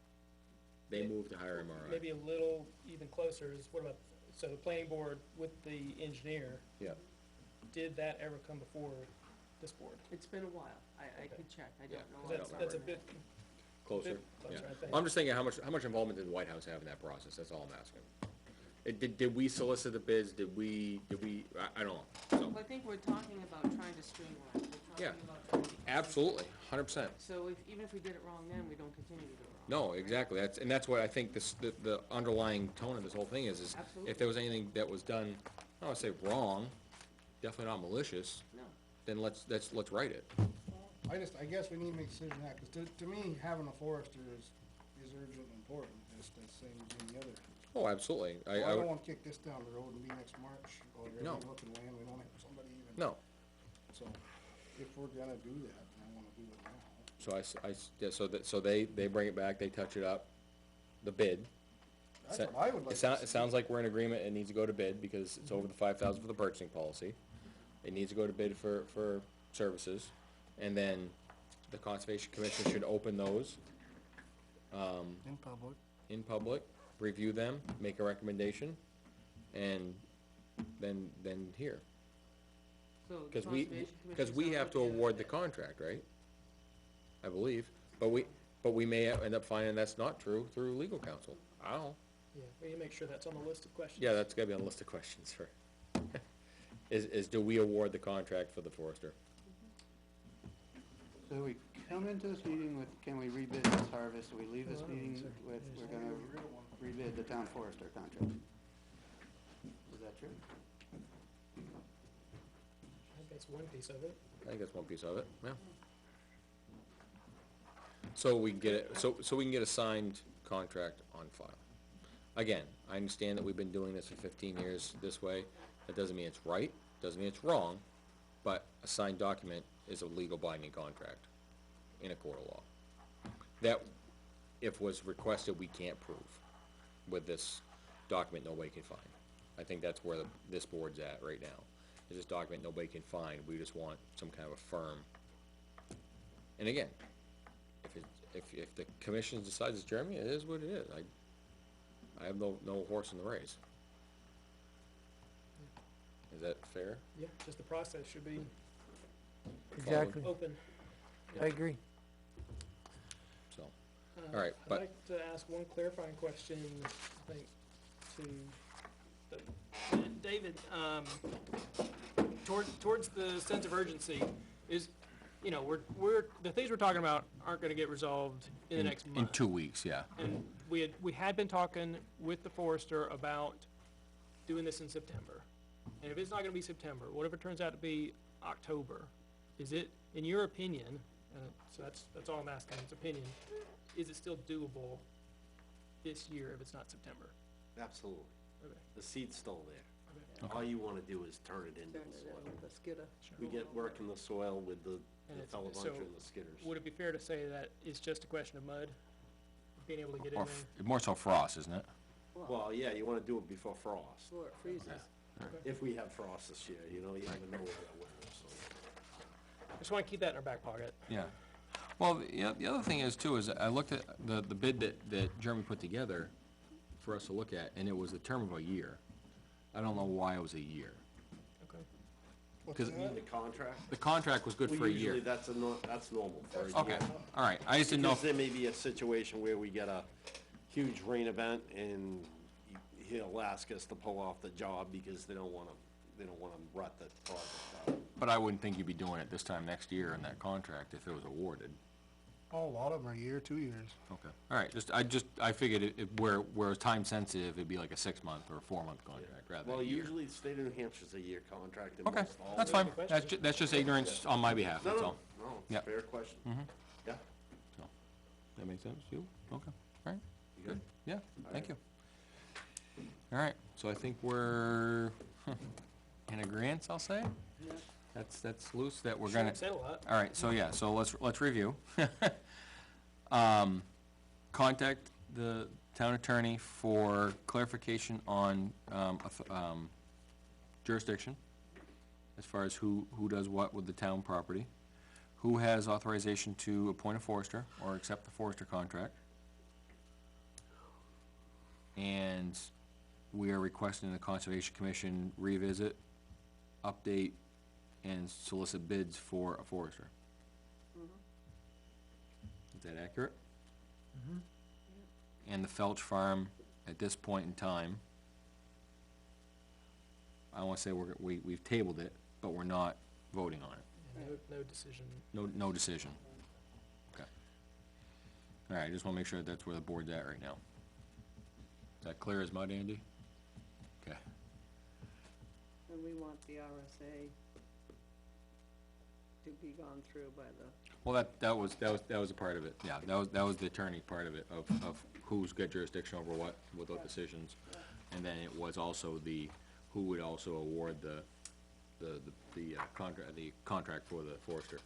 they moved to hire MRI. Maybe a little even closer is, what about, so the planning board with the engineer, Yeah, did that ever come before this board? It's been a while. I could check. I Yeah, don't know. 'Cause off the that's a top of my bit, closer, bit yeah. closer, I think. I'm just thinking, how much involvement did the White House have in that process? That's all I'm asking. Did we solicit the bids? Did we, I don't know, so, Well, I think we're talking about trying to streamline. We're Yeah. talking about trying to be absolutely, 100%. So even if we did it wrong then, we don't continue to do it wrong. No, exactly, that's what I think the underlying tone of this whole thing is Absolutely. if there was anything that was done, I don't wanna say wrong, definitely not malicious, No. then let's write it. I guess we need to make a decision now, cause to me, having a forester is urgent and important, just the same as any other. Oh, absolutely, I don't wanna kick this down the road and be next March, or No. every looking land, we don't have somebody even. no, So, if we're gonna do that, then I wanna do it now. so they bring it back, they touch it up, the bid. That's what I would like to see. It sounds like we're in agreement, it needs to go to bid, because it's over the 5,000 for the purchasing policy. It needs to go to bid for services, and then the Conservation Commission should open those, In public. in public, review them, make a recommendation, and then here. So the Cause Conservation we Commission's have to gonna look at award it. the contract, right? I believe, but we may end up finding that's not true through legal counsel. I don't know. yeah, we need to make sure that's on the list of questions. Yeah, that's gotta be on the list of questions for, is do we award the contract for the forester? so we come into this meeting with, can we rebid this harvest? We leave this Well, meeting sir. with, we're gonna rebid the town forester contract. Is that true? I think that's one piece of it. I think that's one piece of it, yeah. So we can get it, so we can get a signed contract on file. Again, I understand that we've been doing this for 15 years this way. That doesn't mean it's right, doesn't mean it's wrong, but a signed document is a legal binding contract in a court of law. That, if was requested, we can't prove with this document nobody can find. I think that's where this board's at right now, is this document nobody can find, we just want some kind of a firm. And again, if the commission decides it's Jeremy, it is what it is, I have no horse in the race. Is that fair? Yeah, just the process should be Exactly, open. I agree. So, all right, but- I'd like to ask one clarifying question, I think, to David, towards the sense of urgency, is, you know, the things we're talking about aren't gonna get resolved in the next month. In 2 weeks, yeah. And we had been talking with the forester about doing this in September. And if it's not gonna be September, what if it turns out to be October? Is it, in your opinion, so that's all I'm asking, it's opinion, is it still doable this year if it's not September? Absolutely. Okay. The seed's still there. Okay. All you wanna do is turn it into Turn the it soil. in with a skidder. We get work in the soil with the And it's- telepuncher so and the skidders. Would it be fair to say that it's just a question of mud, being able to get in Or there? more so frost, isn't it? Well, yeah, you wanna do it before frost. Before it freezes. If we have frost this year, you know, you never know where that winter, so. Just wanna keep that in our back pocket. Yeah. Well, the other thing is too, is I looked at the bid that Jeremy put together for us to look at, and it was a term of a year. I don't know why it was a year. Okay. Because The contract? the contract was good Well, for a year. usually that's that's normal for a year. Okay, all right, I just didn't know Because if, there may be a situation where we get a huge rain event and he'll ask us to pull off the job because they don't wanna rut the project out. but I wouldn't think you'd be doing it this time next year in that contract if it was awarded. Oh, a lot of them are a year, 2 years. Okay, all right, I figured where it's time sensitive, it'd be like a 6-month or a 4-month contract rather than Well, a year. usually the state of New Hampshire's a year contract and Okay, most all. that's of fine, them. that's just ignorance on my behalf, No, that's no, all. no, it's a Yep. fair question. Yeah, So, that makes sense, you, okay, all right, you good, good? yeah, thank you. All right, so I think we're in agreeance, I'll say? That's loose, that we're gonna. Said a lot. All right, so yeah, so let's review. Contact the town attorney for clarification on, jurisdiction, as far as who does what with the town property, who has authorization to appoint a forester or accept the forester contract. And we are requesting the Conservation Commission revisit, update, and solicit bids for a forester. Is that accurate? And the Felch Farm, at this point in time, I don't wanna say we've tabled it, but we're not voting on it. No decision. No decision. Okay. All right, I just wanna make sure that's where the board's at right now. Is that clear as mud, Andy? Okay. And we want the RSA to be gone through by the, Well, that was a part of it, yeah, that was the attorney part of it, of who's got jurisdiction over what, with those decisions. And then it was also who would also award the contract for the forester.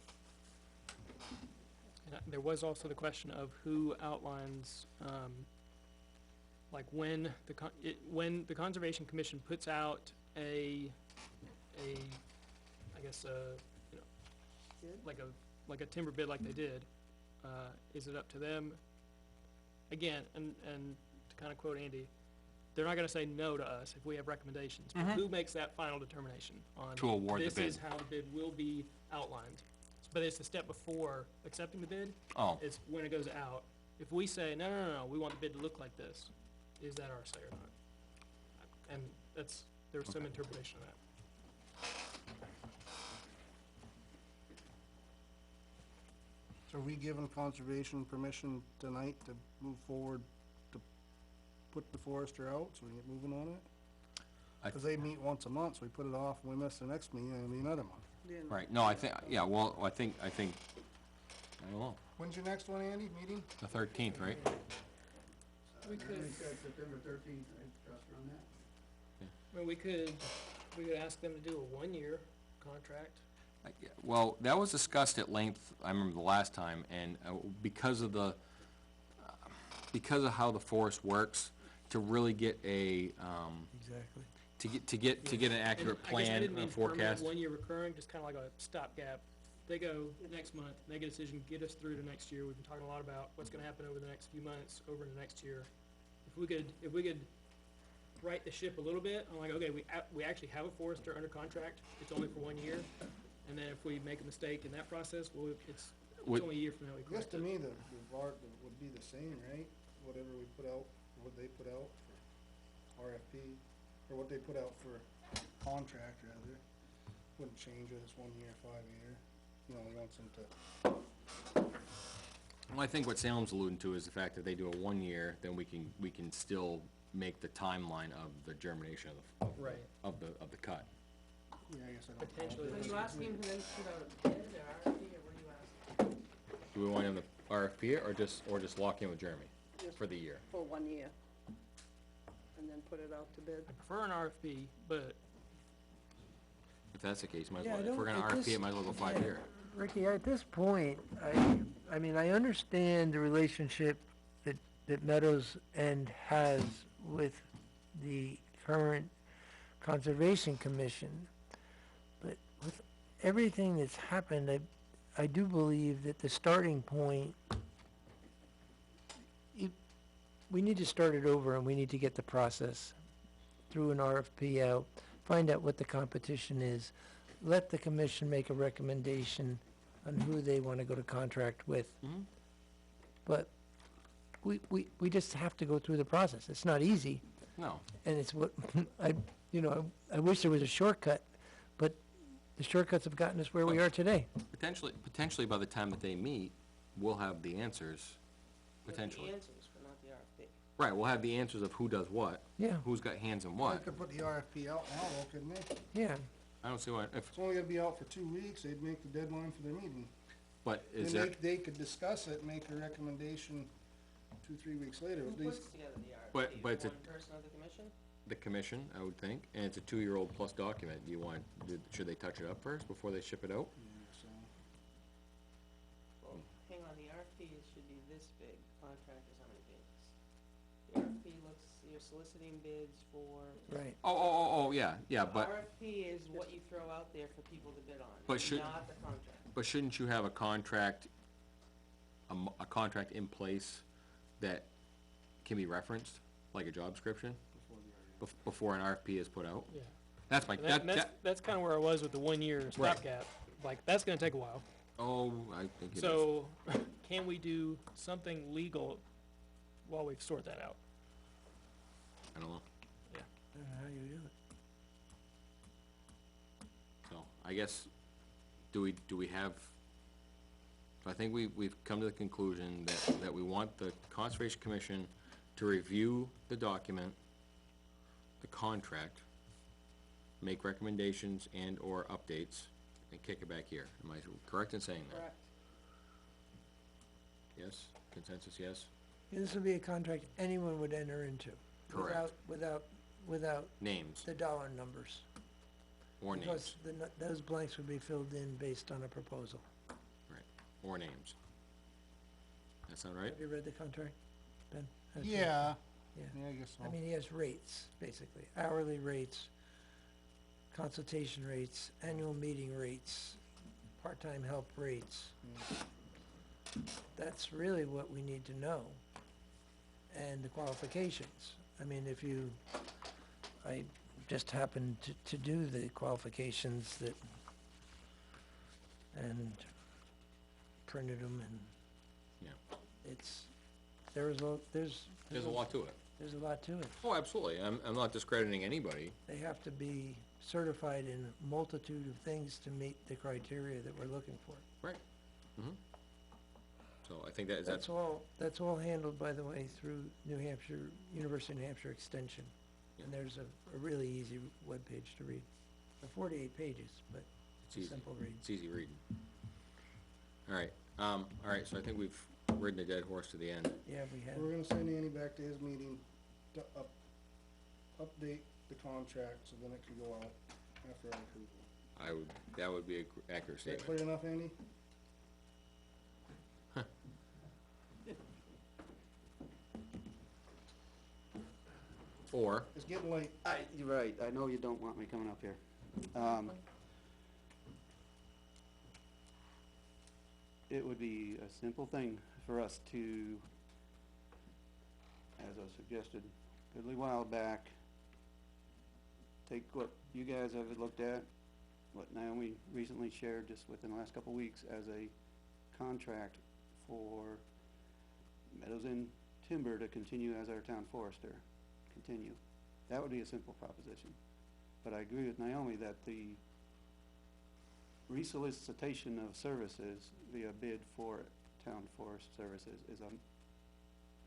And there was also the question of who outlines, like when when the Conservation Commission puts out I guess, you know, bid? like a timber bid like they did, is it up to them? Again, and to kinda quote Andy, they're not gonna say no to us if we have recommendations, but who makes that final determination on? To award the bid. This is how the bid will be outlined, but it's the step before accepting the bid, Oh, it's when it goes out. If we say, no, we want the bid to look like this, is that our say or not? And there's some interpretation of that. So are we giving conservation permission tonight to move forward to put the forester out, so we can get moving on it? I- Cause they meet once a month, so we put it off, and we miss the next meeting, and it'll be another month. Then right, no, I think, yeah, well, I think, I don't know, When's your next one, Andy, meeting? the 13th, right? We could, September 13th, right, trust on that? I mean, we could ask them to do a 1-year contract. Yeah, well, that was discussed at length, I remember the last time, and because of how the forest works, to really get a, Exactly. to get an accurate And I guess I plan didn't mean and permanent, forecast. 1-year recurring, just kinda like a stopgap. They go next month, make a decision, get us through to next year. We've been talking a lot about what's gonna happen over the next few months, over into next year. If we could right the ship a little bit, I'm like, okay, we actually have a forester under contract, it's only for 1 year. And then if we make a mistake in that process, well, it's Would- only a year from now we I guess correct to it. me, the VART would be the same, right? Whatever we put out, what they put out for RFP, or what they put out for contract, rather. Wouldn't change it, it's 1 year, 5 year. You know, he wants them to, Well, I think what Salem's alluding to is the fact that they do a 1-year, then we can still make the timeline of the germination Right. of the cut. yeah, I guess I don't. Potentially. Are you asking for them to put out a bid or RFP, or what are you asking? Do we want him to RFP it, or just lock in with Jeremy just for the year? for 1 year. And then put it out to bid. I prefer an RFP, but If that's the case, might as Yeah, I well, if we're don't- gonna it RFP it, just- might as well go yeah. 5-year. Ricky, at this point, I mean, I understand the relationship that Meadows End has with the current Conservation Commission, but with everything that's happened, I do believe that the starting point, we need to start it over, and we need to get the process through an RFP out, find out what the competition is, let the commission make a recommendation on who they want to go to contract with. Mhm. But we just have to go through the process. It's not easy, No, and it's what, I wish there was a shortcut, but the shortcuts have gotten us where we are today. potentially by the time that they meet, we'll have the answers, With potentially. the answers, but not the RFP. Right, we'll have the answers of who does what, Yeah, who's got hands in They what. could put the RFP out now, though, couldn't they? yeah. I don't see why, if, It's only gonna be out for 2 weeks, they'd make the deadline for their meeting. but is Then there, they could discuss it, make a recommendation 2-3 weeks later. Who These- puts together the But- RFP? but it's a- One person of the commission? the commission, I would think, and it's a 2-year-old plus document, do you want, should they touch it up first before they ship it out? So, Well, hang on, the RFP should be this big, contractors, how many pages? The RFP looks, you're soliciting bids for. Right. Oh, yeah, The but, RFP is what you throw out there for people to bid on, But should- not the contract. but shouldn't you have a contract, a contract in place that can be referenced, like a job description, before an RFP is put out? Yeah. That's my, And that's kinda where I was with the 1-year stopgap. Like, that's gonna take a while. oh, I think it is. So, can we do something legal while we sort that out? I don't know, I don't know how you do it. so, I guess, do we have, so I think we've come to the conclusion that we want the Conservation Commission to review the document, the contract, make recommendations and/or updates, and kick it back here. Am I correct in saying that? Correct. Yes? Consensus, yes? This would be a contract anyone would enter into. Correct. Without Names, the dollar numbers. or names, Because those blanks would be filled in based on a proposal. or names. That sound right? Have you read the contract, Ben? yeah, Yeah. yeah, I guess so. I mean, he has rates, basically, hourly rates, consultation rates, annual meeting rates, part-time help rates. That's really what we need to know. And the qualifications. I mean, I just happened to do the qualifications and printed them, and Yeah. there's There's a lot to it. There's a lot to it. Oh, absolutely. I'm not discrediting anybody. They have to be certified in a multitude of things to meet the criteria that we're looking for. So I think that's, That's all handled, by the way, through New Hampshire, University of New Hampshire Extension. And there's a really easy webpage to read. 48 pages, but it's it's a easy. simple read. It's easy reading. All right, so I think we've ridden a dead horse to the end. Yeah, we have. We're gonna send Andy back to his meeting to update the contract, so then it can go out after our approval. That would be a accurate Is that statement. clear enough, Andy? Or, It's getting late. You're right, I know you don't want me coming up here. It would be a simple thing for us to, as I suggested a goodly while back, take what you guys have looked at, what Naomi recently shared just within the last couple of weeks as a contract for Meadows Inn Timber to continue as our town forester. Continue. That would be a simple proposition. But I agree with Naomi that the resolicitation of services via bid for town forest services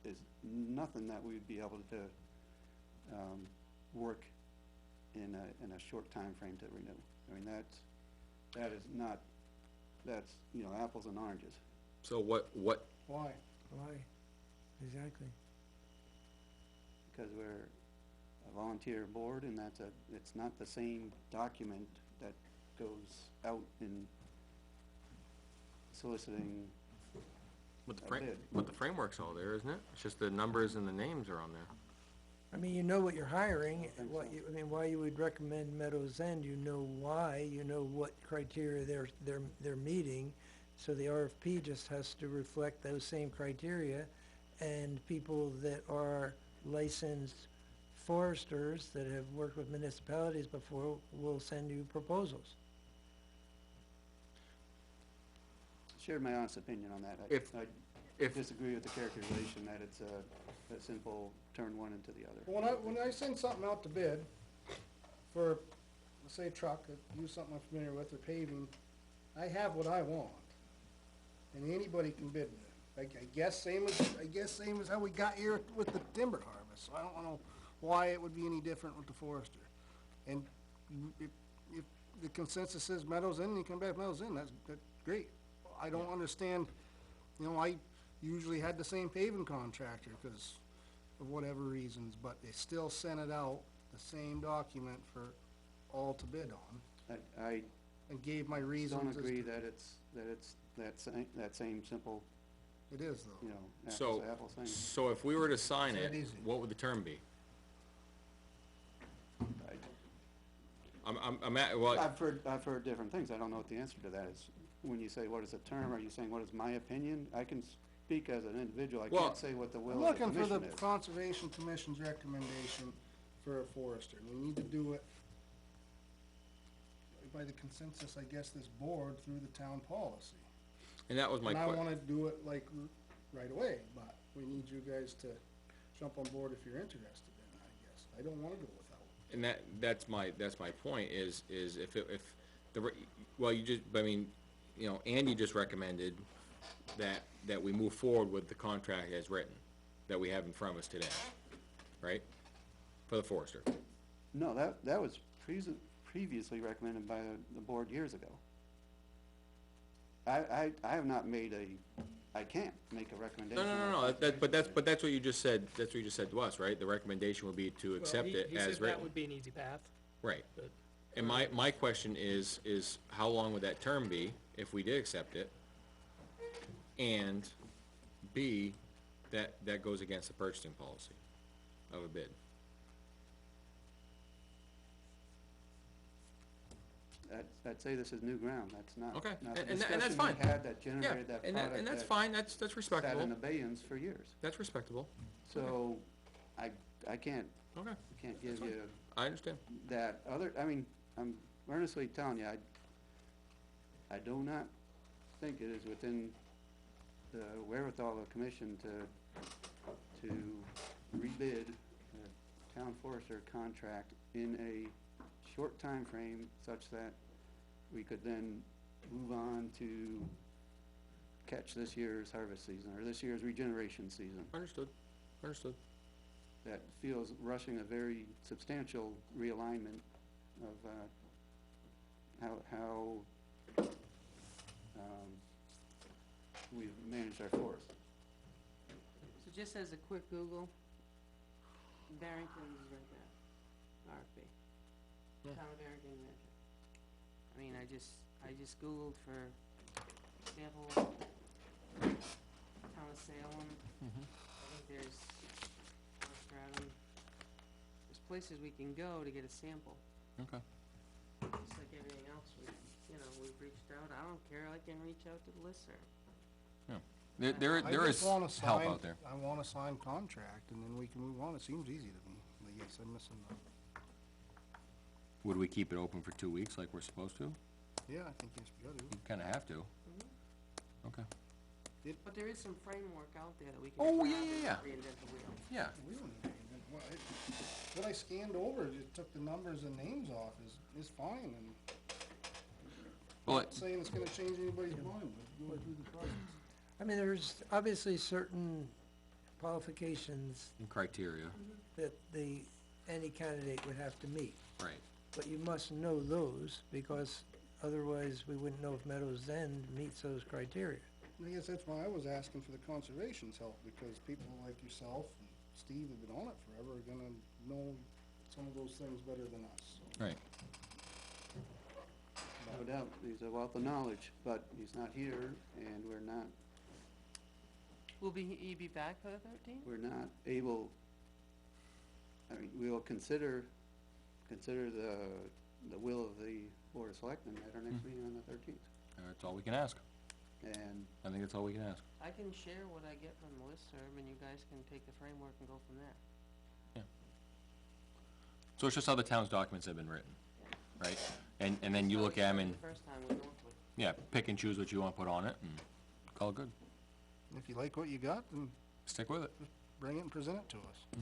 is nothing that we'd be able to work in a short time frame to renew. I mean, that is not, that's, apples and oranges. so what, Why? Why? Exactly. Because we're a volunteer board, and it's not the same document that goes out in soliciting but a bid. the framework's all there, isn't it? It's just the numbers and the names are on there. I mean, you know what you're hiring, think what so. you, I mean, why you would recommend Meadows End, you know why, you know what criteria they're meeting. So the RFP just has to reflect those same criteria, and people that are licensed foresters that have worked with municipalities before will send you proposals. shared my honest opinion on that. I If, disagree with the characterization that it's a simple turn one into the other. When I send something out to bid for, let's say a truck, use something I'm familiar with, or paving, I have what I want. And anybody can bid it. I guess same as how we got here with the timber harvest. So I don't know why it would be any different with the forester. And if the consensus is Meadows in, you come back Meadows in, that's great. I don't understand, I usually had the same paving contractor because of whatever reasons, but they still sent it out, the same document for all to bid on, I and gave my reasons. don't as agree to- that it's that same simple, It is though. apples so, to apples thing. so if we were to sign It's it, that easy. what would the term be? I- Well, I've heard different things. I don't know what the answer to that is. When you say, what is a term, are you saying, what is my opinion? I can speak as an individual. I Well, can't say what the I'm will of the looking for the commission is. Conservation Commission's recommendation for a forester. We need to do it by the consensus, I guess, this board through the town policy. and that was my And I question. wanna do it like right away, but we need you guys to jump on board if you're interested in it, I guess. I don't wanna go without. And that's my point, is if Andy just recommended that we move forward with the contract as written, that we have in front of us today, right? For the forester. No, that was previously recommended by the board years ago. I have not made I can't make a recommendation. No, but that's what you just said, to us, right? The recommendation would be to accept it He as said that written. would be an easy path, Right. but And my question is how long would that term be if we did accept it? And B, that goes against the purchasing policy of a bid. I'd say this is new ground. That's not. Okay, not the and that's discussion we fine. had that Yeah, generated that product and that's that fine, that's sat respectable, in abeyance for years. that's respectable, So, I can't okay, give fine. you I understand. that other, I'm earnestly telling you, I do not think it is within the wherewithal of the commission to rebid a town forester contract in a short time frame such that we could then move on to catch this year's harvest season, or this year's regeneration season. Understood. That feels rushing a very substantial realignment of how we've managed our forest. So just as a quick Google, Barrington is right there, RFP. Yeah. Town of Barrington, New Hampshire. I mean, I just Googled for example, town of Salem. I think there's there's places we can go to get a sample. Okay. Just like everything else, we've reached out. I don't care, I can reach out to the listserv. There I is just wanna help sign- out there. I want a signed contract, and then we can move on. It seems easy to me. But yes, I'm missing the, Would we keep it open for 2 weeks like we're supposed to? yeah, I think yes, we gotta do. We kinda have to. Okay. But there is some framework out there that we can Oh, grab yeah, and yeah. reinvent the wheel. Yeah. We wouldn't even, what I scanned over, it took the numbers and names off, is fine, and Well, not saying it's gonna change anybody's mind, but going through the process. I mean, there's obviously certain qualifications criteria, that any candidate would have to meet, right. but you must know those, because otherwise we wouldn't know if Meadows End meets those criteria. I guess that's why I was asking for the conservation's help, because people like yourself and Steve have been on it forever, are gonna know some of those things better than us, so. Right. No doubt, he's a wealth of knowledge, but he's not here, and we're not Will he be back for the 13th? able, I mean, we will consider the will of the Board of Selectmen at our next meeting on the 13th. That's all we can ask. And I think that's all we can ask. I can share what I get from the listserv, and you guys can take the framework and go from there. So it's just how the town's documents have been written, right? And then you look at them and, The first time we went with. yeah, pick and choose what you wanna put on it, and all good. If you like what you got, then Stick with it. bring it and present it to us.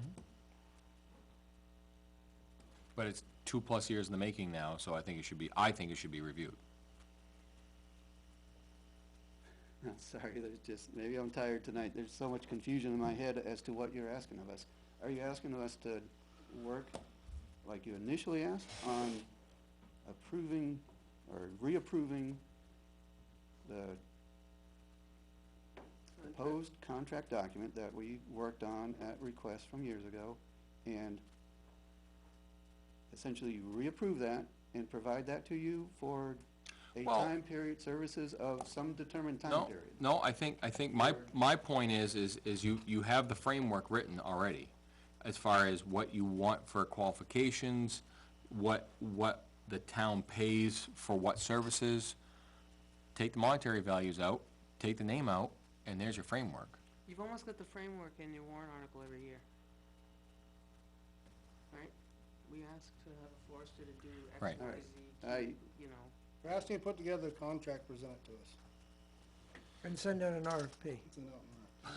But it's 2+ years in the making now, so I think it should be reviewed. I'm sorry, there's just, maybe I'm tired tonight. There's so much confusion in my head as to what you're asking of us. Are you asking of us to work, like you initially asked, on approving or reapproving the proposed contract document that we worked on at request from years ago, and essentially reapprove that and provide that to you for a Well- time period, services of some determined time No, period? no, I think my point is you have the framework written already, as far as what you want for qualifications, what the town pays for what services. Take the monetary values out, take the name out, and there's your framework. You've almost got the framework in your warrant article every year. Right? We ask to have a forester to do X, Right. Y, Alright. Z, you know. We're asking you to put together a contract, present it to us. And send out an RFP. It's an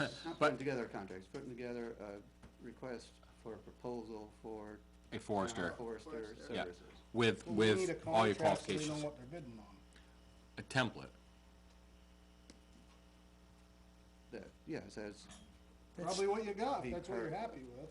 out. Not putting together contracts, putting together a request for a proposal for A forester, forester Yeah. services. with Well, we need a all your contract so we qualifications. know what they're bidding on. A template. That, yes, as, Probably what you got, Be if that's what you're per- happy with.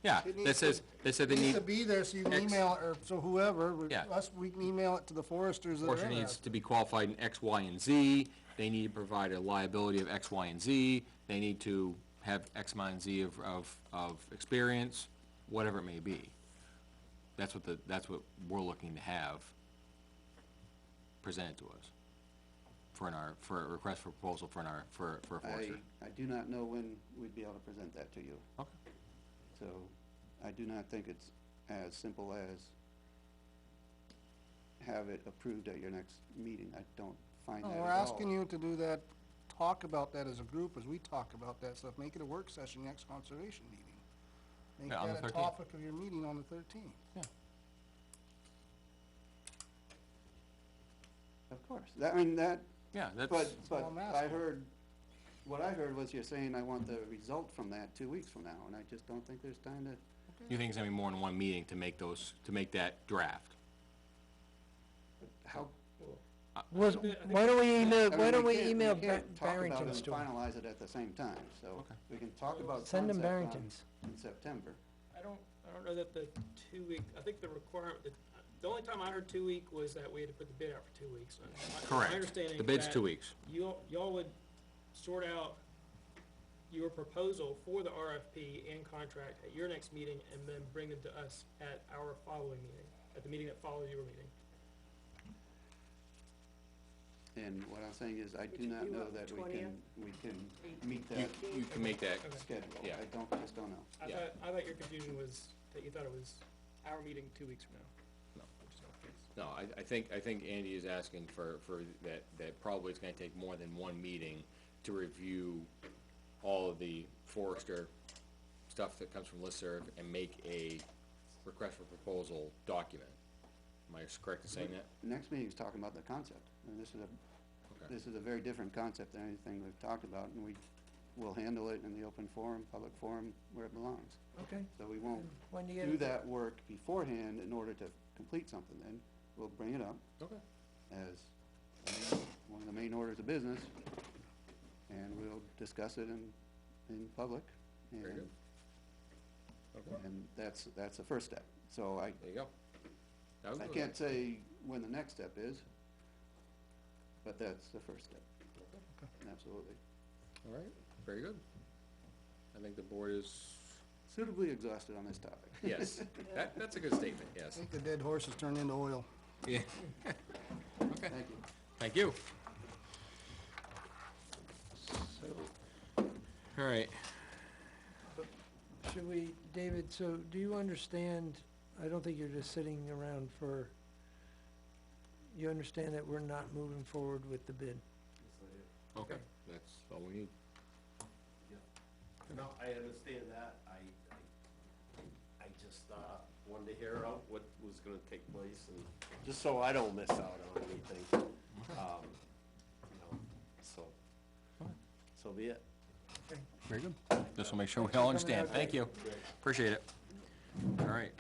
Yeah, It that needs says, they said they It needs need, to be there so you can X. email it, or so whoever, Yeah. us, we can email it to the foresters that are forester needs interested. to be qualified in X, Y, and Z. They need to provide a liability of X, Y, and Z. They need to have X, Y, and Z of experience, whatever it may be. That's what we're looking to have presented to us for a request for proposal for a forester. I do not know when we'd be able to present that to you. Okay. So, I do not think it's as simple as have it approved at your next meeting. I don't find No, that at all. we're asking you to do that, talk about that as a group, as we talk about that stuff, make it a work session next conservation meeting. Make Yeah, on the that a 13th. topic of your meeting on the 13th. Of course, that, I mean, that, Yeah, that's, but all I'm I asking. heard, what I heard was you're saying I want the result from that 2 weeks from now, and I just don't think there's time to, you think it's gonna be more than one meeting to make that draft? how, Why don't we I mean, email we can't talk about it Barrington's and to them? finalize it at the same time, so Okay. we can talk about Send them concept on- Barrington's. in September. I don't know that the 2-week, I think the requirement, the only time I heard 2-week was that we had to put the bid out for 2 weeks. And my Correct. understanding The bid's that 2 weeks. Y'all would sort out your proposal for the RFP and contract at your next meeting, and then bring them to us at our following meeting, at the meeting that follows your meeting. And what I'm saying is, I do Which not you know want, that 20th? we can meet You, that you can make that, schedule. Yeah. I just don't know. Yeah. I thought your confusion was that you thought it was our meeting 2 weeks from now. No. Which is not the case. no, I think Andy is asking for that probably it's gonna take more than one meeting to review all of the forester stuff that comes from listserv and make a request for proposal document. Am I correct in saying that? The next meeting is talking about the concept, and Okay. this is a very different concept than anything we've talked about, and will handle it in the open forum, public forum, where it belongs. Okay. So we won't When do you do get, that work beforehand in order to complete something, then we'll bring it up Okay. as one of the main orders of business, and we'll discuss it in public. Very good. Okay, And that's the first step. So there you go. That was I good. can't say when the next step is, but that's the first step. Absolutely. All right, very good. I think the board is, Suitably exhausted on this topic. yes, that's a good statement, I yes. think the dead horse has turned into oil. Yeah. Okay, Thank you. thank you. so, All right, should we, David, so do you understand, I don't think you're just sitting around you understand that we're not moving forward with the bid? okay, that's all we need. No, I understand that. I just, wanted to hear out what was gonna take place, and just so I don't miss out on anything. You know, so, so be it. Very good. Just will make sure we all understand. Thank you. Appreciate it. All right,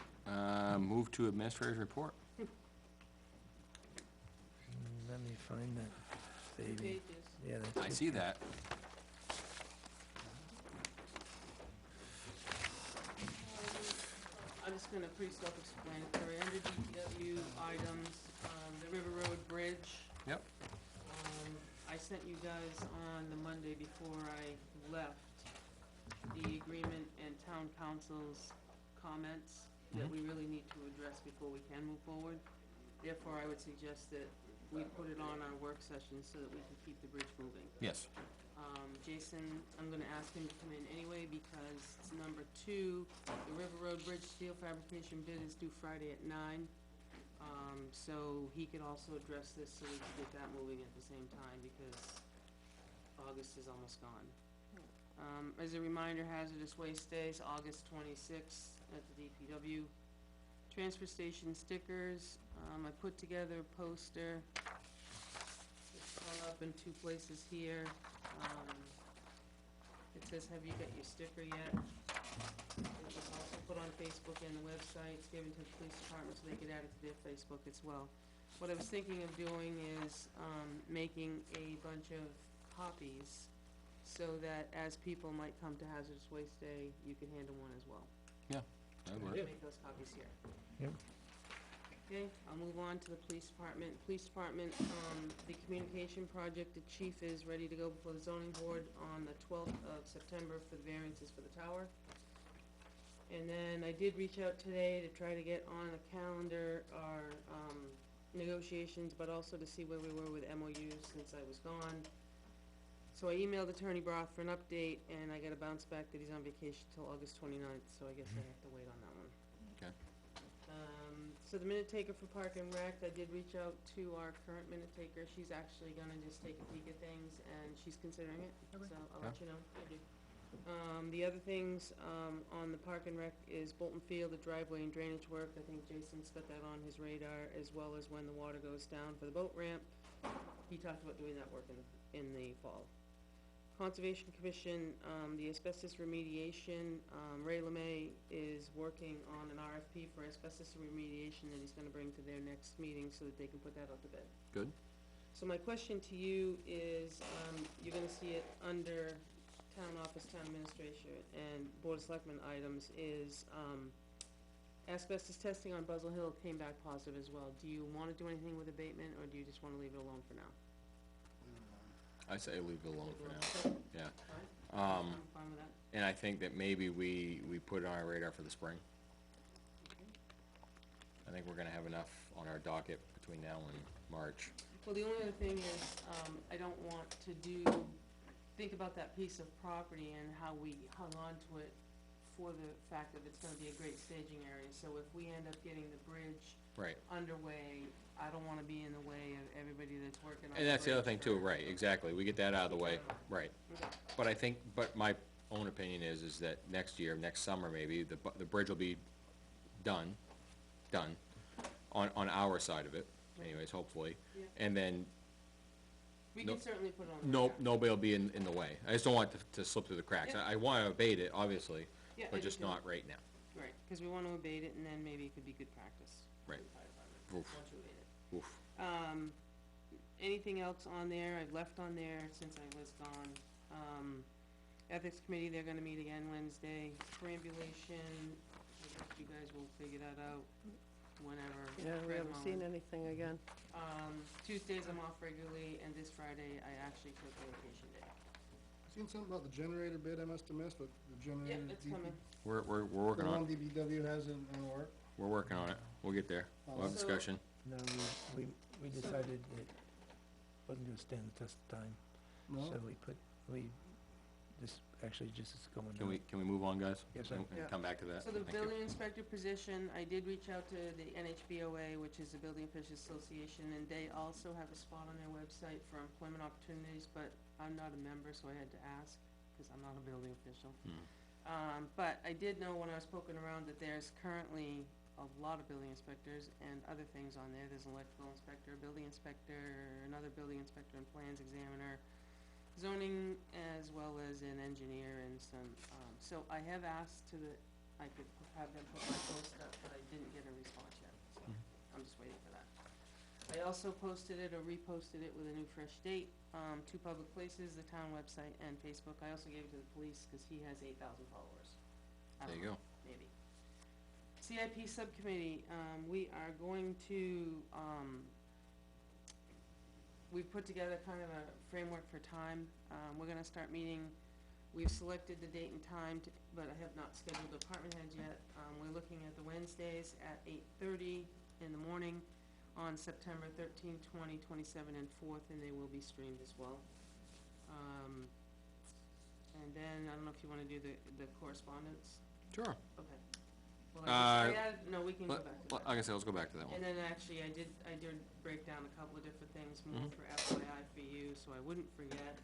move to administrator's report. Let me find that baby. Pages. Yeah, that's I it. see that. I'm just gonna pretty self-explanatory, under DPW items, the River Road Bridge. Yep. I sent you guys on the Monday before I left, the agreement and town council's comments that we really need to address before we can move forward. Therefore, I would suggest that we put it on our work session so that we can keep the bridge moving. Yes. Jason, I'm gonna ask him to come in anyway because it's number 2, the River Road Bridge steel fabrication bid is due Friday at 9. So he could also address this so we can get that moving at the same time because August is almost gone. As a reminder, hazardous waste days, August 26th at the DPW. Transfer station stickers, I put together a poster. It's hung up in 2 places here. It says, "Have you got your sticker yet?" It was also put on Facebook and the website. It's given to the police department so they could add it to their Facebook as well. What I was thinking of doing is making a bunch of copies so that as people might come to Hazardous Waste Day, you can handle one as well. Yeah, that would work. Make those copies here. Yep. Okay, I'll move on to the police department. Police department, the communication project, the chief is ready to go before the zoning board on the 12th of September for the variances for the tower. And then I did reach out today to try to get on the calendar our negotiations, but also to see where we were with MOUs since I was gone. So I emailed Attorney Broth for an update, and I got a bounce back that he's on vacation till August 29th, so I guess I have to wait on that one. Okay. So the minute taker for Park and Rec, I did reach out to our current minute taker. She's actually gonna just take a peek at things, and she's considering it, so I'll let you know. The other things, on the Park and Rec is Bolton Field, the driveway and drainage work. I think Jason's got that on his radar, as well as when the water goes down for the boat ramp. He talked about doing that work in the fall. Conservation Commission, the asbestos remediation, Ray LeMay is working on an RFP for asbestos remediation that he's gonna bring to their next meeting so that they can put that out to bid. Good. So my question to you is, you're gonna see it under town office, town administration, and board of selectmen items is, asbestos testing on Buzzell Hill came back positive as well. Do you wanna do anything with abatement, or do you just wanna leave it alone for now? I say leave it alone for now. Yeah. Fine? I'm fine with that. And I think that maybe we put it on our radar for the spring. I think we're gonna have enough on our docket between now and March. Well, the only other thing is, I don't want to think about that piece of property and how we hung on to it for the fact that it's gonna be a great staging area. So if we end up getting the bridge Right. underway, I don't wanna be in the way of everybody that's working on the And that's the other bridge thing too, for- right, exactly. We get that out of the way, right. Okay. But my own opinion is that next year, next summer maybe, the bridge will be done, on our side of it, anyways, hopefully. Yeah. And then We No- can certainly put it on the no, radar. nobody will be in the way. I just don't want it to slip through the cracks. Yeah. I wanna abate it, obviously, Yeah, I but do just too. not right now. Right, cause we wanna abate it and then maybe it could be good practice. for Right. the fire department, Oof. once you abate it. Oof. Anything else on there, I've left on there since I was gone. Ethics Committee, they're gonna meet again Wednesday. Perambulation, I guess you guys will figure that out whenever. Yeah, we Fred haven't seen Mullin. anything again. Tuesdays I'm off regularly, and this Friday I actually took a vacation day. Seen something about the generator bid I must have missed, but the generator. Yep, it's coming. We're The working on one it. DBW has in work. We're working on it. We'll get there. We'll have So- discussion. No, we decided it wasn't gonna stand the test of time, No? so this is going on. Can we move on, guys? Yes, sir. And Yeah. come back to that? So the Thank you. building inspector position, I did reach out to the NHBOA, which is the Building Officials Association, and they also have a spot on their website for employment opportunities, but I'm not a member, so I had to ask, because I'm not a building official. But I did know when I was poking around that there's currently a lot of building inspectors and other things on there. There's an electrical inspector, building inspector, another building inspector and plans examiner, zoning as well as an engineer and some, so I have asked I could have them put my post up, but I didn't get a response yet, so I'm just waiting for that. I also posted it or reposted it with a new fresh date, 2 public places, the town website and Facebook. I also gave it to the police, cause he has 8,000 followers. I There don't you know, go. maybe. CIP subcommittee, we are going to, we've put together kind of a framework for time. We're gonna start meeting, we've selected the date and time, but I have not scheduled department heads yet. We're looking at the Wednesdays at 8:30 in the morning on September 13th, 20, 27, and 4th, and they will be streamed as well. And then, I don't know if you wanna do the correspondence? Sure. Okay. Well, I added, no, we can go Let- back to that. Like I said, let's go back to that one. And then actually, I did break down a couple of different things more for FYI for you, so I wouldn't forget.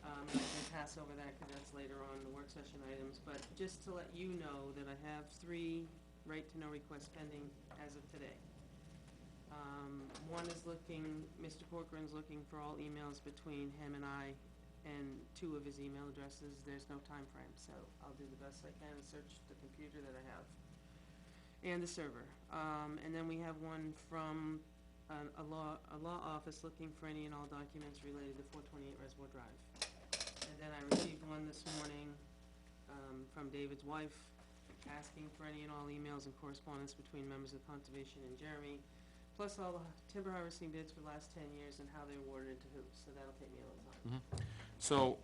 And I can pass over that, cause that's later on in the work session items, but just to let you know that I have 3 right-to-know requests pending as of today. One is Mr. Corcoran's looking for all emails between him and I, and 2 of his email addresses. There's no time frame, so I'll do the best I can and search the computer that I have. And the server. And then we have one from a law office looking for any and all documents related to 428 Reservoir Drive. And then I received one this morning, from David's wife, asking for any and all emails and correspondence between members of Conservation and Jeremy, plus all the timber harvesting bids for the last 10 years and how they're awarded to who, so that'll take me a little time. So,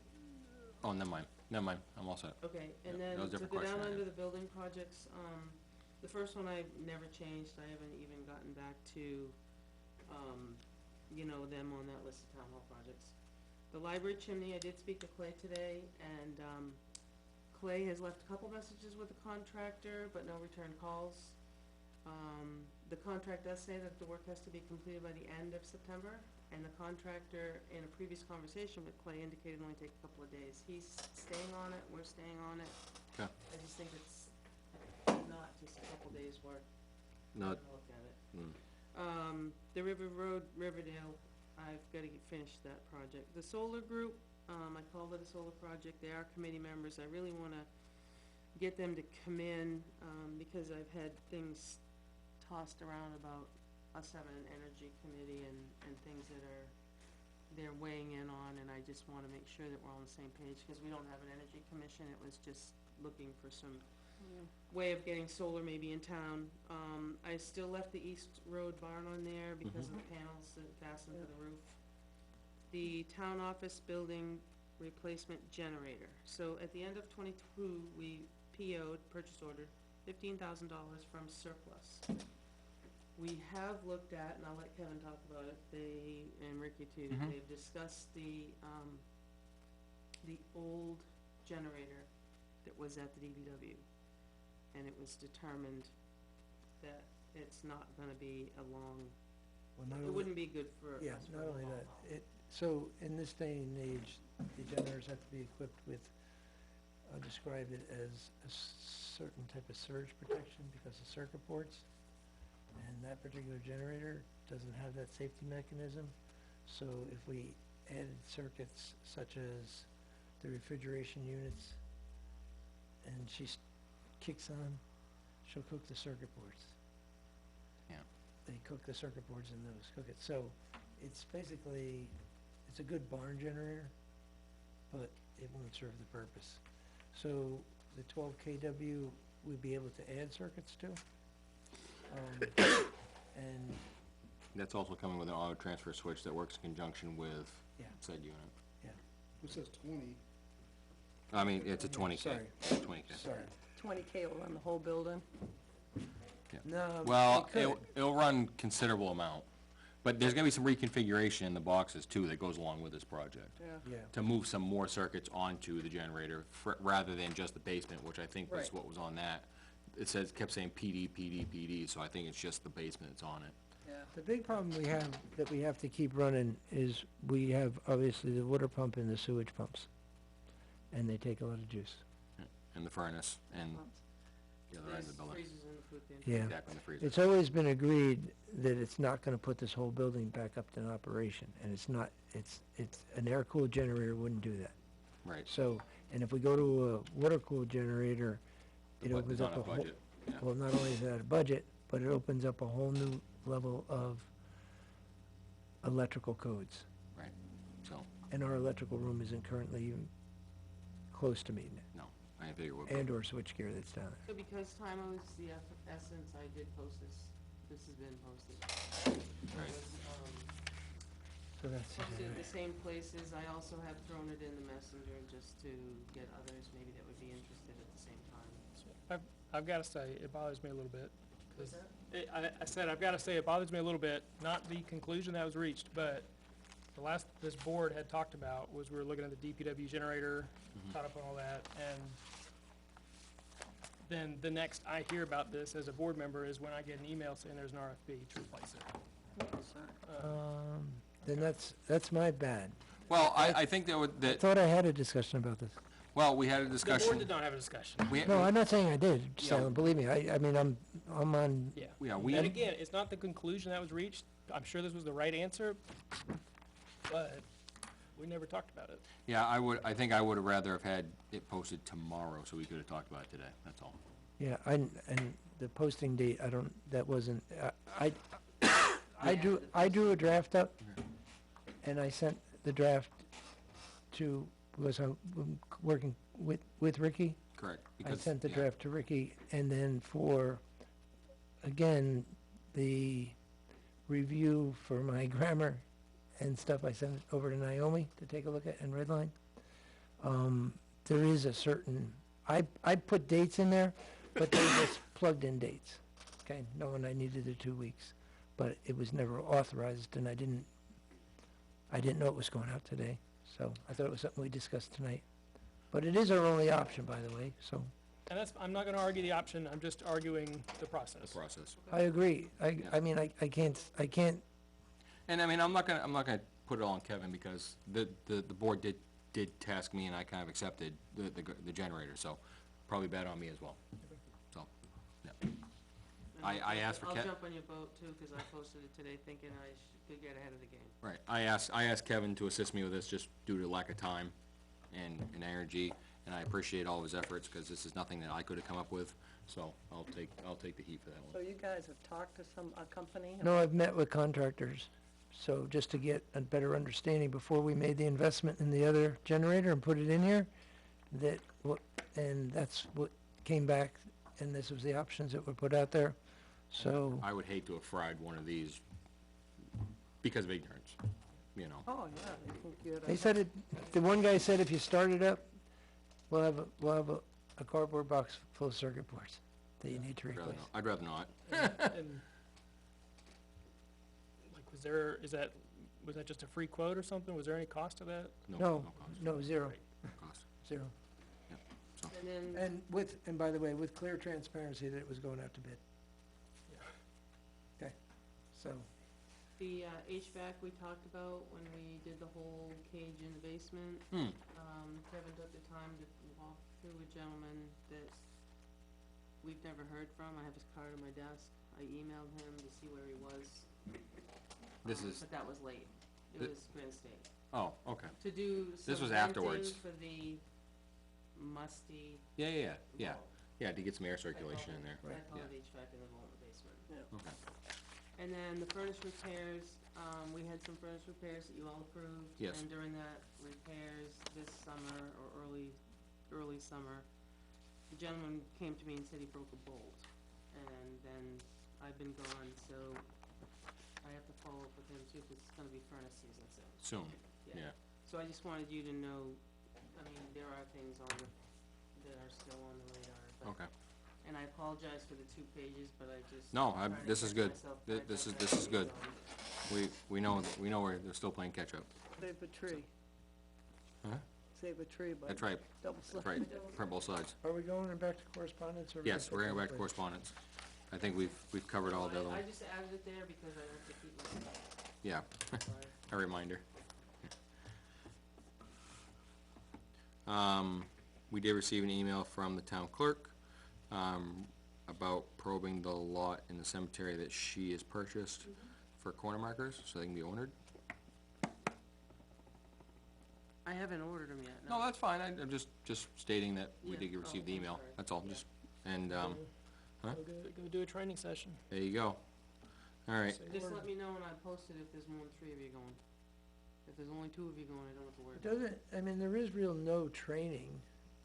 oh, never mind, I'm all set. Okay, and Yep, then that was a to different go question down I under had. the building projects, the first one I've never changed, I haven't even gotten back to, them on that list of town hall projects. The library chimney, I did speak to Clay today, and, Clay has left a couple messages with the contractor, but no return calls. The contract does say that the work has to be completed by the end of September, and the contractor, in a previous conversation with Clay, indicated it'll only take a couple of days. He's staying on it, we're staying on it. Okay. I just think it's not just a couple days' work. No, Have a look at it. mm, The River Road, Riverdale, I've gotta finish that project. The solar group, I called it a solar project, they are committee members, I really wanna get them to come in, because I've had things tossed around about us having an energy committee and things that they're weighing in on, and I just wanna make sure that we're on the same page, cause we don't have an energy commission, it was just looking for some way of getting solar maybe in town. I still left the East Road barn on there because of the panels that fasten to the roof. The town office building replacement generator. So at the end of 22, we PO'd, purchase ordered, $15,000 from surplus. We have looked at, and I'll let Kevin talk about it, and Ricky too, they've discussed the old generator that was at the DPW. And it was determined that it's not gonna be a long, Well, not it only- wouldn't be good for us. Yeah, for not the only long that, haul. so in this day and age, the generators have to be equipped with, describe it as a certain type of surge protection because of circuit boards. And that particular generator doesn't have that safety mechanism. So if we added circuits such as the refrigeration units, and kicks on, she'll cook the circuit boards. Yeah. They cook the circuit boards in those, cook it. So it's basically, it's a good barn generator, but it won't serve the purpose. So the 12 KW, we'd be able to add circuits to. And, that's also coming with an auto transfer switch that works in conjunction with yeah, said unit. yeah, It says 20. I mean, it's a 20K, Sorry. 20K. sorry. 20K will run the whole building. No, Well, it could. it'll run considerable amount, but there's gonna be some reconfiguration in the boxes too that goes along with this project. Yeah, To move some more circuits onto the generator, rather than just the basement, which I think was Right. what was on that. It kept saying PD, PD, PD, so I think it's just the basement that's on it. Yeah. the big problem that we have to keep running is we have obviously the water pump and the sewage pumps. And they take a lot of juice. And the furnace, and the other end of the There's building. freezers in the food pantry. Yeah. Exactly, in the freezer. It's always been agreed that it's not gonna put this whole building back up to operation, and it's not, it's, an air-cooled generator wouldn't do that. Right. So, and if we go to a water-cooled generator, it But opens there's up not a a whole, budget, yeah. well, not only is that a budget, but it opens up a whole new level of electrical codes. Right, so, And our electrical room isn't currently even close to meeting it, no, I figure we'll. and/or switchgear that's down there. So because time was the essence, I did post this has been posted. Right. So that's, Posted at the same places, I also have thrown it in the messenger just to get others maybe that would be interested at the same time. I've gotta say, it bothers me a little bit. What's that? I said, I've gotta say, it bothers me a little bit, not the conclusion that was reached, but the last this board had talked about was we were looking at the DPW generator, caught up on all that, and then the next I hear about this as a board member is when I get an email saying there's an RFP to replace it. then that's my bad. Well, I think that would, I that, thought I had a discussion about this. well, we had a The discussion. board did not have a discussion. No, I'm not saying I did, Yeah. Sal, believe me, I mean, I'm on, Yeah. Yeah, we, And again, it's not the conclusion that was reached. I'm sure this was the right answer, but we never talked about it. yeah, I think I would have rather have had it posted tomorrow, so we could have talked about it today, that's all. yeah, and the posting date, I don't, that wasn't, I drew a draft up, and I sent the draft to, because I'm working with Ricky. Correct. I because sent the yeah, draft to Ricky, and then for, again, the review for my grammar and stuff, I sent it over to Naomi to take a look at and redline. There is a certain, I put dates in there, but they just plugged in dates, okay, knowing I needed the 2 weeks. But it was never authorized, and I didn't know it was going out today, so I thought it was something we discussed tonight. But it is our only option, by the way, so. And that's, I'm not gonna argue the option, I'm just arguing the process. the process. I agree. I mean, I can't, And I mean, I'm not gonna put it all on Kevin, because the board did task me, and I kind of accepted the generator, so probably bad on me as well. So, yeah. And I asked for I'll Kev- jump on your boat too, cause I posted it today thinking I could get ahead of the game. Right, I asked Kevin to assist me with this, just due to lack of time and energy, and I appreciate all of his efforts, because this is nothing that I could have come up with, so I'll take the heat for that So one. you guys have talked to a company? no, I've met with contractors, so just to get a better understanding before we made the investment in the other generator and put it in here, and that's what came back, and this was the options that were put out there, so. I would hate to have fried one of these because of ignorance, you know. Oh, yeah, I think you had a. They said it, the one guy said if you start it up, we'll have a cardboard box full of circuit boards that you need to I'd rather replace. not. I'd rather not. And, like, was that just a free quote or something? Was there any cost to that? No, cost. no, zero, No cost. zero. So, And then, And by the way, with clear transparency that it was going out to bid. Okay, so, the HVAC we talked about when we did the whole cage in the basement, Kevin took the time to walk through a gentleman that we've never heard from. I have his card on my desk. I emailed him to see where he was. This is, But that was late. It Thi- was Grand State. oh, okay. To do This some was afterwards. venting for the musty. Yeah, to get some air circulation in there. I call Yeah. it HVAC in the vault in the basement. Okay. And then the furnace repairs, we had some furnace repairs that you all approved. Yes. And during that repairs this summer, or early summer, the gentleman came to me and said he broke a bolt. And then I've been gone, so I have to follow up with him too, 'cause it's gonna be furnace season soon. Soon, yeah. So I just wanted you to know, I mean, there are things on that are still on the radar, but. Okay. And I apologize for the 2 pages, but I just. No, trying to this is catch good. myself Th- back this up is- this is good. on- We know they're still playing catch-up. Save a tree. Huh? Save a tree by. That's right, Double that's sided. right, from both sides. are we going back to correspondence or? Yes, we're gonna go back to correspondence. I think we've covered all the other I ones. just added it there because I have to keep myself, Yeah, sorry. a reminder. We did receive an email from the town clerk, about probing the lot in the cemetery that she has purchased for corner markers, so they can be ordered. I haven't ordered them yet, No, no. that's fine, I'm just stating that we Yeah. did receive the Oh, I'm email, sorry. that's all, just, and, Huh? Go do a training session. there you go. All right, Say Just word. let me know when I post it if there's more than 3 of you going. If there's only 2 of you going, I don't have to worry. It doesn't, I mean, there is real no training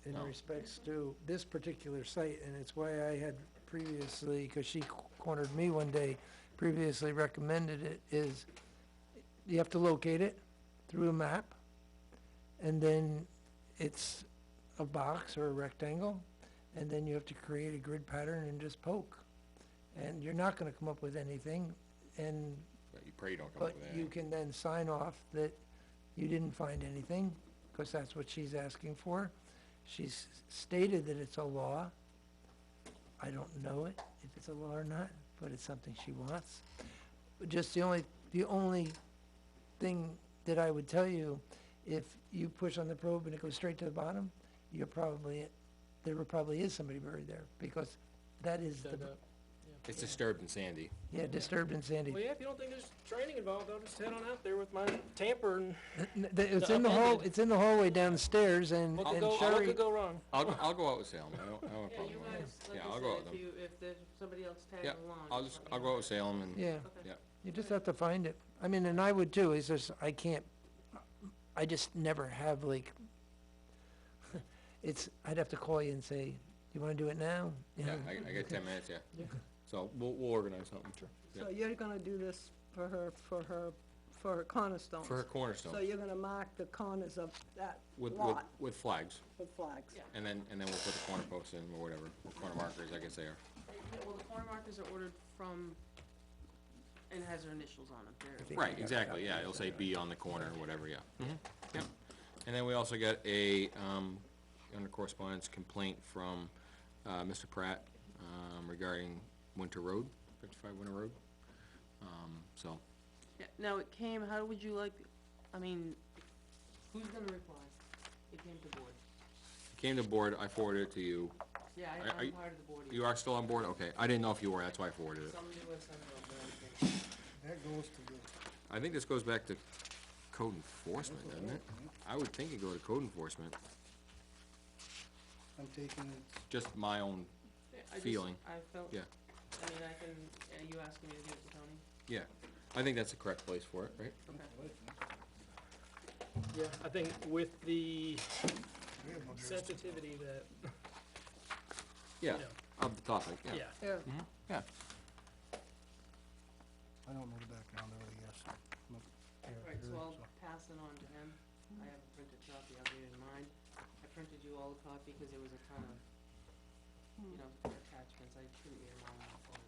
in No. respects to this particular site, and it's why I had previously, because she cornered me one day, previously recommended it, is you have to locate it through a map, and then it's a box or a rectangle, and then you have to create a grid pattern and just poke. And you're not gonna come up with anything, and but you pray you don't come but up with you anything. can then sign off that you didn't find anything, because that's what she's asking for. She's stated that it's a law. I don't know it, if it's a law or not, but it's something she wants. Just the only thing that I would tell you, if you push on the probe and it goes straight to the bottom, there probably is somebody buried there, because that is the, Dug up. It's disturbed and sandy. yeah, disturbed and sandy. Well, yeah, if you don't think there's training involved, I'll just head on out there with my tamper and It's The in the hall, upended. it's in the hallway downstairs, and what could and go, what Sherry, could go wrong? I'll go out with Salem, I don't have a Yeah, problem you with that. guys, like Yeah, I I'll go said, with them. if there's somebody else tags Yeah, along. I'll just let me I'll know. go out with Salem and, yeah. Okay. yeah. You just have to find it. I mean, and I would too, it's just, I can't, I just never have like, I'd have to call you and say, you wanna do it now? You Yeah, know? I got 10 minutes, yeah. Yeah. So we'll organize something. Sure. So you're gonna do this for her cornerstones? For her cornerstone, So you're gonna mark the corners of that with lot with flags, with flags? Yeah. and then we'll put the corner posts in, or whatever, or corner markers, I guess they are. Yeah, well, the corner markers are ordered from, and has her initials on them. They're- Right, exactly, yeah, it'll say B on the corner, or whatever, yeah. Yep. And then we also got a, under correspondence complaint from, Mr. Pratt, regarding Winter Road, 55 Winter Road. So, Yeah, now it came, how would you like, I mean, who's gonna reply? It came to board. it came to board, I forwarded it to you. Yeah, Are I'm you- part of the board. You are still on board? Okay, I didn't know if you were, that's why I forwarded it. Some do and some don't, but I think. That goes to you. I think this goes back to code enforcement, doesn't it? I would think it'd go to code enforcement, I'm taking it, just my own, Yeah, I just- Feeling. I felt, yeah, I mean, I can, are you asking me to give it to Tony? yeah. I think that's the correct place for it, right? Okay. Yeah, I think with the we have no jurisdiction. sensitivity that, Yeah, you know, of the topic, yeah. yeah. Yeah. Yeah, I don't know the background of it, I guess. I'm not here, Right, so here, I'll so. pass it on to him. I have a printed copy, I'll give you mine. I printed you all a copy because there was a ton of, you know, attachments. I couldn't read them all on my phone.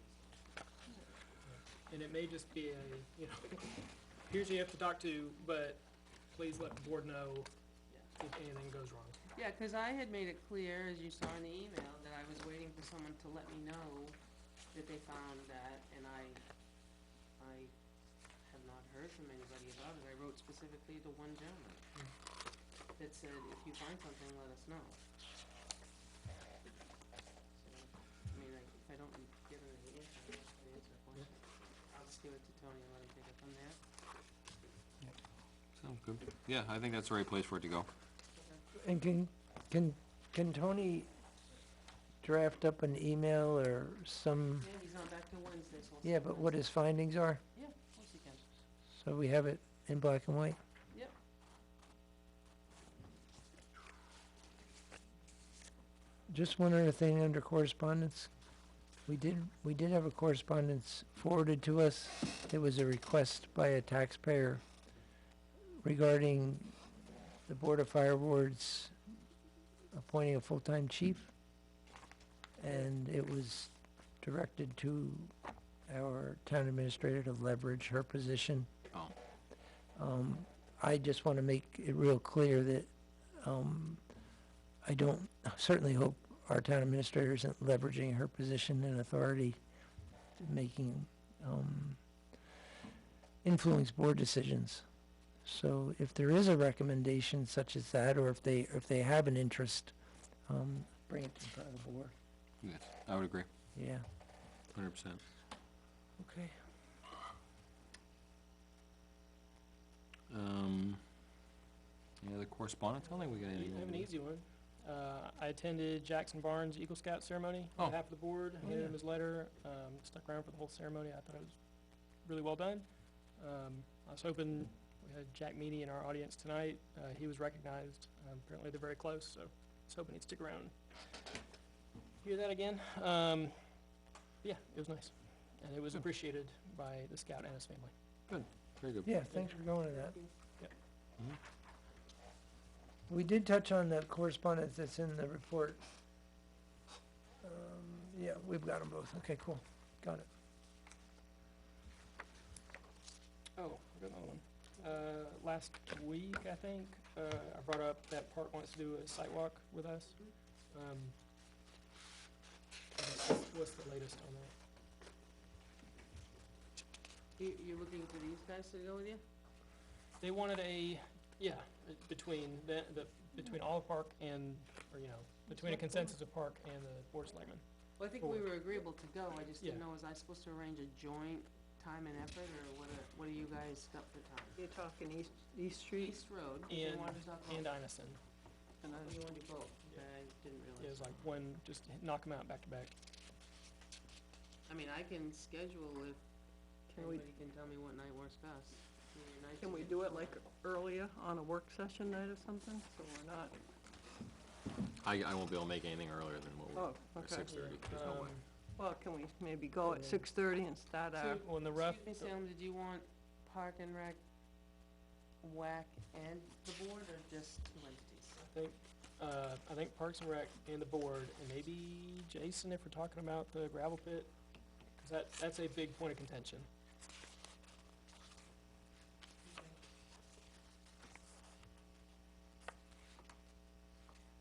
And it may just be a, you know, here's who you have to talk to, but please let the board know Yeah. if anything goes wrong. Yeah, 'cause I had made it clear, as you saw in the email, that I was waiting for someone to let me know that they found that, and I have not heard from anybody about it. I wrote specifically to one gentleman that said, if you find something, let us know. So, I mean, if I don't get an answer, I can answer a question. I'll just give it to Tony and let him take it from there. sounds good. Yeah, I think that's the right place for it to go. And can Tony draft up an email or some, Yeah, he's not back till Wednesday, so I'll. yeah, but what his findings are, Yeah, of course he can. so we have it in black and white? Yep. Just one other thing under correspondence. We did have a correspondence forwarded to us. It was a request by a taxpayer regarding the Board of Fire Boards appointing a full-time chief. And it was directed to our town administrator to leverage her position. Oh, I just want to make it real clear that, I certainly hope our town administrator isn't leveraging her position and authority, making, influence board decisions. So if there is a recommendation such as that, or if they have an interest, bring it to the front of the board. yes, I would agree. Yeah, 100%. okay. Any other correspondence? I don't think we got I anything. have an easy one. I attended Jackson Barnes' Eagle Scout ceremony on Oh. behalf of the board. Oh, Handed yeah. him his letter. Stuck around for the whole ceremony. I thought it was really well done. I was hoping we had Jack Meany in our audience tonight. He was recognized. Apparently they're very close, so I was hoping he'd stick around. Hear that again? Yeah, it was nice. And it was appreciated by the scout and his family. Very good. Yeah, thanks for going to that. Mhm. We did touch on the correspondence that's in the report. Yeah, we've got them both. Okay, cool. Got it. Oh, I got another one. Last week, I think, I brought up that Park wants to do a site walk with us. What's the latest on that? You're looking for these guys to go with you? They wanted between between Olive Park and, between a consensus of Park and the Board of Selectmen. Well, I think we were agreeable to go, I just didn't Yeah. know, was I supposed to arrange a joint time and effort, or what do you guys got for time? You're talking East Street, East Road, they And, wanted to talk about, and Inison. and you want to do both, okay, I didn't It realize. was like one, just knock them out back to back. I mean, I can schedule if Can we- anybody can tell me what night works best. I mean, your nights can are we good do it for like earlier on a work session night or something, so we're not, I won't be able to make anything earlier than what oh, we're, okay. 6:30. There's no way. Well, can we maybe go at 6:30 and start our, Well, in the rough, Excuse me, Sam, did you want Park and Rec, WAC, and the board, or just two entities? I think Parks and Rec and the board, and maybe Jason if we're talking about the gravel pit, because that's a big point of contention.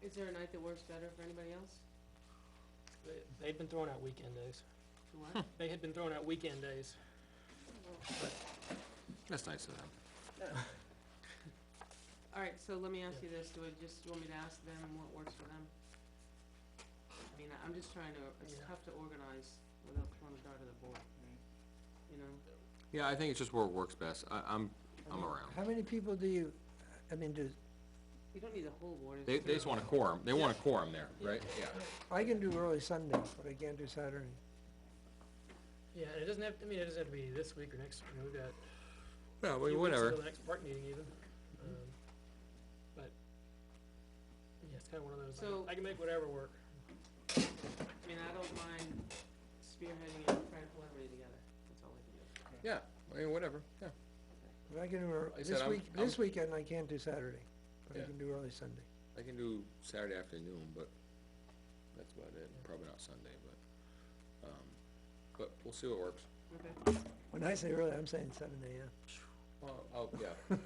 Is there a night that works better for anybody else? They'd been throwing out weekend days. To what? They had been throwing out weekend days. That's nice of them. All right, so let me ask you this, you want me to ask them what works for them? I mean, I'm just trying to, it's Yeah. tough to organize without throwing a dart at the board, you know? Yeah, I think it's just where it works best. I'm around. How many people do you, I mean, You don't need the whole board. it's They just- just want a quorum. They want a quorum there, right? Yeah. I can do early Sunday, but I can't do Saturday. Yeah, and it doesn't have, it doesn't have to be this week or next, we've got Yeah, a few weeks whatever. until the next park meeting even. But, yeah, it's kinda one of those, So- I can make whatever work. I mean, I don't mind spearheading and trying to pull everybody together, that's all I can do. Yeah, I mean, whatever, yeah. But I can do, I said this weekend I can't do Saturday, but I Yeah. can do early Sunday. I can do Saturday afternoon, but that's about it. Probably not Sunday, but we'll see what works. Okay. When I say early, I'm saying 7 AM. Oh, yeah.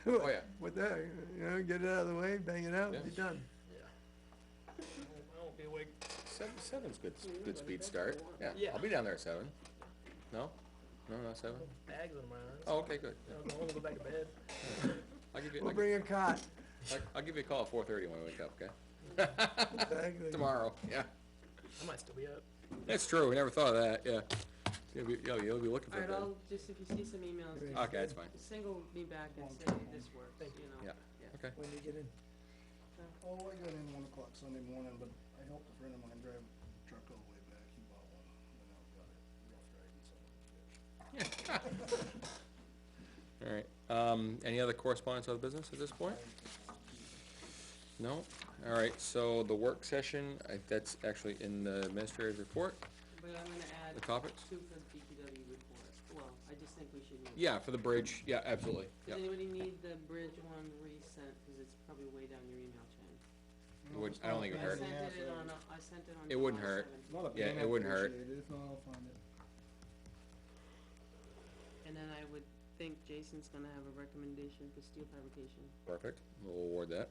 Oh, yeah. With that, get it out of the way, bang it out, Yeah. be done. Yeah. I won't be awake. Seven's good speed start. Yeah, Yeah. I'll be down there at 7. No? No, not 7? Bags on my arms. Oh, okay, good. I'm gonna go back to bed. We'll bring a cot. I'll give you a call at 4:30 when I wake up, okay? Exactly. Tomorrow, yeah. I might still be up. That's true, we never thought of that, yeah. You'll be looking All for right, that. I'll just, if you see some emails, just Okay, that's fine. single me back and say this works, Thank you know? Yeah. Okay. When you get in. Oh, I got in 1 o'clock Sunday morning, but I helped a friend of mine drive a truck all the way back, he bought one, and I got it rough riding some of the fish. All right, any other correspondence of the business at this point? No? All right, so the work session, that's actually in the administrator's report, But I'm gonna add the topics? two for the DPW report, well, I just think we should use. Yeah, for the bridge, yeah, absolutely, Does yeah. anybody need the bridge one resent, cause it's probably way down your email chain? I don't think it would hurt. I sent it on It wouldn't July hurt. 17th. Not a Yeah, big it wouldn't hurt. appreciate it. If not, I'll find it. And then I would think Jason's gonna have a recommendation for steel fabrication. Perfect, we'll award that.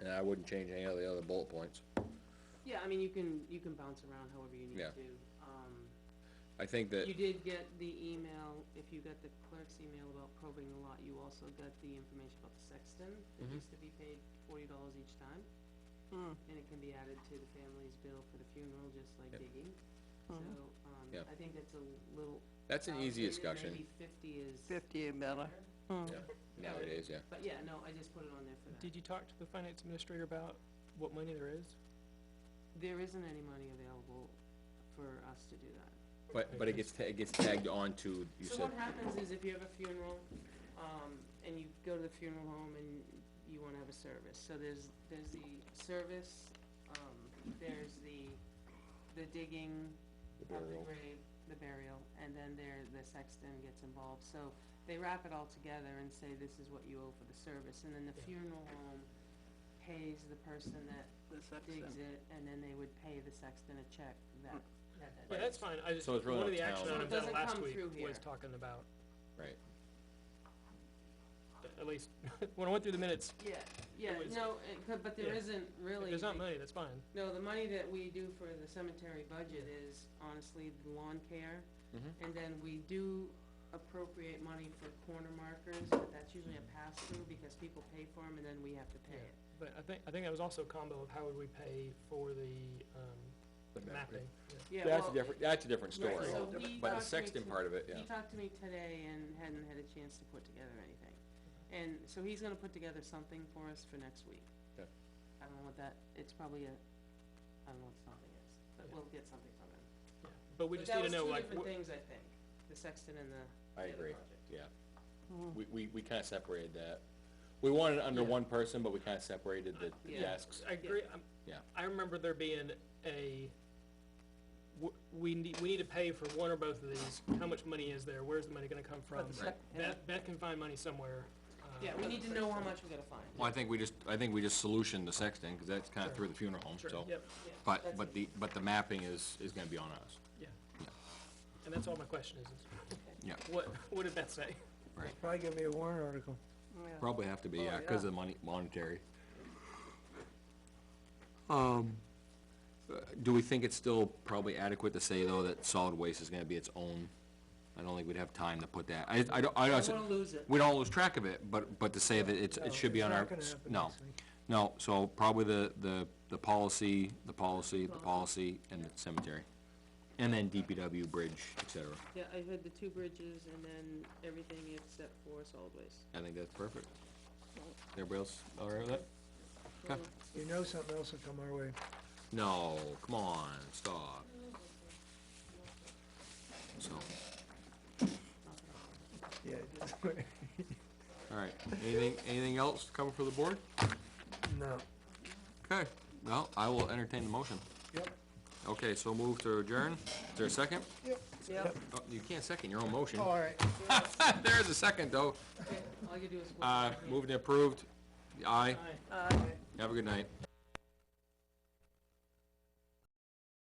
And I wouldn't change any of the other bullet points. Yeah, I mean, you can bounce around however you need Yeah. to. I think that, You did get the email, if you got the clerk's email about probing the lot, you also got the information about the sexton. It Mhm. used to be paid $40 each time. and it can be added to the family's bill for the funeral, just like Yep. digging. So, Yep. I think that's a little That's an easy outdated. discussion. Maybe 50 is 50 and better. Yeah, nowadays, yeah. But yeah, no, I just put it on there for that. Did you talk to the finance administrator about what money there is? There isn't any money available for us to do that. But it gets tagged on to, you So said, what happens is if you have a funeral, and you go to the funeral home and you wanna have a service, so there's the service, there's the digging, The of the burial. grave, the burial, and then the sexton gets involved, so they wrap it all together and say, this is what you owe for the service, and then the funeral home pays the person that The digs sexton. it, and then they would pay the sexton a check that. Yeah, that's fine, I just, So it's really one of not the action town. items So it out of doesn't last come week through here. was talking about, right. at least, when I went through the minutes, Yeah, yeah, was- no, but there yeah. isn't really. if there's not the- money, that's fine. No, the money that we do for the cemetery budget is honestly the lawn care. Mhm. And then we do appropriate money for corner markers, but that's usually a pass-through because people pay for them and then we have to pay it. But I think that was also a combo of how would we pay for the, The mapping. mapping. Yeah, That's a well, different, that's a different right, story. so he But the talked to me sexton to- part of it, yeah. He talked to me today and hadn't had a chance to put together anything. And so he's gonna put together something for us for next week. Okay. I don't know what that, it's probably I don't know what something is, but we'll get something from him. Yeah. But we just need to know, like, But that was two different wh- things, I think, the sexton and the I the other agree, project. yeah. We kinda separated that. We wanted it under Yeah. one person, but we kinda separated the Yeah. desks. I agree, Yeah. I remember there being we need to pay for one or both of these, how much money is there, where's the money gonna come from? Right. Beth can find money somewhere. Yeah, we need to know how much we gotta find. Well, I think we just solutioned the sexton, cause that's kinda through the funeral home, Sure, so. yep, But, That's but the mapping is gonna be on us. yeah. Yeah. And that's all my question is Yeah, what did Beth say? right. Probably gonna be a warrant article. Yeah. Probably have to be, yeah, Oh, cause yeah. of the monetary. Do we think it's still probably adequate to say, though, that solid waste is gonna be its own? I don't think we'd have time to put that, I don't, I don't wanna lose it. we don't lose track of it, but to say that it should be on our, no. No, so probably the policy, and the cemetery. And then DPW, bridge, et cetera. Yeah, I had the two bridges and then everything except for solid waste. I think that's perfect. Everybody else all right with that? Okay. You know something else will come our way. No, come on, stop. So, Yeah, all right, anything else coming for the board? no. Okay, well, I will entertain the motion. Yep. Okay, so move to adjourn. Is there a second? Yep. Oh, you can't second your own motion. All right. There's a second, though. Okay, all you do is. Moved and approved. Aye. Aye. Have a good night.